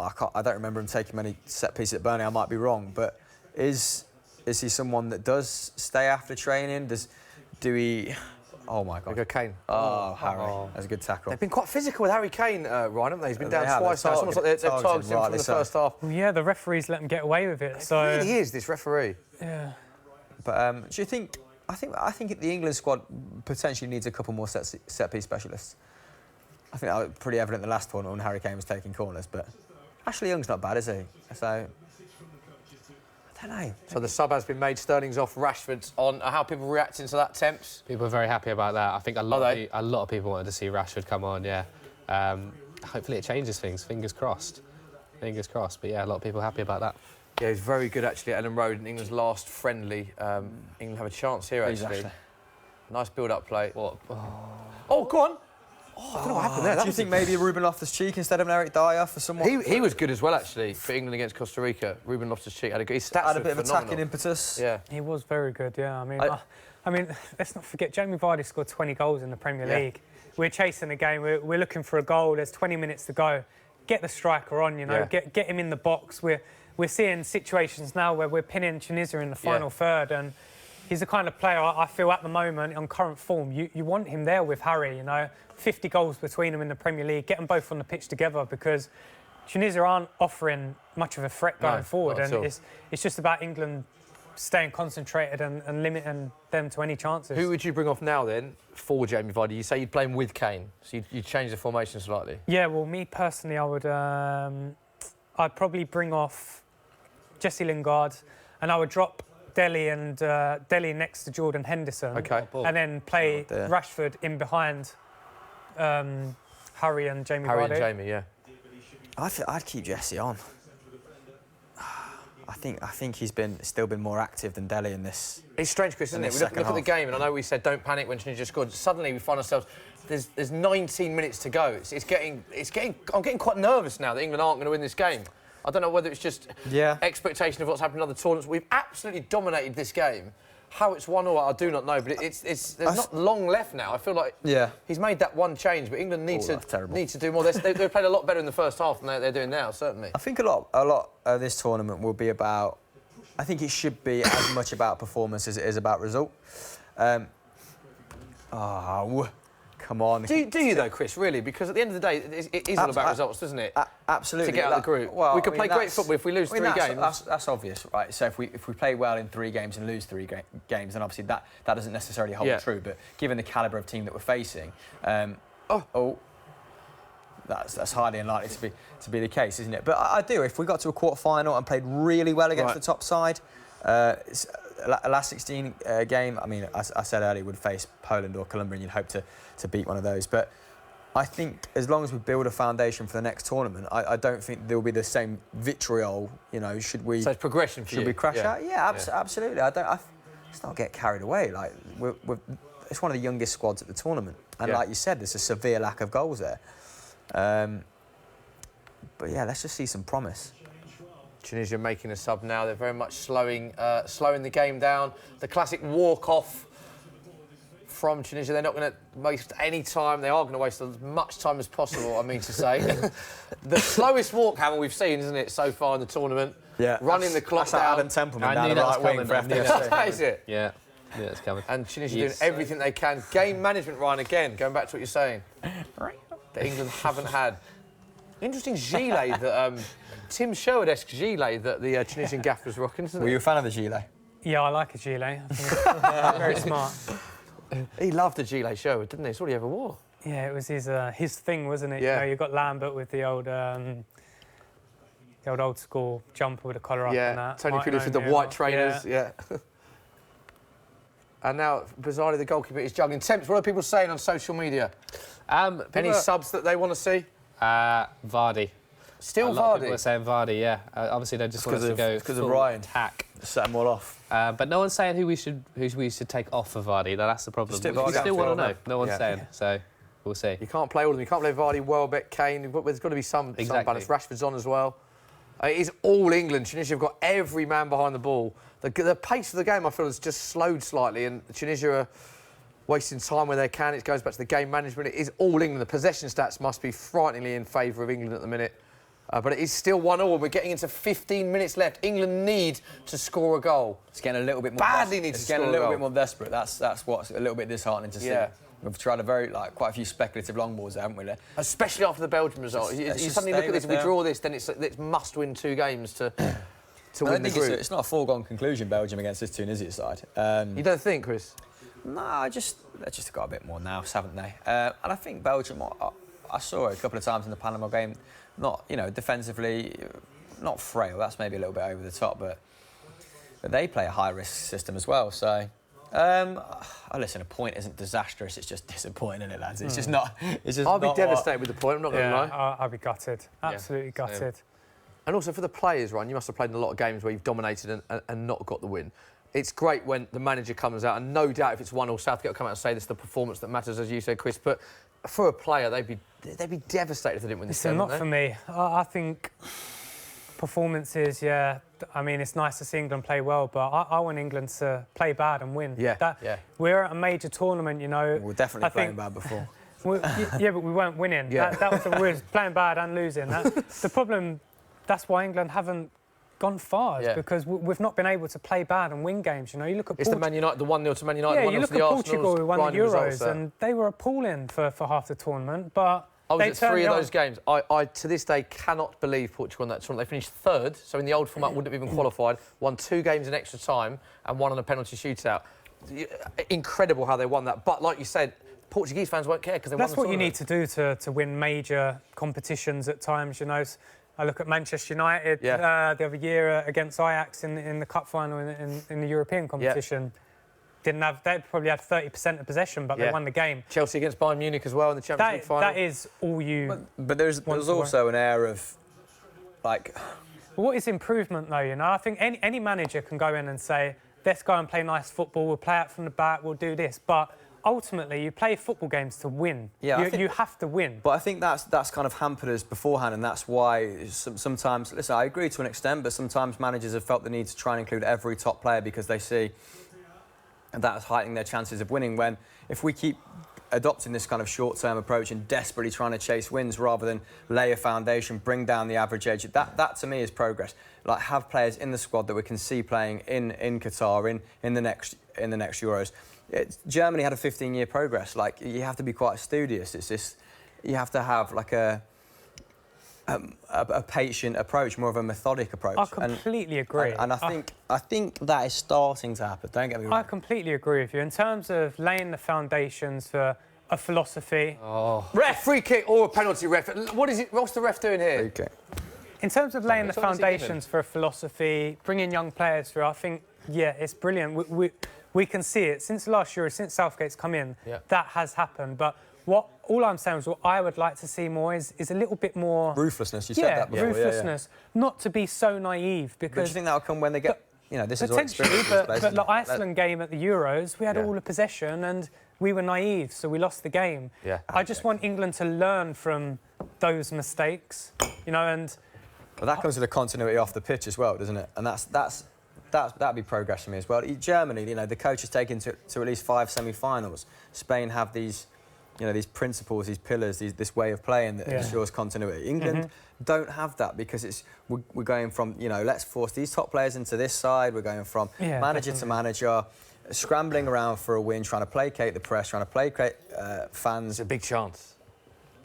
don't remember him taking many set pieces at Burnley. I might be wrong, but is he someone that does stay after training? Do he? Oh my God! Kane. Oh, Harry, that's a good tackle. They've been quite physical with Harry Kane, Ryan, haven't they? He's been down twice now. It's almost like they've targeted him from the first half. Well, yeah, the referees let him get away with it. So it really is, this referee. Yeah. But do you think? I think the England squad potentially needs a couple more set piece specialists. I think that was pretty evident in the last tournament when Harry Kane was taking corners. But Ashley Young's not bad, is he? So I don't know. So the sub has been made. Sterling's off. Rashford's on. How are people reacting to that, Temps? People are very happy about that. I think a lot of people wanted to see Rashford come on. Yeah. Hopefully it changes things. Fingers crossed. Fingers crossed. But yeah, a lot of people happy about that. Yeah, he's very good actually at Ellen Road in England's last friendly. England have a chance here actually. Nice build-up play. What? Oh, go on. Oh, I don't know what happened there. Do you think maybe Ruben Loftus-Cheek instead of an Eric Dyer for someone? He was good as well actually for England against Costa Rica. Ruben Loftus-Cheek had a good. His stats had a bit of phenomenal. attacking impetus. Yeah, he was very good. Yeah, I mean, let's not forget Jamie Vardy scored 20 goals in the Premier League. We're chasing the game. We're looking for a goal. There's 20 minutes to go. Get the striker on. You know, get him in the box. We're seeing situations now where we're pinning Tunisia in the final third, and he's the kind of player I feel at the moment on current form. You want him there with Harry, you know, 50 goals between them in the Premier League, get them both on the pitch together because Tunisia aren't offering much of a threat going forward, and it's just about England staying concentrated and limiting them to any chances. Who would you bring off now then for Jamie Vardy? You say you'd play him with Kane, so you'd change the formation slightly. Yeah, well, me personally, I would. I'd probably bring off Jesse Lingard, and I would drop Delhi and Delhi next to Jordan Henderson. Okay. And then play Rashford in behind Harry and Jamie Vardy. Harry and Jamie, yeah. I'd keep Jesse on. I think he's still been more active than Delhi in this. It's strange, Chris, isn't it? We look at the game, and I know we said don't panic when Tunisia scored. Suddenly we find ourselves there's 19 minutes to go. I'm getting quite nervous now that England aren't going to win this game. I don't know whether it's just expectation of what's happened in other tournaments. We've absolutely dominated this game. How it's 1-1, I do not know, but there's not long left now. I feel like he's made that one change, but England need to do more. They've played a lot better in the first half than they're doing now, certainly. I think a lot of this tournament will be about. I think it should be as much about performance as it is about result. Come on. Do you though, Chris? Really? Because at the end of the day, it is all about results, doesn't it? Absolutely. To get out of the group. Well, we could play great football if we lose 3 games. That's obvious, right? So if we play well in 3 games and lose 3 games, then obviously that doesn't necessarily hold true. But given the calibre of team that we're facing, that's highly unlikely to be the case, isn't it? But I do. If we got to a quarter-final and played really well against the top side, last 16 game, I mean, I said earlier, would face Poland or Colombia, and you'd hope to beat one of those. But I think as long as we build a foundation for the next tournament, I don't think there will be the same vitriol. You know, should we? So it's progression for you. Should we crash out? Yeah, absolutely. Let's not get carried away. Like it's one of the youngest squads at the tournament, and like you said, there's a severe lack of goals there. But yeah, let's just see some promise. Tunisia making a sub now. They're very much slowing the game down. The classic walk-off from Tunisia. They're not going to waste any time. They are going to waste as much time as possible, I mean to say. The slowest walk, Hammer, we've seen, isn't it, so far in the tournament? Yeah. Running the clock down. Adam Templeman down the right wing for FDFC. That is it? Yeah. Yeah, it's coming. And Tunisia doing everything they can. Game management, Ryan, again, going back to what you're saying. That England haven't had. Interesting gilet that Tim Sherwood-esque gilet that the Tunisian gaffer's rocking, isn't it? Were you a fan of the gilet? Yeah, I like a gilet. I think very smart. He loved the gilet, Sherwood, didn't he? It's all he ever wore. Yeah, it was his thing, wasn't it? Yeah. You know, you got Lambert with the old old school jumper with a collar up and that. Tony Pulis with the white trainers. Yeah. And now, bizarrely, the goalkeeper is juggling. Temps, what are people saying on social media? Any subs that they want to see? Vardy. Still a lot Vardy? Of people are saying Vardy, yeah. Obviously, they just want us to go because of Ryan. Attack. Set them all off. But no one's saying who we should take off for Vardy. That's the problem. We still want to know. No one's saying. So we'll see. You can't play all of them. You can't play Vardy, Welbeck, Kane. There's got to be some balance. Rashford's on as well. It is all England. Tunisia have got every man behind the ball. The pace of the game, I feel, has just slowed slightly, and Tunisia are wasting time where they can. It goes back to the game management. It is all England. The possession stats must be frighteningly in favour of England at the minute. But it is still 1-1. We're getting into 15 minutes left. England need to score a goal. It's getting a little bit more badly need to score a goal. It's getting a little bit more desperate. That's what's a little bit disheartening to see. Yeah. We've tried quite a few speculative long balls there, haven't we? Especially after the Belgium result. You suddenly look at this, if we draw this, then it's must win 2 games to win the group. It's not a foregone conclusion, Belgium against this Tunisia side. You don't think, Chris? No, they've just got a bit more nous, haven't they? And I think Belgium, I saw it a couple of times in the Panama game, not, defensively, not frail, that's maybe a little bit over the top, but they play a high-risk system as well, so... listen, a point isn't disastrous, it's just disappointing, isn't it, lads? It's just not... I'll be devastated with the point, I'm not going to lie. I'll be gutted, absolutely gutted. And also for the players, Ryan, you must have played in a lot of games where you've dominated and not got the win. It's great when the manager comes out, and no doubt if it's 1-0, Southgate will come out and say this is the performance that matters, as you said, Chris, but for a player, they'd be devastated if they didn't win this game. Not for me. I think performances, I mean, it's nice to see England play well, but I want England to play bad and win. We're at a major tournament, We were definitely playing bad before. But we weren't winning. That was we were playing bad and losing. The problem, that's why England haven't gone far, because we've not been able to play bad and win games. You look at... It's the Man United, the 1-0 to Man United. Yeah, you look at Portugal who won the Euros, and they were appalling for half the tournament, but... I was at 3 of those games. I, to this day, cannot believe Portugal won that tournament. They finished 3rd, so in the old format wouldn't have even qualified, won 2 games in extra time and 1 on a penalty shootout. Incredible how they won that. But like you said, Portuguese fans won't care because they won the tournament. That's what you need to do to win major competitions at times, I look at Manchester United the other year against Ajax in the cup final in the European competition. Didn't have, they probably had 30% of possession, but they won the game. Chelsea against Bayern Munich as well in the Champions League final. That is all you. But there's also an air of, like. What is improvement though? You know, I think any manager can go in and say, let's go and play nice football. We'll play out from the back. We'll do this, but. Ultimately, you play football games to win. Yeah, you have to win. But I think that's kind of hampered us beforehand, and that's why sometimes, listen, I agree to an extent, but sometimes managers have felt the need to try and include every top player because they see that's heightening their chances of winning. When if we keep adopting this kind of short-term approach and desperately trying to chase wins rather than lay a foundation, bring down the average age, that to me is progress. Like have players in the squad that we can see playing in Qatar, in the next Euros. Germany had a 15-year progress. Like you have to be quite studious. It's just you have to have like a patient approach, more of a methodic approach. I completely agree. And I think that is starting to happen. Don't get me wrong. I completely agree with you in terms of laying the foundations for a philosophy. Ref, free kick or a penalty, ref. What is it? What's the ref doing here? Free kick. In terms of laying the foundations for a philosophy, bringing young players through, I think it's brilliant. We can see it since last year, since Southgate's come in. That has happened, but. All I'm saying is what I would like to see more is a little bit more... Ruthlessness, you said that before. Ruthlessness. Not to be so naive, because... But do you think that'll come when they get... this is all experience. But the Iceland game at the Euros, we had all the possession and we were naive, so we lost the game. I just want England to learn from those mistakes, and... Well, that comes with the continuity off the pitch as well, doesn't it? And that'd be progress for me as well. Germany, the coach has taken to at least 5 semi-finals. Spain have these... these principles, these pillars, this way of playing that ensures continuity. England don't have that because we're going from, let's force these top players into this side. We're going from manager to manager, scrambling around for a win, trying to placate the press, trying to placate fans. It's a big chance.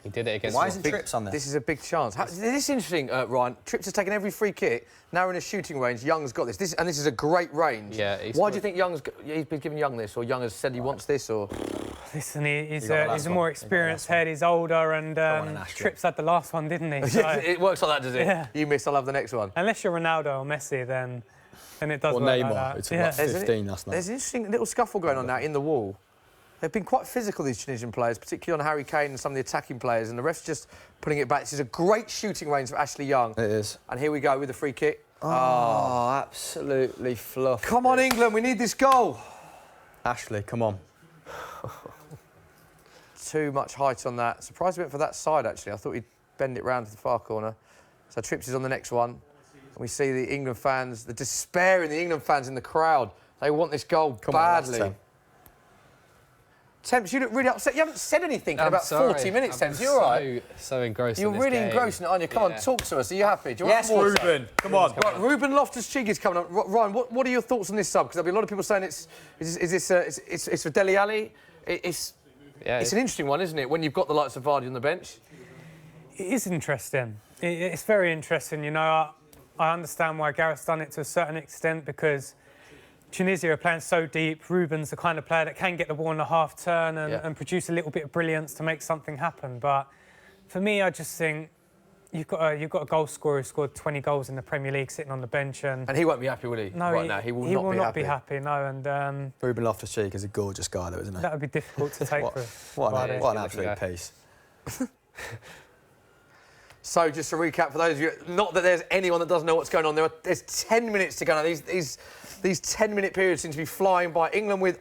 He did it against... Why isn't Trips on this? This is a big chance. This is interesting, Ryan. Trips has taken every free kick. Now we're in a shooting range. Young's got this. And this is a great range. Yeah. Why do you think he's been giving Young this, or Young has said he wants this, or...? Listen, he's a more experienced head, he's older, and Trips had the last one, didn't he? So, it works like that, does it? Yeah. You miss, I'll have the next one. Unless you're Ronaldo or Messi, then it does work Neymar, like that. It's about 15 last night. There's an interesting little scuffle going on now in the wall. They've been quite physical, these Tunisian players, particularly on Harry Kane and some of the attacking players, and the ref's just putting it back. This is a great shooting range for Ashley Young. It is. And here we go with the free kick. Oh, absolutely fluff. Come on, England, we need this goal. Ashley, come on. Too much height on that. Surprised he went for that side, actually. I thought he'd bend it round to the far corner. So Trips is on the next one. And we see the England fans, the despair in the England fans in the crowd. They want this goal badly. Temps, you look really upset. You haven't said anything in about 40 minutes, Temps. You all right? So engrossed You're in this really game. engrossed in it, aren't you? Come on, talk to us. Are you happy? Do you want Yes, Ruben. Come on. Right, Ruben Loftus-Cheek is coming up. Ryan, what are your thoughts on this sub? Because there'll be a lot of people saying it's for Dele Alli. It's an interesting one, isn't it? When you've got the likes of Vardy on the bench. It is interesting. It's very interesting. I understand why Gareth's done it to a certain extent because Tunisia are playing so deep. Ruben's the kind of player that can get the ball in a half turn and produce a little bit of brilliance to make something happen. But for me, I just think you've got a goal scorer who scored 20 goals in the Premier League sitting on the bench, and he won't be happy, will he? No, right now he will not be happy. No, and Ruben Loftus-Cheek is a gorgeous guy, though, isn't he? That would be difficult to take. What an absolute piece. So, just to recap for those of you, not that there's anyone that doesn't know what's going on. There's 10 minutes to go now. These 10-minute periods seem to be flying by. England with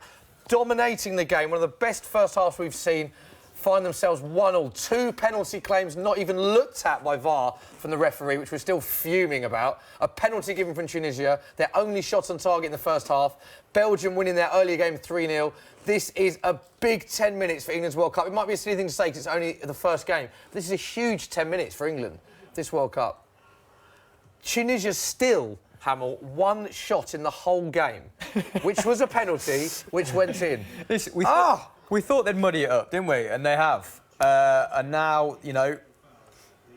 dominating the game, one of the best first halves we've seen, find themselves 1-1. 2 penalty claims not even looked at by VAR from the referee, which we're still fuming about. A penalty given from Tunisia, their only shot on target in the first half. Belgium winning their earlier game 3-0. This is a big 10 minutes for England's World Cup. It might be a silly thing to say because it's only the first game. But this is a huge 10 minutes for England, this World Cup. Tunisia still, Hamill, 1 shot in the whole game, which was a penalty, which went in. We thought they'd muddy it up, didn't we? And they have. And now,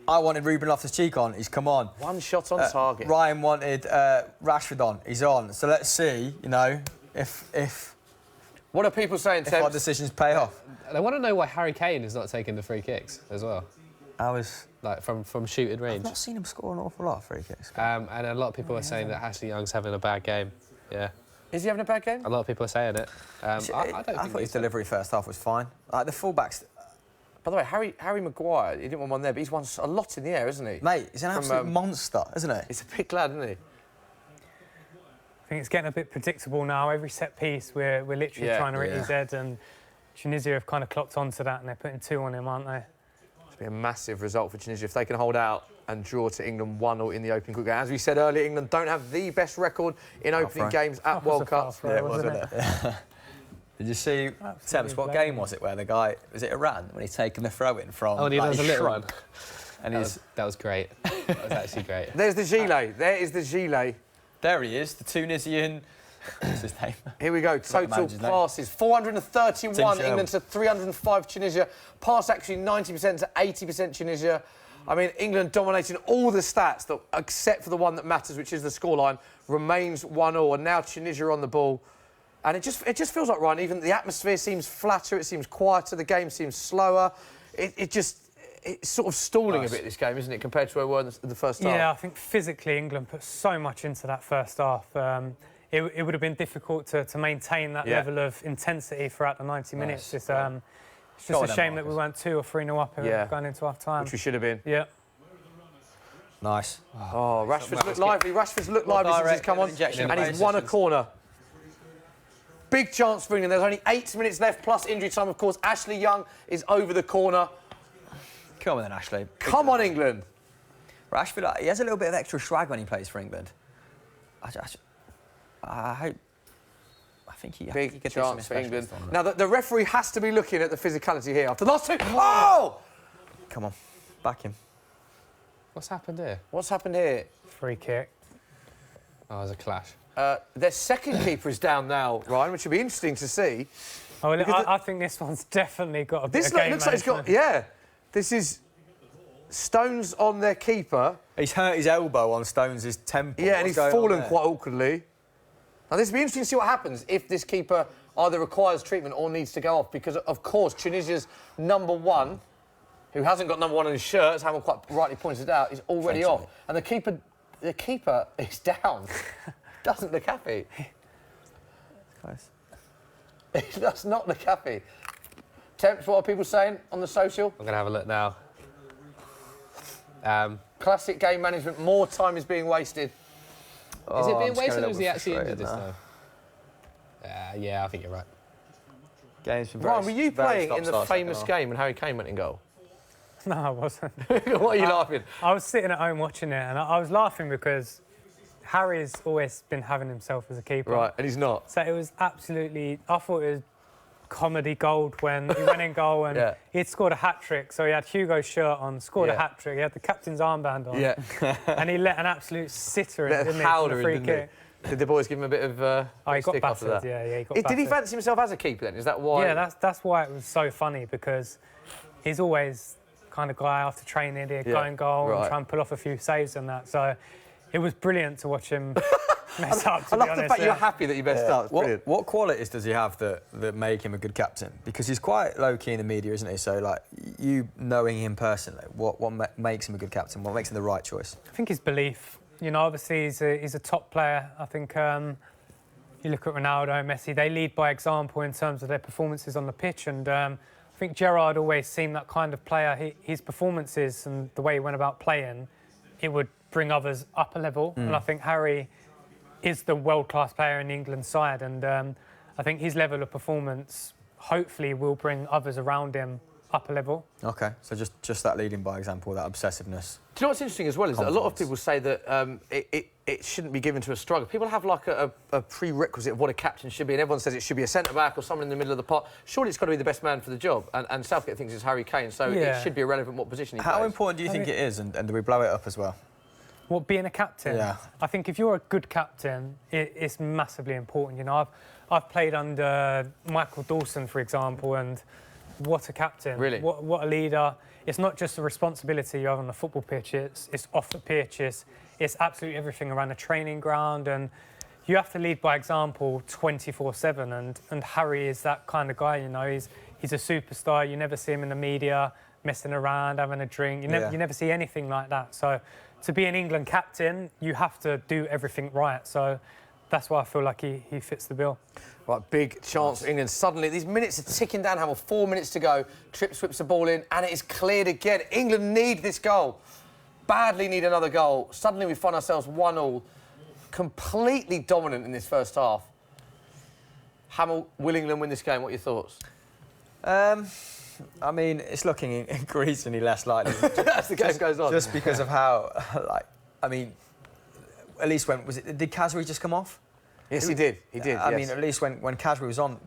I wanted Ruben Loftus-Cheek on. He's come on. 1 shot on target. Ryan wanted Rashford on. He's on. So let's see, if what are people saying, Tim? If our decisions pay off. They want to know why Harry Kane is not taking the free kicks as well. like from shooting range. I've not seen him score an awful lot of free kicks. And a lot of people are saying that Ashley Young's having a bad game. Yeah. Is he having a bad game? A lot of people are saying it. I thought his delivery first half was fine. Like the fullbacks. By the way, Harry Maguire, he didn't win one there, but he's won a lot in the air, isn't he? Mate, he's an absolute monster, isn't he? He's a big lad, isn't he? I think it's getting a bit predictable now. Every set piece, we're literally trying to hit his head, and Tunisia have kind of clocked onto that, and they're putting 2 on him, aren't they? It's been a massive result for Tunisia if they can hold out and draw to England 1-0 in the opening group game. As we said earlier, England don't have the best record in opening games at World Cups. Yeah, it was, wasn't it? Did you see, Thames, what game was it where the guy, was it Iran, when he's taken the throw-in from... Oh, and he does a little one. And that was great. That was actually great. There's the gilet. There is the gilet. There he is, the Tunisian... What's his name? Here we go, total passes. 431 England to 305 Tunisia. Pass actually 90% to 80% Tunisia. I mean, England dominating all the stats, except for the one that matters, which is the scoreline, remains 1-0. And now Tunisia on the ball. And it just feels like, Ryan, even the atmosphere seems flatter, it seems quieter, the game seems slower. It's sort of stalling a bit, this game, isn't it, compared to where we were in the first half? Yeah, I think physically England put so much into that first half. It would have been difficult to maintain that level of intensity throughout the 90 minutes. It's just a shame that we weren't 2 or 3-0 up going into half-time. Which we should have been. Yeah. Nice. Oh, Rashford's looked lively. Rashford's looked lively since he's come on. And he's won a corner. Big chance for England. There's only 8 minutes left, plus injury time, of course. Ashley Young is over the corner. Come on then, Ashley. Come on, England. Rashford, he has a little bit of extra swag when he plays for England. I think he Big could chance for England. Now, the referee has to be looking at the physicality here after the last 2. Oh! Come on, back him. What's happened here? What's happened here? Free kick. Oh, there's a clash. Their second keeper is down now, Ryan, which will be interesting to see. Oh, well, I think this one's definitely got a bit of game looks like it's got... Yeah. This is Stones on their keeper. He's hurt his elbow on Stones' temple. Yeah, and he's fallen quite awkwardly. Now, this will be interesting to see what happens if this keeper either requires treatment or needs to go off, because, of course, Tunisia's #1, who hasn't got #1 on his shirt, as Hamel quite rightly pointed out, is already off. And the keeper is down. Doesn't look happy. Close. He does not look happy. Temps, what are people saying on the social? I'm going to have a look now. Classic game management. More time is being wasted. Is it being wasted or is he actually injured this time? Yeah, I think you're right. Ryan, were you playing in the famous game when Harry Kane went in goal? No, I wasn't. What are you laughing? I was sitting at home watching it, and I was laughing because Harry's always been having himself as a keeper. Right, and he's not. So it was absolutely... I thought it was comedy gold when he went in goal and he'd scored a hat-trick. So he had Hugo's shirt on, scored a hat-trick. He had the captain's armband on. Yeah. And he let an absolute sitter in, didn't he, for the free kick. Did the boys give him a bit of he got stick after battered, that? yeah, he got battered. Did he fancy himself as a keeper then? Is that why? Yeah, that's why it was so funny, because he's always kind of guy after training, he'd go in goal and try and pull off a few saves and that. So it was brilliant to watch him mess up, to I love the fact you're happy that you messed up. What qualities does he have that make him a good captain? Because he's quite low-key in the media, isn't he? So, like, you knowing him personally, what makes him a good captain? What makes him the right choice? I think his belief. You know, obviously he's a top player. I think you look at Ronaldo, Messi, they lead by example in terms of their performances on the pitch. And I think Gerrard always seemed that kind of player. His performances and the way he went about playing, it would bring others up a level. And I think Harry is the world-class player in the England side. And I think his level of performance hopefully will bring others around him up a level. OK, so just that leading by example, that obsessiveness. Do you know what's interesting as well is that a lot of people say that it shouldn't be given to a striker. People have like a prerequisite of what a captain should be, and everyone says it should be a centre-back or someone in the middle of the park. Surely it's got to be the best man for the job, and Southgate thinks it's Harry Kane, so it should be irrelevant what position he plays. How important do you think it is, and do we blow it up as well? What, being a captain? Yeah. I think if you're a good captain, it's massively important. You know, I've played under Michael Dawson, for example, and what a captain. Really? What a leader. It's not just the responsibility you have on the football pitch, it's off the pitch, it's absolutely everything around the training ground, and you have to lead by example 24/7, and Harry is that kind of guy, you know. He's a superstar, you never see him in the media, messing around, having a drink. You never see anything like that. So to be an England captain, you have to do everything right. So that's why I feel like he fits the bill. Right, big chance for England. Suddenly, these minutes are ticking down, Hamill. 4 minutes to go. Trips whips the ball in, and it is cleared again. England need this goal. Badly need another goal. Suddenly, we find ourselves 1-1. Completely dominant in this first half. Hamill, will England win this game? What are your thoughts? I mean, it's looking increasingly less likely. As the game goes on. Just because of how, I mean, at least did Kasri just come off? Yes, he did. He did. I mean, at least when Kasri was on,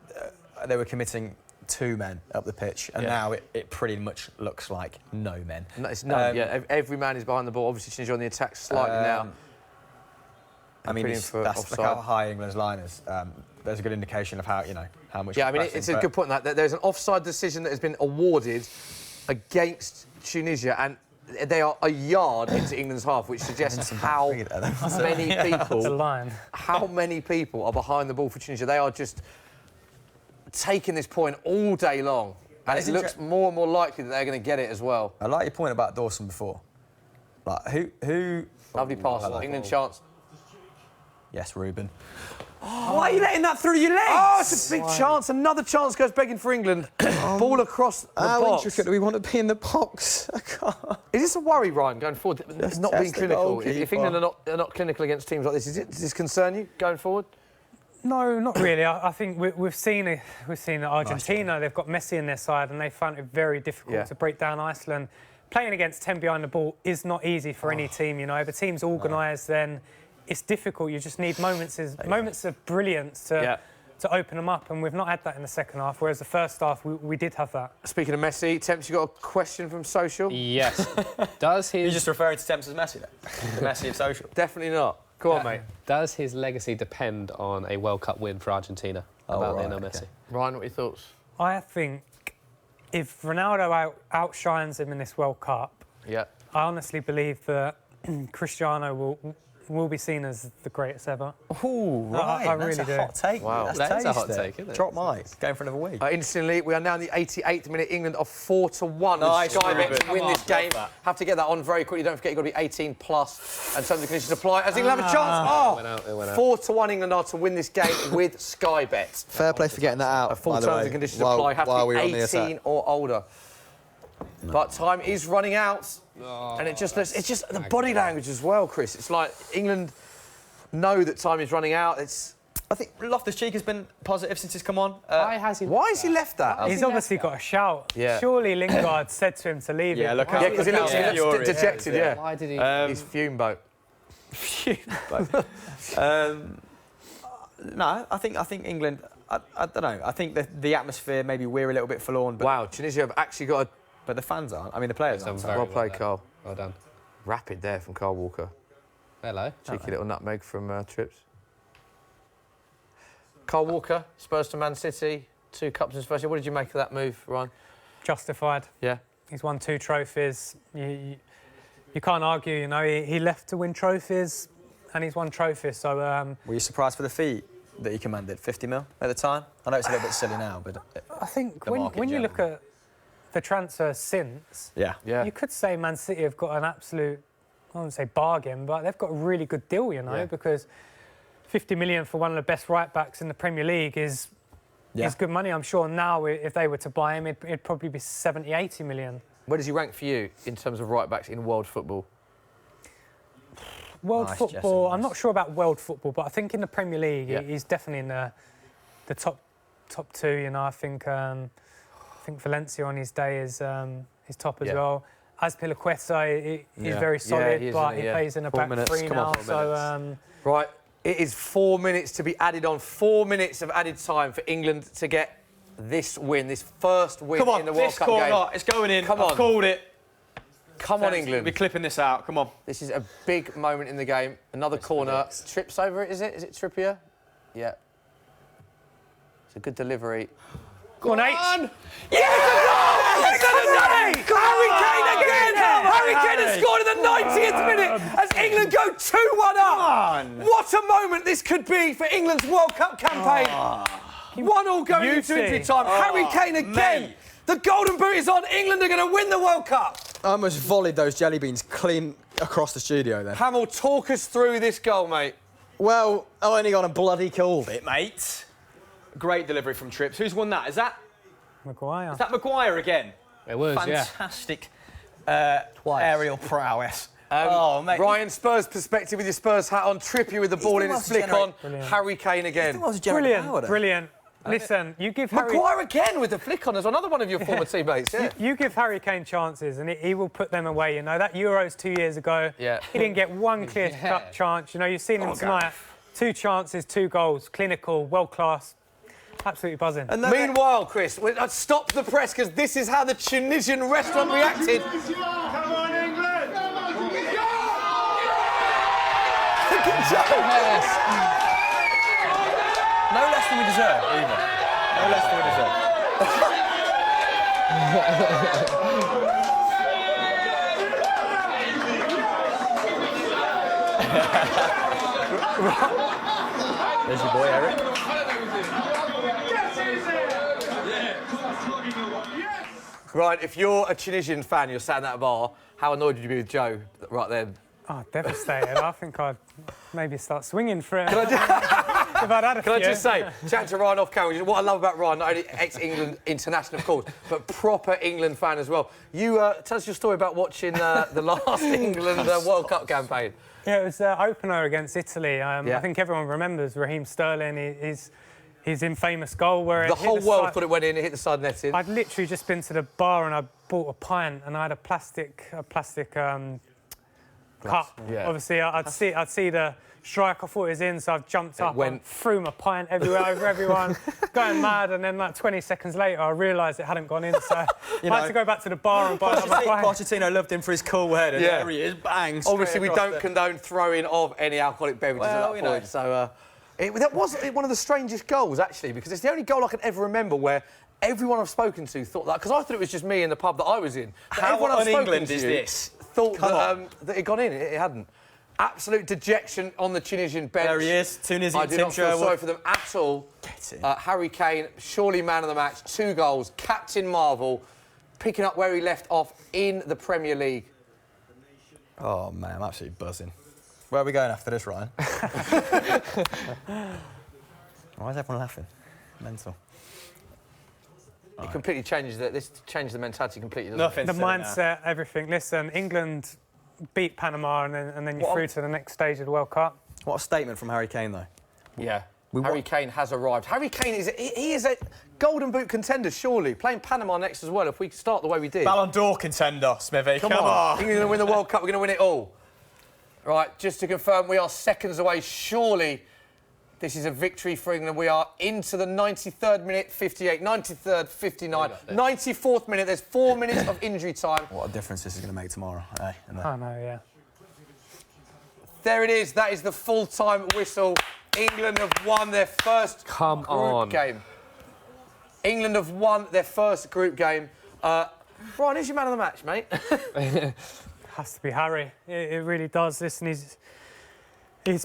they were committing 2 men up the pitch, and now it pretty much looks like no men. No, it's none. Every man is behind the ball. Obviously, Tunisia on the attack slightly now. I mean, that's look how high England's line is. There's a good indication of how how much. Yeah, I mean, it's a good point that there's an offside decision that has been awarded against Tunisia, and they are a yard into England's half, which suggests how many people are behind the ball for Tunisia. They are just taking this point all day long, and it looks more and more likely that they're going to get it as well. I like your point about Dawson before. Like who? Lovely pass, England chance. Yes, Ruben. Oh, why are you letting that through your legs? Oh, it's a big chance. Another chance goes begging for England. Ball across the box. How intricate do we want to be in the box? Is this a worry, Ryan, going forward? It's not being clinical. If England are not clinical against teams like this, does this concern you going forward? No, not really. I think we've seen Argentina. They've got Messi in their side, and they found it very difficult to break down Iceland. Playing against 10 behind the ball is not easy for any team. If a team's organised, then it's difficult. You just need moments of brilliance to open them up, and we've not had that in the second half, whereas the first half, we did have that. Speaking of Messi, Temps, you got a question from social? Yes. Does his... You're just referring to Temps as Messi, then? The Messi of social? Definitely not. Go on, mate. Does his legacy depend on a World Cup win for Argentina about Lionel Messi? Ryan, what are your thoughts? I think if Ronaldo outshines him in this World Cup, I honestly believe that Cristiano will be seen as the greatest ever. Oh, right. I really That's do. A hot take. Wow. That's a hot take, isn't it? Drop mic. Going for another week. Instantly, we are now in the 88th minute. England are 4-1. Nice, Sky Bet Ruben. to win this game. Have to get that on very quickly. Don't forget, you've got to be 18 plus. And terms and conditions apply. As England have a chance. It went out. 4-1 England are to win this game with Sky Bet. Fair play for getting that out. Full terms and conditions apply. Have to be 18 or older. But time is running out. And it's just the body language as well, Chris. It's like England know that time is running out. I think Loftus-Cheek has been positive since he's come on. Why has he left that? He's obviously got a shout. Yeah. Surely Lingard said to him to leave him. Look because he looks dejected, Why did he... He's fume boat. No, I think England... I don't know. I think the atmosphere, maybe we're a little bit forlorn. But wow, Tunisia have actually got a... But the fans aren't. I mean, the players aren't. Well played, Carl. Well done. Rapid there from Carl Walker. Hello. Cheeky little nutmeg from Trips. Carl Walker, Spurs to Man City, 2 cups in his first year. What did you make of that move, Ryan? Justified. Yeah. He's won 2 trophies. You can't argue, he left to win trophies and he's won trophies, so... Were you surprised for the fee that he commanded, 50 mil at the time? I know it's a little bit silly now, but... I think when you look at the transfer since, you could say Man City have got an absolute, I wouldn't say bargain, but they've got a really good deal, because 50 million for one of the best right-backs in the Premier League is good money. I'm sure now, if they were to buy him, it'd probably be 70, 80 million. Where does he rank for you in terms of right-backs in world football? World football, I'm not sure about world football, but I think in the Premier League, he's definitely in the top 2, I think Valencia on his day is top as well. Azpilicueta, he's very solid, but he plays in a back 3 now. Right, it is 4 minutes to be added on. 4 minutes of added time for England to get this win, this first win in the World Cup game. It's going in. Come on. I've called it. Come on, England. We're clipping this out. Come on. This is a big moment in the game. Another corner. Trips over it, is it? Is it Trippier? Yeah. It's a good delivery. Go on, H. Yes, it's a goal! Harry Kane again! Harry Kane has scored in the 90th minute as England go 2-1 up. What a moment this could be for England's World Cup campaign. 1-1 going into injury time. Harry Kane again. The golden boot is on. England are going to win the World Cup. I almost volleyed those jelly beans clean across the studio then. Hamill, talk us through this goal, mate. Well, I only got a bloody called it, mate. Great delivery from Trips. Who's won that? Is that Maguire? Is that Maguire again? It was, Fantastic aerial prowess. Oh, mate. Ryan, Spurs perspective with your Spurs hat on. Trippier with the ball in his flick on. Brilliant. Harry Kane again. Brilliant. Listen, you give Maguire again with the flick on as another one of your former teammates. Yeah. You give Harry Kane chances and he will put them away. You know, that Euros 2 years ago, he didn't get one clear-cut chance. You know, you've seen him tonight. 2 chances, 2 goals, clinical, world-class. Absolutely buzzing. And meanwhile, Chris, stop the press because this is how the Tunisian restaurant reacted. Come on, England! No less than we deserve, either. No less than we deserve. There's your boy, Eric. Right, if you're a Tunisian fan, you're sat in that bar, how annoyed would you be with Joe right then? Oh, devastated. I think I'd maybe start swinging for it. If I'd had a Can I few. just say, chat to Ryan off camera, what I love about Ryan, not only ex-England international, of course, but proper England fan as well. You tell us your story about watching the last England World Cup campaign. Yeah, it was opener against Italy. I think everyone remembers Raheem Sterling. His infamous goal where the whole world thought it went in, it hit the side netting. I'd literally just been to the bar and I bought a pint and I had a plastic cup. Yeah. Obviously, I'd see the strike. I thought it was in, so I've jumped up and threw my pint everywhere over everyone, going mad. And then, like 20 seconds later, I realised it hadn't gone in, so I had to go back to the bar and buy another pint. Pochettino loved him for his cool head, and there he is, bang. Obviously, we don't condone throwing of any alcoholic beverages at that point. So that was one of the strangest goals, actually, because it's the only goal I can ever remember where everyone I've spoken to thought that, because I thought it was just me in the pub that I was in. But How everyone I've spoken un-England to is this? Thought that it got in. It hadn't. Absolute dejection on the Tunisian bench. There he is, Tunisian. I do not feel sorry for them at all. Harry Kane, surely man of the match, 2 goals, Captain Marvel, picking up where he left off in the Premier League. Oh, man, I'm absolutely buzzing. Where are we going after this, Ryan? Why is everyone laughing? Mental. It completely changes this changes the mentality completely, doesn't it? The mindset, everything. Listen, England beat Panama and then you're through to the next stage of the World Cup. What a statement from Harry Kane, though. Yeah. Harry Kane has arrived. Harry Kane is a Golden Boot contender, surely. Playing Panama next as well, if we start the way we did. Ballon d'Or contender, Smithy. Come on. England are going to win the World Cup. We're going to win it all. Right, just to confirm, we are seconds away. Surely this is a victory for England. We are into the 93rd minute, 58, 93rd, 59, 94th minute. There's 4 minutes of injury time. What a difference this is going to make tomorrow. I know, yeah. There it is. That is the full-time whistle. England have won their first group game. England have won their first group game. Brian, who's your man of the match, mate? Has to be Harry. It really does. Listen, he's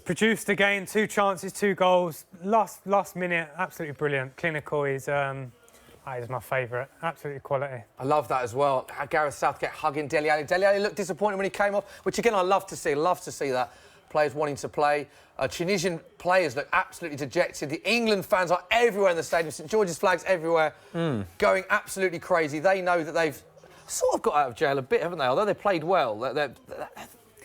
produced again, 2 chances, 2 goals. Last minute, absolutely brilliant. Clinical. He's my favourite. Absolutely quality. I love that as well. Gareth Southgate hugging Dele Alli. Dele Alli looked disappointed when he came off, which again I love to see. Love to see that. Players wanting to play. Tunisian players look absolutely dejected. The England fans are everywhere in the stadium. St George's flags everywhere, going absolutely crazy. They know that they've sort of got out of jail a bit, haven't they? Although they played well.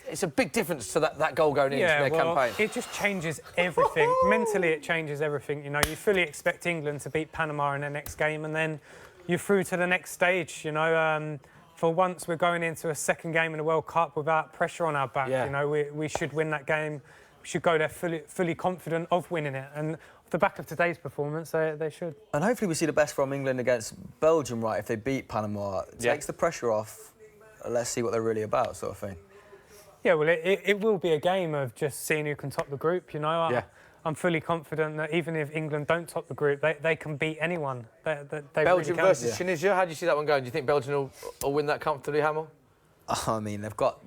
It's a big difference to that goal going into their campaign. It just changes everything. Mentally, it changes everything. You know, you fully expect England to beat Panama in their next game, and then you're through to the next stage. You know, for once we're going into a second game in the World Cup without pressure on our back. You know, we should win that game. We should go there fully confident of winning it. And off the back of today's performance, they should. And hopefully we see the best from England against Belgium, right? If they beat Panama, it takes the pressure off. Let's see what they're really about, sort of thing. Yeah, well, it will be a game of just seeing who can top the group, you know. I'm fully confident that even if England don't top the group, they can beat anyone. They Belgium really versus Tunisia, how do you see that one going? Do you think Belgium will win that comfortably, Hamill? I mean, they've got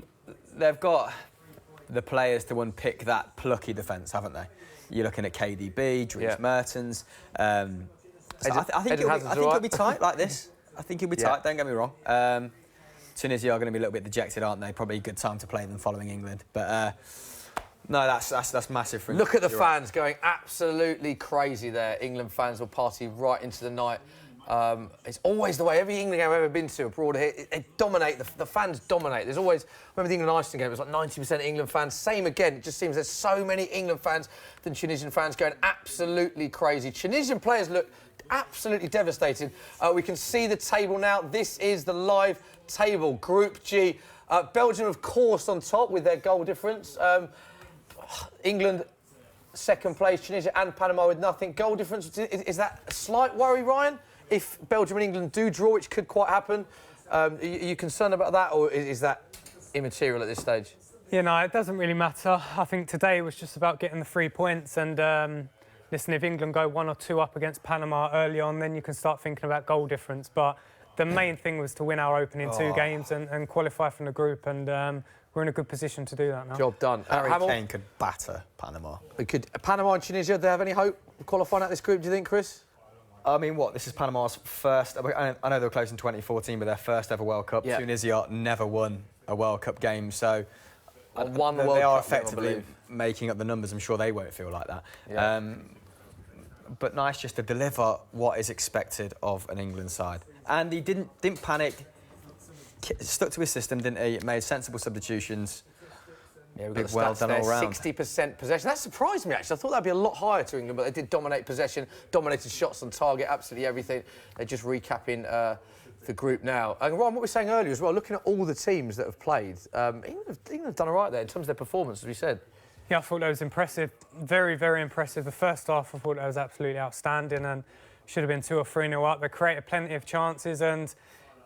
the players to unpick that plucky defence, haven't they? You're looking at KDB, Dries Mertens. I think it'll be tight like this. I think he'll be tight, don't get me wrong. Tunisia are going to be a little bit dejected, aren't they? Probably a good time to play them following England. But no, that's massive for England. Look at the fans going absolutely crazy there. England fans will party right into the night. It's always the way. Every England game I've ever been to abroad here, they dominate. The fans dominate. There's always, remember the England-Iceland game, it was like 90% England fans. Same again. It just seems there's so many England fans than Tunisian fans going absolutely crazy. Tunisian players look absolutely devastated. We can see the table now. This is the live table, Group G. Belgium, of course, on top with their goal difference. England, second place. Tunisia and Panama with nothing. Goal difference, is that a slight worry, Ryan? If Belgium and England do draw, which could quite happen, are you concerned about that, or is that immaterial at this stage? Yeah, no, it doesn't really matter. I think today was just about getting the 3 points. And listen, if England go 1 or 2 up against Panama early on, then you can start thinking about goal difference. But the main thing was to win our opening 2 games and qualify from the group. And we're in a good position to do that now. Job done. Harry Kane could batter Panama. Panama and Tunisia, do they have any hope of qualifying out this group, do you think, Chris? I mean, this is Panama's first... I know they were close in 2014, but their first ever World Cup. Yeah. Tunisia never won a World Cup game, so... They are effectively making up the numbers. I'm sure they won't feel like that. Yeah. But nice just to deliver what is expected of an England side. And he didn't panic, stuck to his system, didn't he? Made sensible substitutions. Yeah, we've got the stats there, all round. 60% possession. That surprised me, actually. I thought that'd be a lot higher to England, but they did dominate possession, dominated shots on target, absolutely everything. They're just recapping the group now. And Ryan, what we were saying earlier as well, looking at all the teams that have played, England have done all right there in terms of their performance, as we said. Yeah, I thought that was impressive. Very, very impressive. The first half, I thought that was absolutely outstanding and should have been 2 or 3-0 up. They created plenty of chances and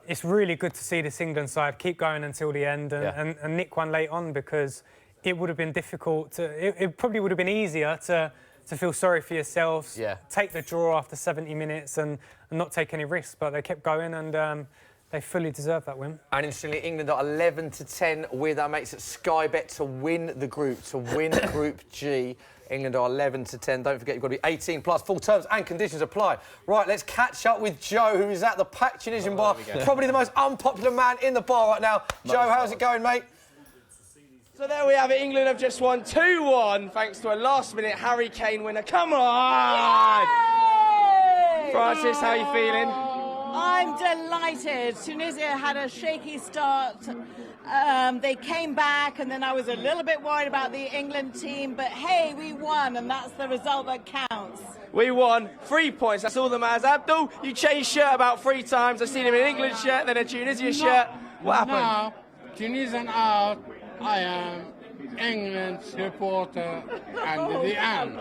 it's really good to see this England side keep going until the end and nick one late on, because it would have been difficult it probably would have been easier to feel sorry for yourselves, take the draw after 70 minutes and not take any risks, but they kept going and they fully deserved that win. And interestingly, England are 11-10 with our mates at Sky Bet to win the group, to win Group G. England are 11-10. Don't forget, you've got to be 18 plus. Full terms and conditions apply. Right, let's catch up with Joe, who is at the packed Tunisian bar. Probably the most unpopular man in the bar right now. Joe, how's it going, mate? So there we have it. England have just won 2-1 thanks to a last-minute Harry Kane winner. Come on! Yay! Francis, how are you feeling? I'm delighted. Tunisia had a shaky start. They came back, and then I was a little bit worried about the England team. But hey, we won, and that's the result that counts. We won 3 points. That's all that matters. Abdul, you changed shirt about 3 times. I've seen him in an England shirt, then a Tunisia shirt. What happened? Now, Tunisian out. I am England supporter and the end.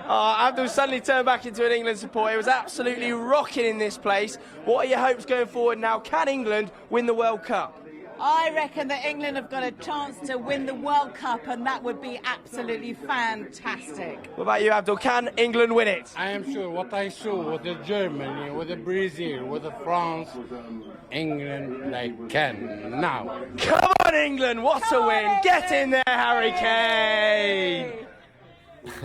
Abdul suddenly turned back into an England supporter. He was absolutely rocking in this place. What are your hopes going forward now? Can England win the World Cup? I reckon that England have got a chance to win the World Cup, and that would be absolutely fantastic. What about you, Abdul? Can England win it? I am sure what I saw with the Germany, with the Brazil, with the France, England, they can now. Come on, England! What a win! Get in there, Harry Kane!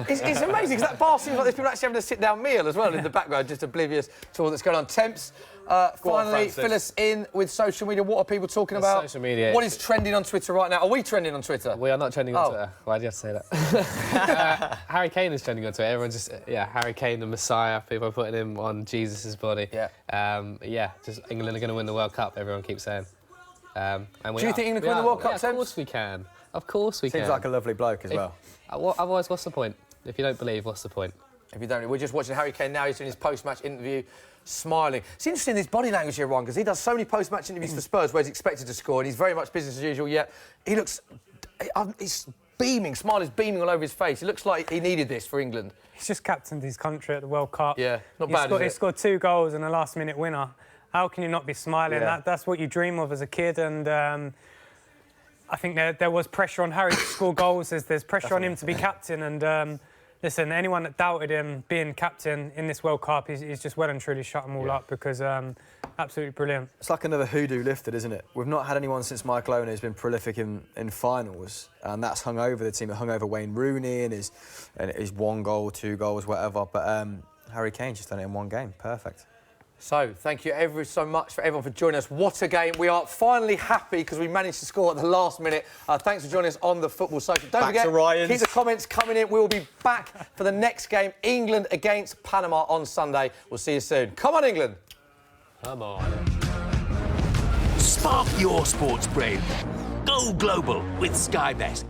It's amazing, because that bar seems like there's people actually having a sit-down meal as well in the background, just oblivious to all that's going on. Temps, finally, fill us in with social media. What are people talking about? Social media. What is trending on Twitter right now? Are we trending on Twitter? We are not trending on Twitter. Why do you have to say that? Harry Kane is trending on Twitter. Everyone's just, Harry Kane, the Messiah. People are putting him on Jesus' body. Just England are going to win the World Cup, everyone keeps saying. And do you think England can win the World Cup, Of course we can. Of course we can. Seems like a lovely bloke as well. Otherwise, what's the point? If you don't believe, what's the point? If you don't, we're just watching Harry Kane now. He's doing his post-match interview, smiling. It's interesting, his body language here, Ron, because he does so many post-match interviews for Spurs where he's expected to score, and he's very much business as usual, yet he looks... he's beaming, smile is beaming all over his face. It looks like he needed this for England. He's just captained his country at the World Cup. Yeah, not bad, is it? He scored 2 goals and a last-minute winner. How can you not be smiling? Yeah. That's what you dream of as a kid, and... I think there was pressure on Harry to score goals. There's pressure on him to be captain. And listen, anyone that doubted him being captain in this World Cup, he's just well and truly shut them all up, because absolutely brilliant. It's like another hoodoo lifted, isn't it? We've not had anyone since Michael Owen who's been prolific in finals, and that's hung over the team. It hung over Wayne Rooney and his 1 goal, 2 goals, whatever. But Harry Kane's just done it in 1 game. Perfect. So, thank you so much for everyone for joining us. What a game. We are finally happy because we managed to score at the last minute. Thanks for joining us on the Football Social. Don't forget, keep the comments coming in. We will be back for the next game, England against Panama on Sunday. We'll see you soon. Come on, England. Come on. Spark your sports brain. Go global with Sky Bet.